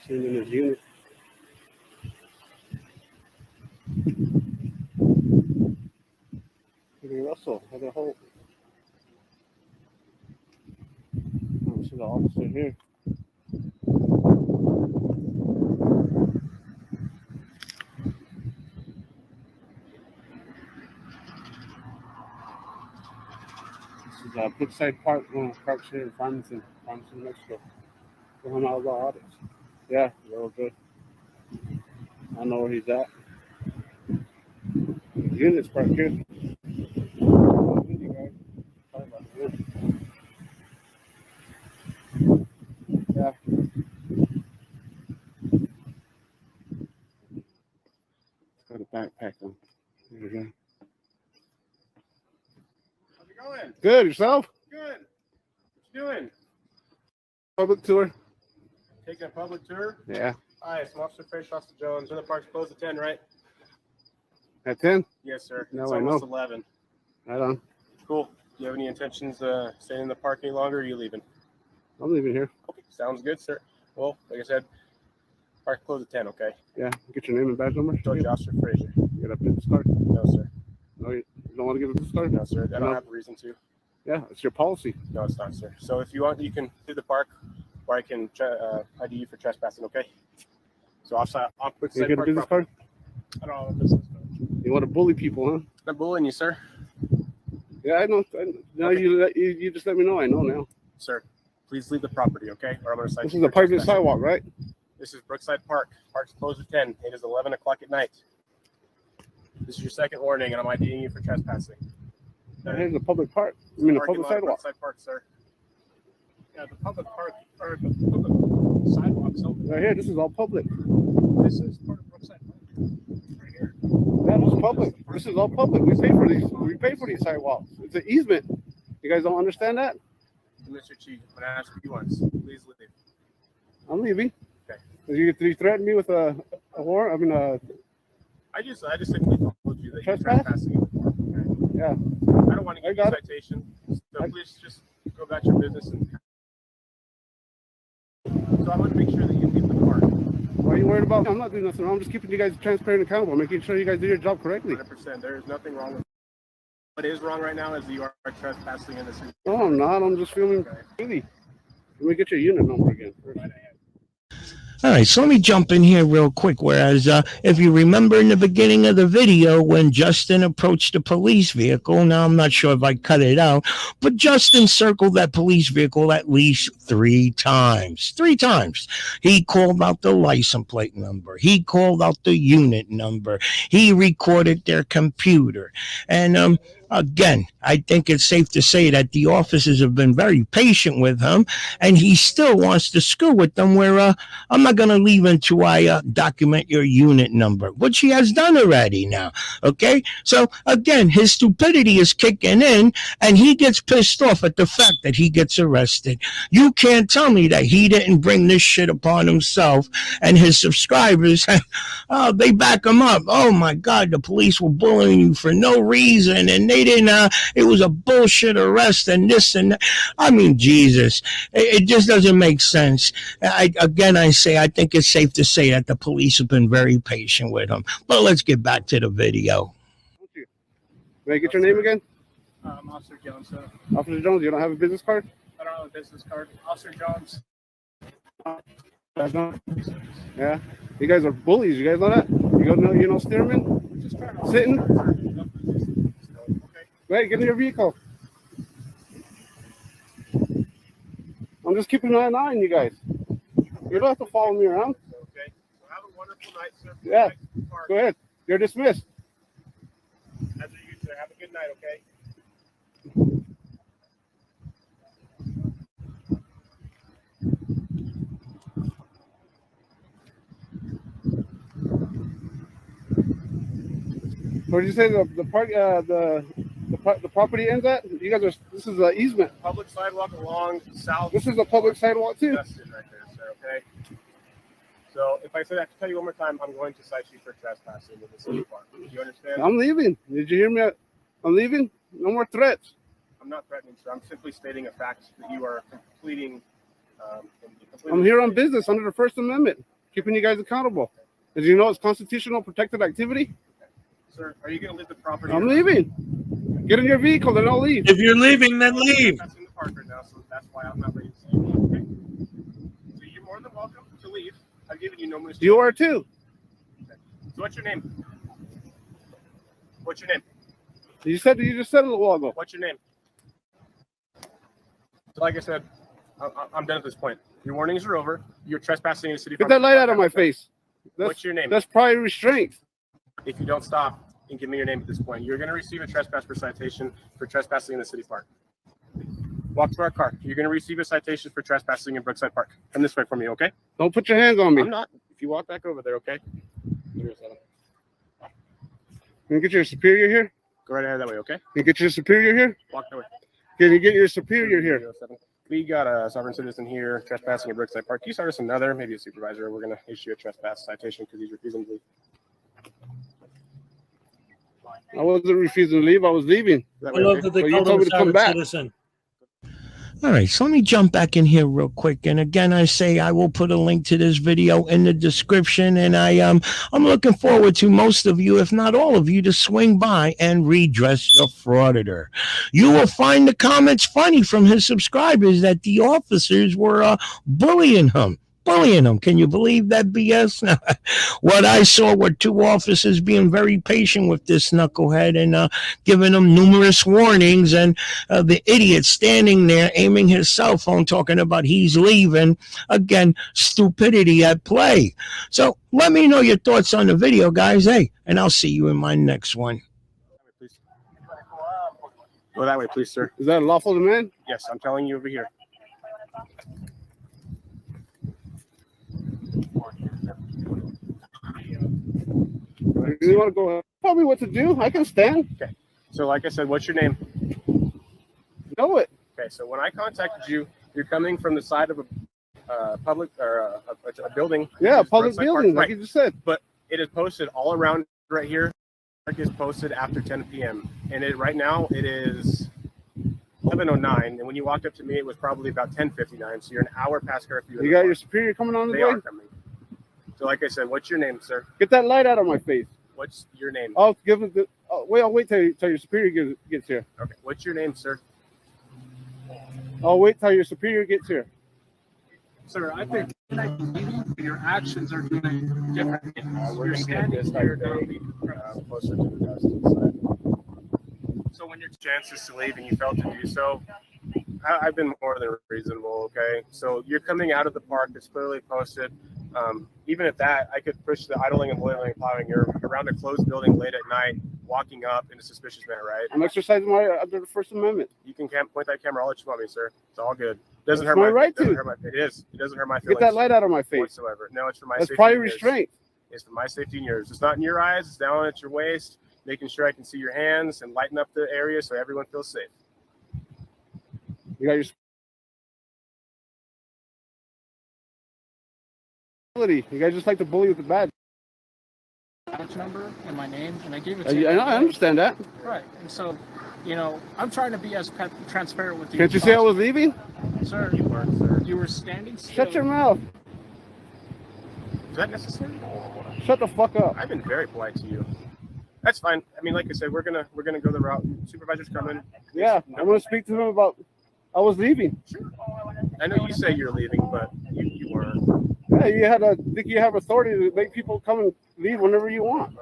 Seen in his unit. Russell had a whole. Oh, see the officer here. This is Brookside Park, Park here in Farmington, Mexico. For him out of the audits. Yeah, they're all good. I know where he's at. The unit's parked here. Yeah. Got a backpack on. There we go. How's it going? Good, yourself? Good. What you doing? Public tour. Taking a public tour? Yeah. Hi, it's Officer Fraser, Officer Jones. The park's closed at 10, right? At 10? Yes, sir. No, it's I almost know. 11. Right on. Cool. Do you have any intentions staying in the park any longer, or are you leaving? I'm leaving here. Okay, sounds good, sir. Well, like I said, park closed at 10, okay? Yeah. Get your name and badge number. Told you, Officer Fraser. You got a business card? No, sir. No, you don't want to give a business card? No, sir. I don't have a reason to. Yeah, it's your policy. No, it's not, sir. So if you want, you can do the park, or I can ID you for trespassing, okay? So offside, You get a business card? I don't have a business card. You want to bully people, huh? I'm bullying you, sir. Yeah, I know. Now Okay. you just let me know. I know now. Sir, please leave the property, okay? Or I'm going to cite This you is a for private trespassing. sidewalk, right? This is Brookside Park. Park's closed at 10. It is 11 o'clock at night. This is your second warning, and I'm IDing you for trespassing. Here's a public park. I mean, a Parking public lot at sidewalk. Brookside Park, sir. Yeah, the public park, or the public sidewalks open. Right here, this is all public. This is part of Brookside Park. Right here. Yeah, this is public. This is all public. We pay for these. We pay for these sidewalks. It's an easement. You guys don't understand that? Mr. Chief, I'm going to ask you once. Please leave. I'm leaving. Okay. You threatened me with a warrant? I mean, I just simply told you that you're Trespass? trespassing in the park, okay? Yeah. I don't want to give you a citation, so please just go about your business. So I want to make sure that you leave the park. Why are you worried about? I'm not doing nothing wrong. I'm just keeping you guys transparent and accountable, making sure you guys do your job correctly. 100%. There is nothing wrong with it. What is wrong right now is that you are trespassing in the city. No, I'm not. I'm just feeling really. Let me get your unit number again. All right, so let me jump in here real quick. Whereas if you remember in the beginning of the video when Justin approached the police vehicle, now I'm not sure if I cut it out, but Justin circled that police vehicle at least 3 times. 3 times. He called out the license plate number. He called out the unit number. He recorded their computer. And Again, I think it's safe to say that the officers have been very patient with him, and he still wants to screw with them where I'm not going to leave until I document your unit number, which he has done already now. Okay? So, again, his stupidity is kicking in, and he gets pissed off at the fact that he gets arrested. You can't tell me that he didn't bring this shit upon himself, and his subscribers, they back him up. Oh, my God, the police were bullying you for no reason, and they didn't, it was a bullshit arrest and this and that. I mean, Jesus, it just doesn't make sense. I say, I think it's safe to say that the police have been very patient with him. But let's get back to the video. May I get your name again? Officer Jones, sir. Officer Jones, you don't have a business card? I don't have a business card. Officer Jones. Yeah. You guys are bullies. You guys know that? You know Stearman? Sitting? Wait, get in your vehicle. I'm just keeping an eye on you guys. You don't have to follow me around. Okay. Well, have a wonderful night, sir. Yeah. Go ahead. You're dismissed. As you used to. Have a good night, okay? Where did you say the property ends at? You guys are. This is an easement. Public sidewalk along south. This is a public sidewalk too. Right there, sir. Okay. So if I said I have to tell you one more time, I'm going to cite you for trespassing with the city park. Do you understand? I'm leaving. Did you hear me? I'm leaving. No more threats. I'm not threatening, sir. I'm simply stating a fact that you are completing. I'm here on business under the First Amendment, keeping you guys accountable. Did you know it's constitutional protected activity? Sir, are you going to leave the property? I'm leaving. Get in your vehicle, then I'll leave. If you're leaving, then leave. That's in the park right now, so that's why I'm not ready to see you. Okay? So you're more than welcome to leave. I've given you no more. You are too. Okay. So what's your name? What's your name? You just said a little while ago. What's your name? So like I said, I'm done at this point. Your warnings are over. You're trespassing in the city. Get that light out of my face. What's your name? That's probably restraint. If you don't stop and give me your name at this point, you're going to receive a trespass for citation for trespassing in the city park. Walk to our car. You're going to receive a citation for trespassing in Brookside Park. Come this way for me, okay? Don't put your hands on me. I'm not. If you walk back over there, okay? Can you get your superior here? Go right ahead that way, okay? Can you get your superior here? Walk that way. Can you get your superior here? We got a sovereign citizen here trespassing at Brookside Park. You start us another, maybe a supervisor. We're going to issue a trespass citation because he's refusing to leave. I wasn't refusing to leave. I was leaving. I love that they you call told him me a to come sovereign back. citizen. All right, so let me jump back in here real quick. And again, I say I will put a link to this video in the description. And I'm looking forward to most of you, if not all of you, to swing by and redress your frauditor. You will find the comments funny from his subscribers that the officers were bullying him. Can you believe that BS? What I saw were two officers being very patient with this knucklehead and giving him numerous warnings, and the idiot standing there aiming his cell phone talking about he's leaving. Again, stupidity at play. So let me know your thoughts on the video, guys. Hey, and I'll see you in my next one. Go that way, please, sir. Is that lawful demand? Yes, I'm telling you over here. You want to go? Tell me what to do. I can stand. Okay. So, like I said, what's your name? Know it. Okay. So when I contacted you, you're coming from the side of a public or a building. Yeah, a public building, like you just said. But it is posted all around right here. It is posted after 10 p.m. and right now it is 11:09. And when you walked up to me, it was probably about 10:59. So you're an hour past curfew. You got your superior coming on the way? They are coming. So, like I said, what's your name, sir? Get that light out of my face. What's your name? I'll give it the. I'll wait till your superior gets here. Okay. What's your name, sir? I'll wait till your superior gets here. Sir, I think your actions are doing different. You're standing here closer to the dust inside. So when your chances to leave and you failed to do so, I've been more than reasonable. Okay. So you're coming out of the park. It's clearly posted. Even at that, I could push the idling and loitering plowing. You're around a closed building late at night. walking up in a suspicious manner, right? I'm exercising my under the First Amendment. You can point that camera all that you want me, sir. It's all good. Doesn't That's hurt my right doesn't to. hurt my, it is. It doesn't hurt my feelings. Get that light out of my face. Whatsoever. No, it's for my That's safety. probably and yours. restraint. It's for my safety and yours. It's not in your eyes. It's down at your waist, making sure I can see your hands and lighten up the area so everyone feels safe. You got your. You guys just like to bully with the badge. Badge number and my name, and I gave it I to you. understand that. Right, and so, you know, I'm trying to be as transparent with you. Can't you say I was leaving? Sir, you weren't, sir. You were standing still. Shut your mouth. Is that necessary? Shut the fuck up. I've been very polite to you. That's fine. I mean, like I said, we're gonna go the route. Supervisor's coming. Yeah, I want to speak to him about. I was leaving. Sure. I know you say you're leaving, but you weren't. Yeah, think you have authority to make people come and leave whenever you want.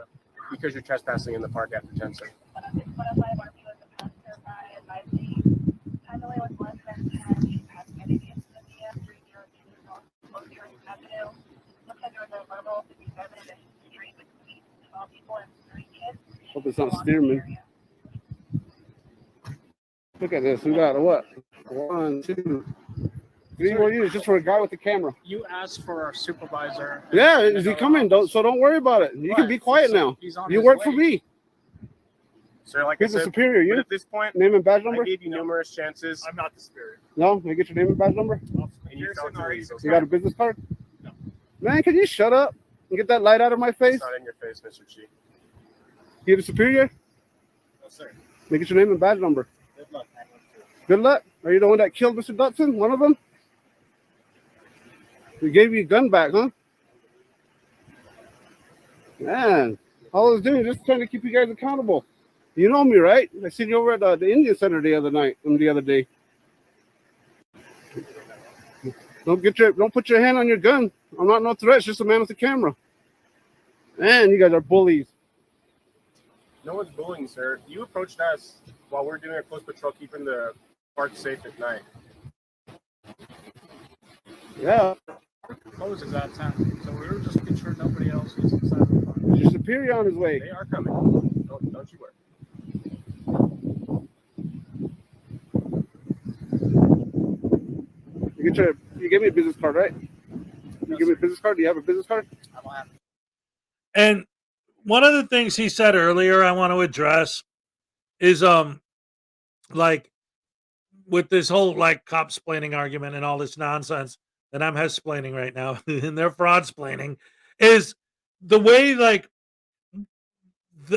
Because you're trespassing in the park after 10, sir. Hope it's not Stearman. Look at this. We got a what? 1, 2, 3 more units just for a guy with the camera. You asked for our supervisor. Yeah, is he coming? So don't worry about it. You can be quiet now. You work for me. Sir, like He's I said, the superior. You at this point, name and badge number? I gave you numerous chances. I'm not the superior. No, you get your name and badge number. And you felt illegal. You got a business card? No. Man, can you shut up and get that light out of my face? It's not in your face, Mr. Chi. You the superior? No, sir. Make your name and badge number. Good luck. Good luck. Are you the one that killed Mr. Dutson? One of them? We gave you a gun back, huh? Man, all I was doing is just trying to keep you guys accountable. You know me, right? I seen you over at the Indian Center the other day. Don't put your hand on your gun. I'm not no threat. It's just a man with a camera. Man, you guys are bullies. No one's bullying, sir. You approached us while we're doing a close patrol, keeping the park safe at night. Yeah. Closes that time, so we were just making sure nobody else was inside the park. Your superior on his way. They are coming. Don't you worry. You gave me a business card, right? You give me a business card. Do you have a business card? I don't have. And one of the things he said earlier I want to address is like with this whole like cop splaining argument and all this nonsense that I'm splaining right now and they're fraud splaining is the way like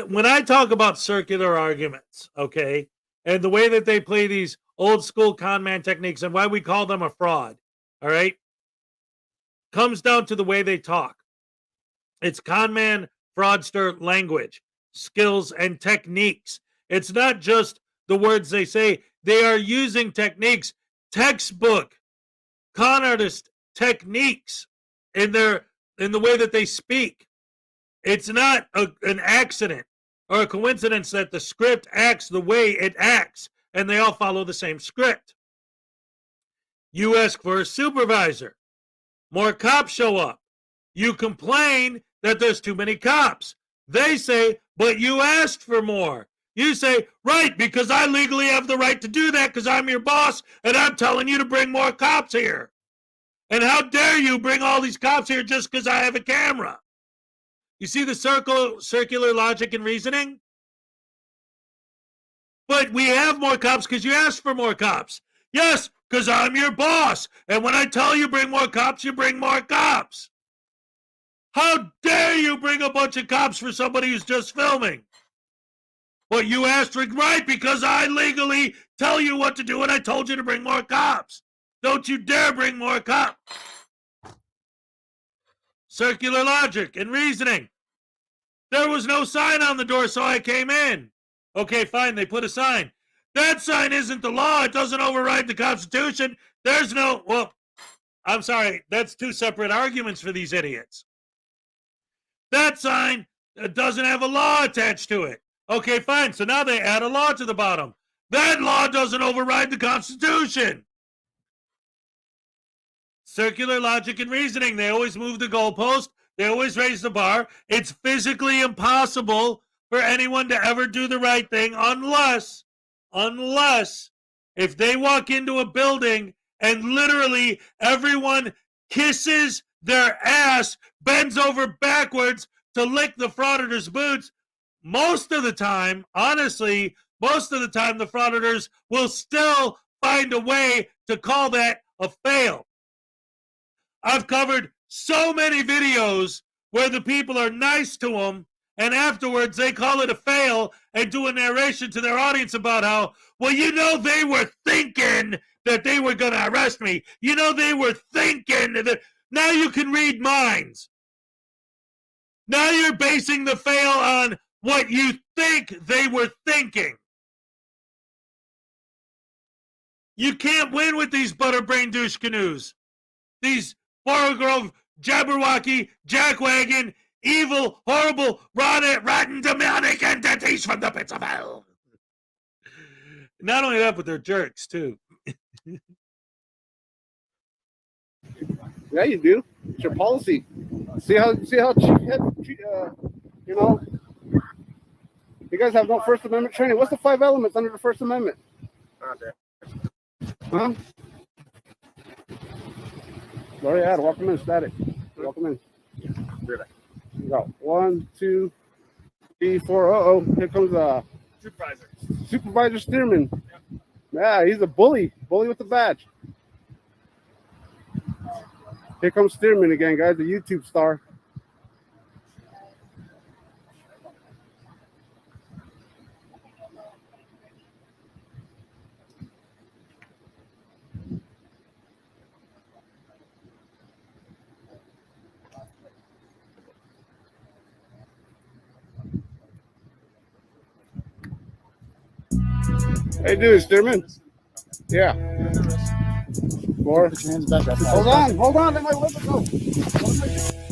when I talk about circular arguments, okay, and the way that they play these old school con man techniques and why we call them a fraud, all right, comes down to the way they talk. It's con man, fraudster language, skills, and techniques. It's not just the words they say. They are using techniques, textbook con artist techniques in the way that they speak. It's not an accident or a coincidence that the script acts the way it acts and they all follow the same script. You ask for a supervisor. More cops show up. You complain that there's too many cops. They say, but you asked for more. You say, right, because I legally have the right to do that because I'm your boss and I'm telling you to bring more cops here. And how dare you bring all these cops here just because I have a camera? You see the circular logic and reasoning? But we have more cops because you asked for more cops. Yes, because I'm your boss. And when I tell you bring more cops, you bring more cops. How dare you bring a bunch of cops for somebody who's just filming? But you asked for right because I legally tell you what to do and I told you to bring more cops. Don't you dare bring more cops. Circular logic and reasoning. There was no sign on the door, so I came in. Okay, fine, they put a sign. That sign isn't the law. It doesn't override the Constitution. There's no, well, I'm sorry, that's two separate arguments for these idiots. That sign doesn't have a law attached to it. Okay, fine, so now they add a law to the bottom. That law doesn't override the Constitution. Circular logic and reasoning. They always move the goalpost. They always raise the bar. It's physically impossible for anyone to ever do the right thing unless if they walk into a building and literally everyone kisses their ass, bends over backwards to lick the frauditor's boots. Most of the time, honestly, the frauditors will still find a way to call that a fail. I've covered so many videos where the people are nice to them, and afterwards they call it a fail and do a narration to their audience about how, well, they were thinking that they were going to arrest me. They were thinking that. Now you can read minds. Now you're basing the fail on what you think they were thinking. You can't win with these butterbrain douche canoes. These Borough Grove, Jabberwocky, Jackwagon, evil, horrible, rotten, demonic entities from the pits of hell. Not only that, but they're jerks, too. Yeah, you do. It's your policy. See how Chief Head, you guys have no First Amendment training. What's the 5 elements under the First Amendment? Huh? Go ahead, welcome in, static. Welcome in. You got 1, 2, 3, 4. Uh-oh, here comes Supervisor Stearman. Yep. Yeah, he's a bully with the badge. Here comes Stearman again, guys, the YouTube star. Hey, dude, Stearman. Yeah. Hold on, let my weapon go.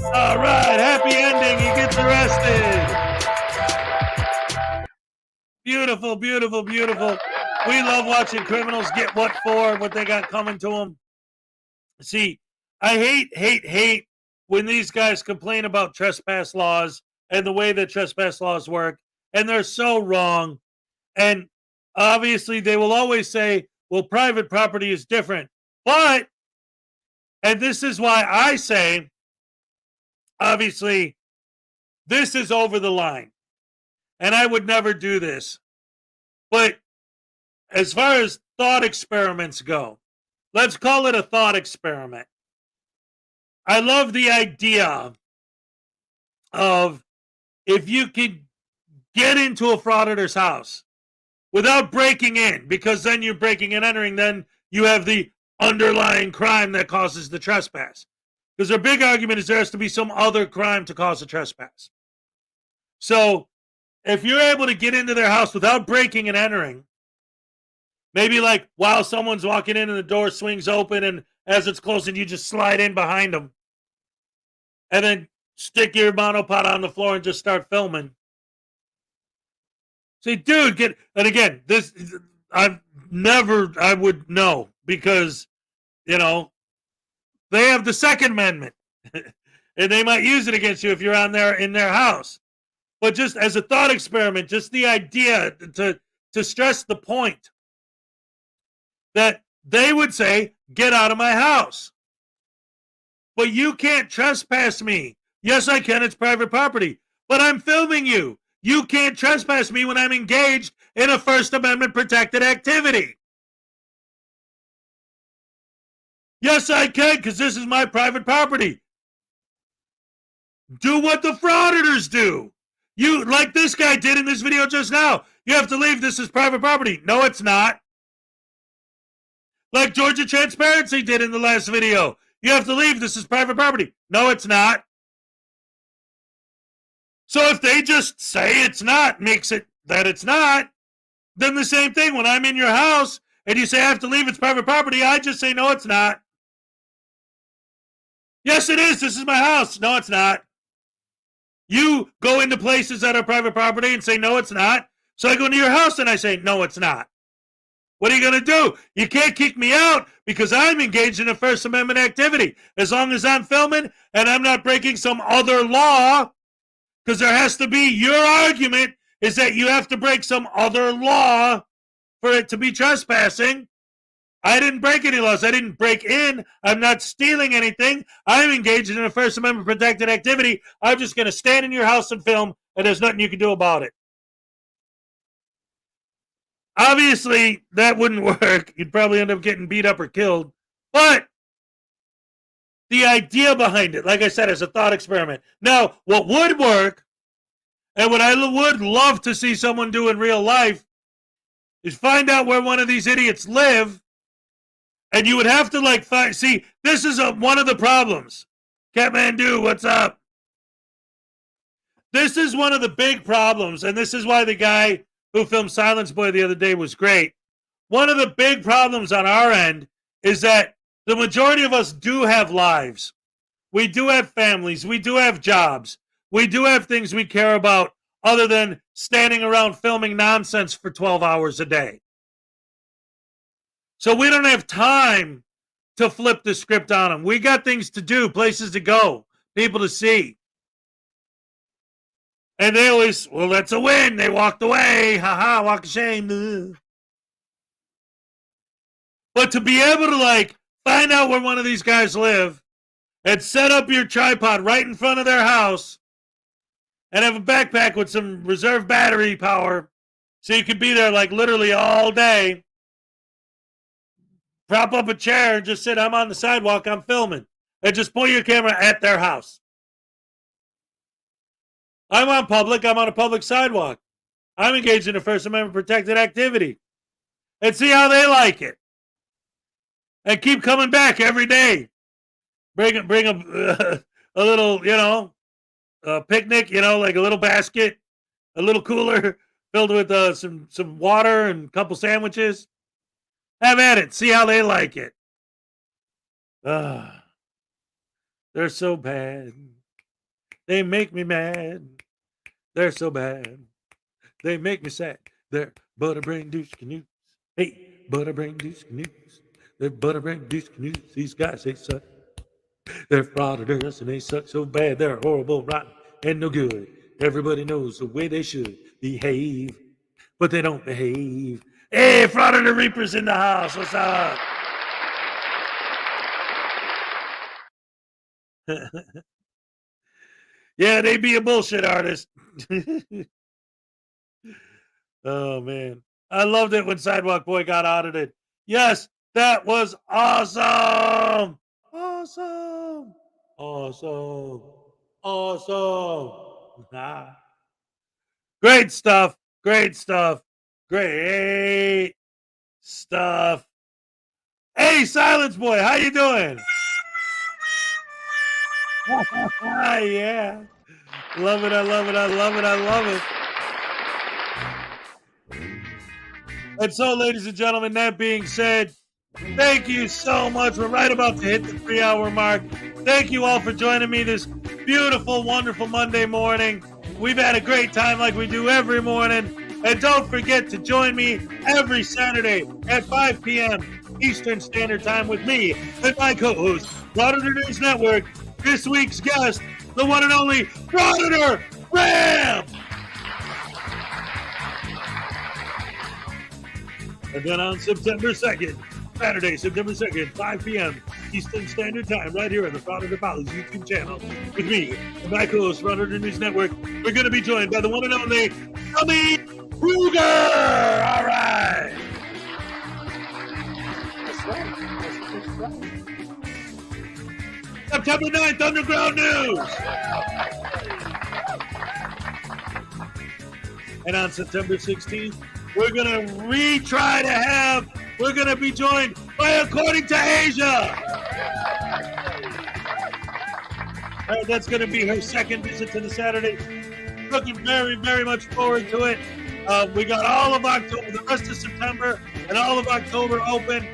All right, happy ending. He gets arrested. Beautiful, beautiful, beautiful. We love watching criminals get what they got coming to them. See, I hate when these guys complain about trespass laws and the way that trespass laws work, and they're so wrong. And obviously, they will always say, well, private property is different. But, and this is why I say, obviously, this is over the line. And I would never do this. But as far as thought experiments go, let's call it a thought experiment. I love the idea of if you could get into a frauditor's house without breaking in, because then you're breaking and entering, then you have the underlying crime that causes the trespass. Because their big argument is there has to be some other crime to cause a trespass. So if you're able to get into their house without breaking and entering, maybe like while someone's walking in and the door swings open and as it's closing, you just slide in behind them and then stick your monopod on the floor and just start filming. Say, dude, and again, this, I would know because, they have the Second Amendment and they might use it against you if you're on there in their house. But just as a thought experiment, just the idea to stress the point that they would say, get out of my house. But you can't trespass me. Yes, I can. It's private property. But I'm filming you. You can't trespass me when I'm engaged in a First Amendment protected activity. Yes, I can, because this is my private property. Do what the frauditors do. You, like this guy did in this video just now. You have to leave. This is private property. No, it's not. Like Georgia Transparency did in the last video. You have to leave. This is private property. No, it's not. So if they just say it's not, makes it that it's not, then the same thing. When I'm in your house and you say I have to leave, it's private property, I just say, no, it's not. Yes, it is. This is my house. No, it's not. You go into places that are private property and say, no, it's not. So I go into your house and I say, no, it's not. What are you going to do? You can't kick me out because I'm engaged in a First Amendment activity. As long as I'm filming and I'm not breaking some other law, because there has to be, your argument is that you have to break some other law for it to be trespassing. I didn't break any laws. I didn't break in. I'm not stealing anything. I'm engaged in a First Amendment protected activity. I'm just going to stand in your house and film, and there's nothing you can do about it. Obviously, that wouldn't work. You'd probably end up getting beat up or killed. But the idea behind it, like I said, is a thought experiment. Now, what would work, and what I would love to see someone do in real life, is find out where one of these idiots live. And you would have to see, this is one of the problems. Catmandu, what's up? This is one of the big problems, and this is why the guy who filmed Silence Boy the other day was great. One of the big problems on our end is that the majority of us do have lives. We do have families. We do have jobs. We do have things we care about other than standing around filming nonsense for 12 hours a day. So we don't have time to flip the script on them. We got things to do, places to go, people to see. And they always, well, that's a win. They walked away. Ha-ha, walk of shame. But to be able to, find out where one of these guys live and set up your tripod right in front of their house and have a backpack with some reserve battery power so you could be there, literally all day. Prop up a chair and just sit. I'm on the sidewalk. I'm filming. And just point your camera at their house. I'm on public. I'm on a public sidewalk. I'm engaged in a First Amendment protected activity. And see how they like it. And keep coming back every day. Bring a little, a picnic, like a little basket, a little cooler filled with some water and a couple sandwiches. Have at it. See how they like it. They're so bad. They make me mad. They're so bad. They make me sad. They're butterbrain douche canoes. Hey, butterbrain douche canoes. They're butterbrain douche canoes. These guys, they suck. They're frauditors and they suck so bad. They're horrible, rotten, and no good. Everybody knows the way they should behave, but they don't behave. Hey, Frauditor Reaper's in the house. What's up? Yeah, they be a bullshit artist. Oh, man. I loved it when Sidewalk Boy got audited. Yes, that was awesome. Awesome. Awesome. Awesome. Ah. Great stuff. Great stuff. Great stuff. Hey, Silence Boy, how you doing? Yeah. Love it, I love it, I love it, I love it. And so, ladies and gentlemen, that being said, thank you so much. We're right about to hit the 3-hour mark. Thank you all for joining me this beautiful, wonderful Monday morning. We've had a great time like we do every morning. And don't forget to join me every Saturday at 5 p.m. Eastern Standard Time with me and my co-host, Frauditor News Network. This week's guest, the one and only Frauditor Ram! And then on September 2nd, Saturday, September 2nd, 5 p.m. Eastern Standard Time, right here on the Frauditor Police YouTube channel with me and my co-host, Frauditor News Network. We're going to be joined by the one and only Tommy Ruger! All right! That's right. September 9th, Underground News! And on September 16th, we're going to we're going to be joined by According to Asia! All right, that's going to be her second visit to the Saturday. Looking very, very much forward to it. We got all of October, the rest of September, and all of October open.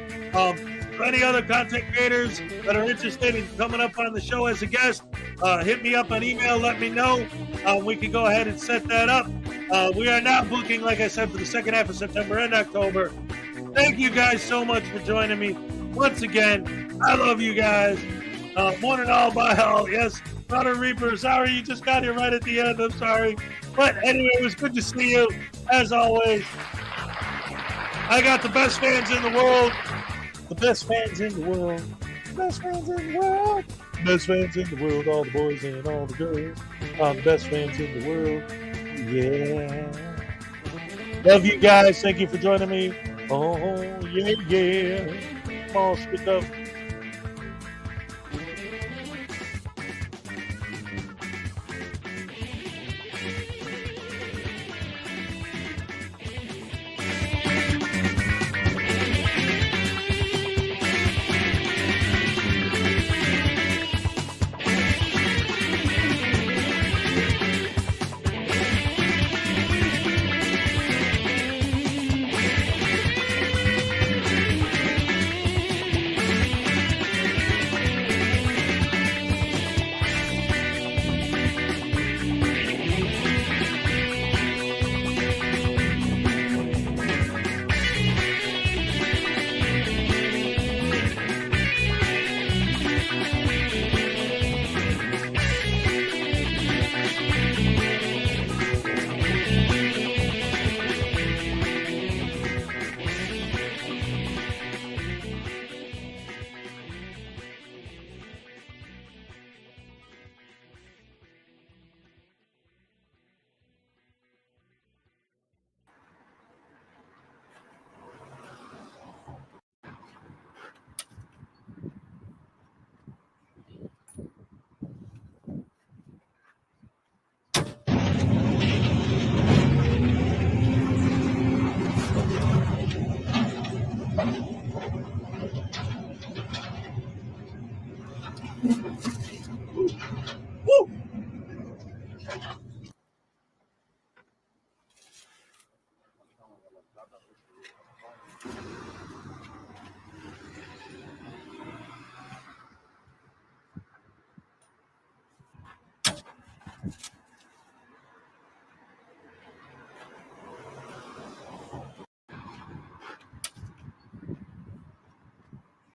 For any other content creators that are interested in coming up on the show as a guest, hit me up on email, let me know. We can go ahead and set that up. We are now booking, like I said, for the second half of September and October. Thank you guys so much for joining me. Once again, I love you guys. One and all, by all. Yes, Connor Reaper, sorry you just got here right at the end. I'm sorry. But anyway, it was good to see you, as always. I got the best fans in the world. The best fans in the world. The best fans in the world. The best fans in the world. All the boys and all the girls. All the best fans in the world. Yeah. Love you guys. Thank you for joining me. Oh, yeah, yeah. Come on, speak up.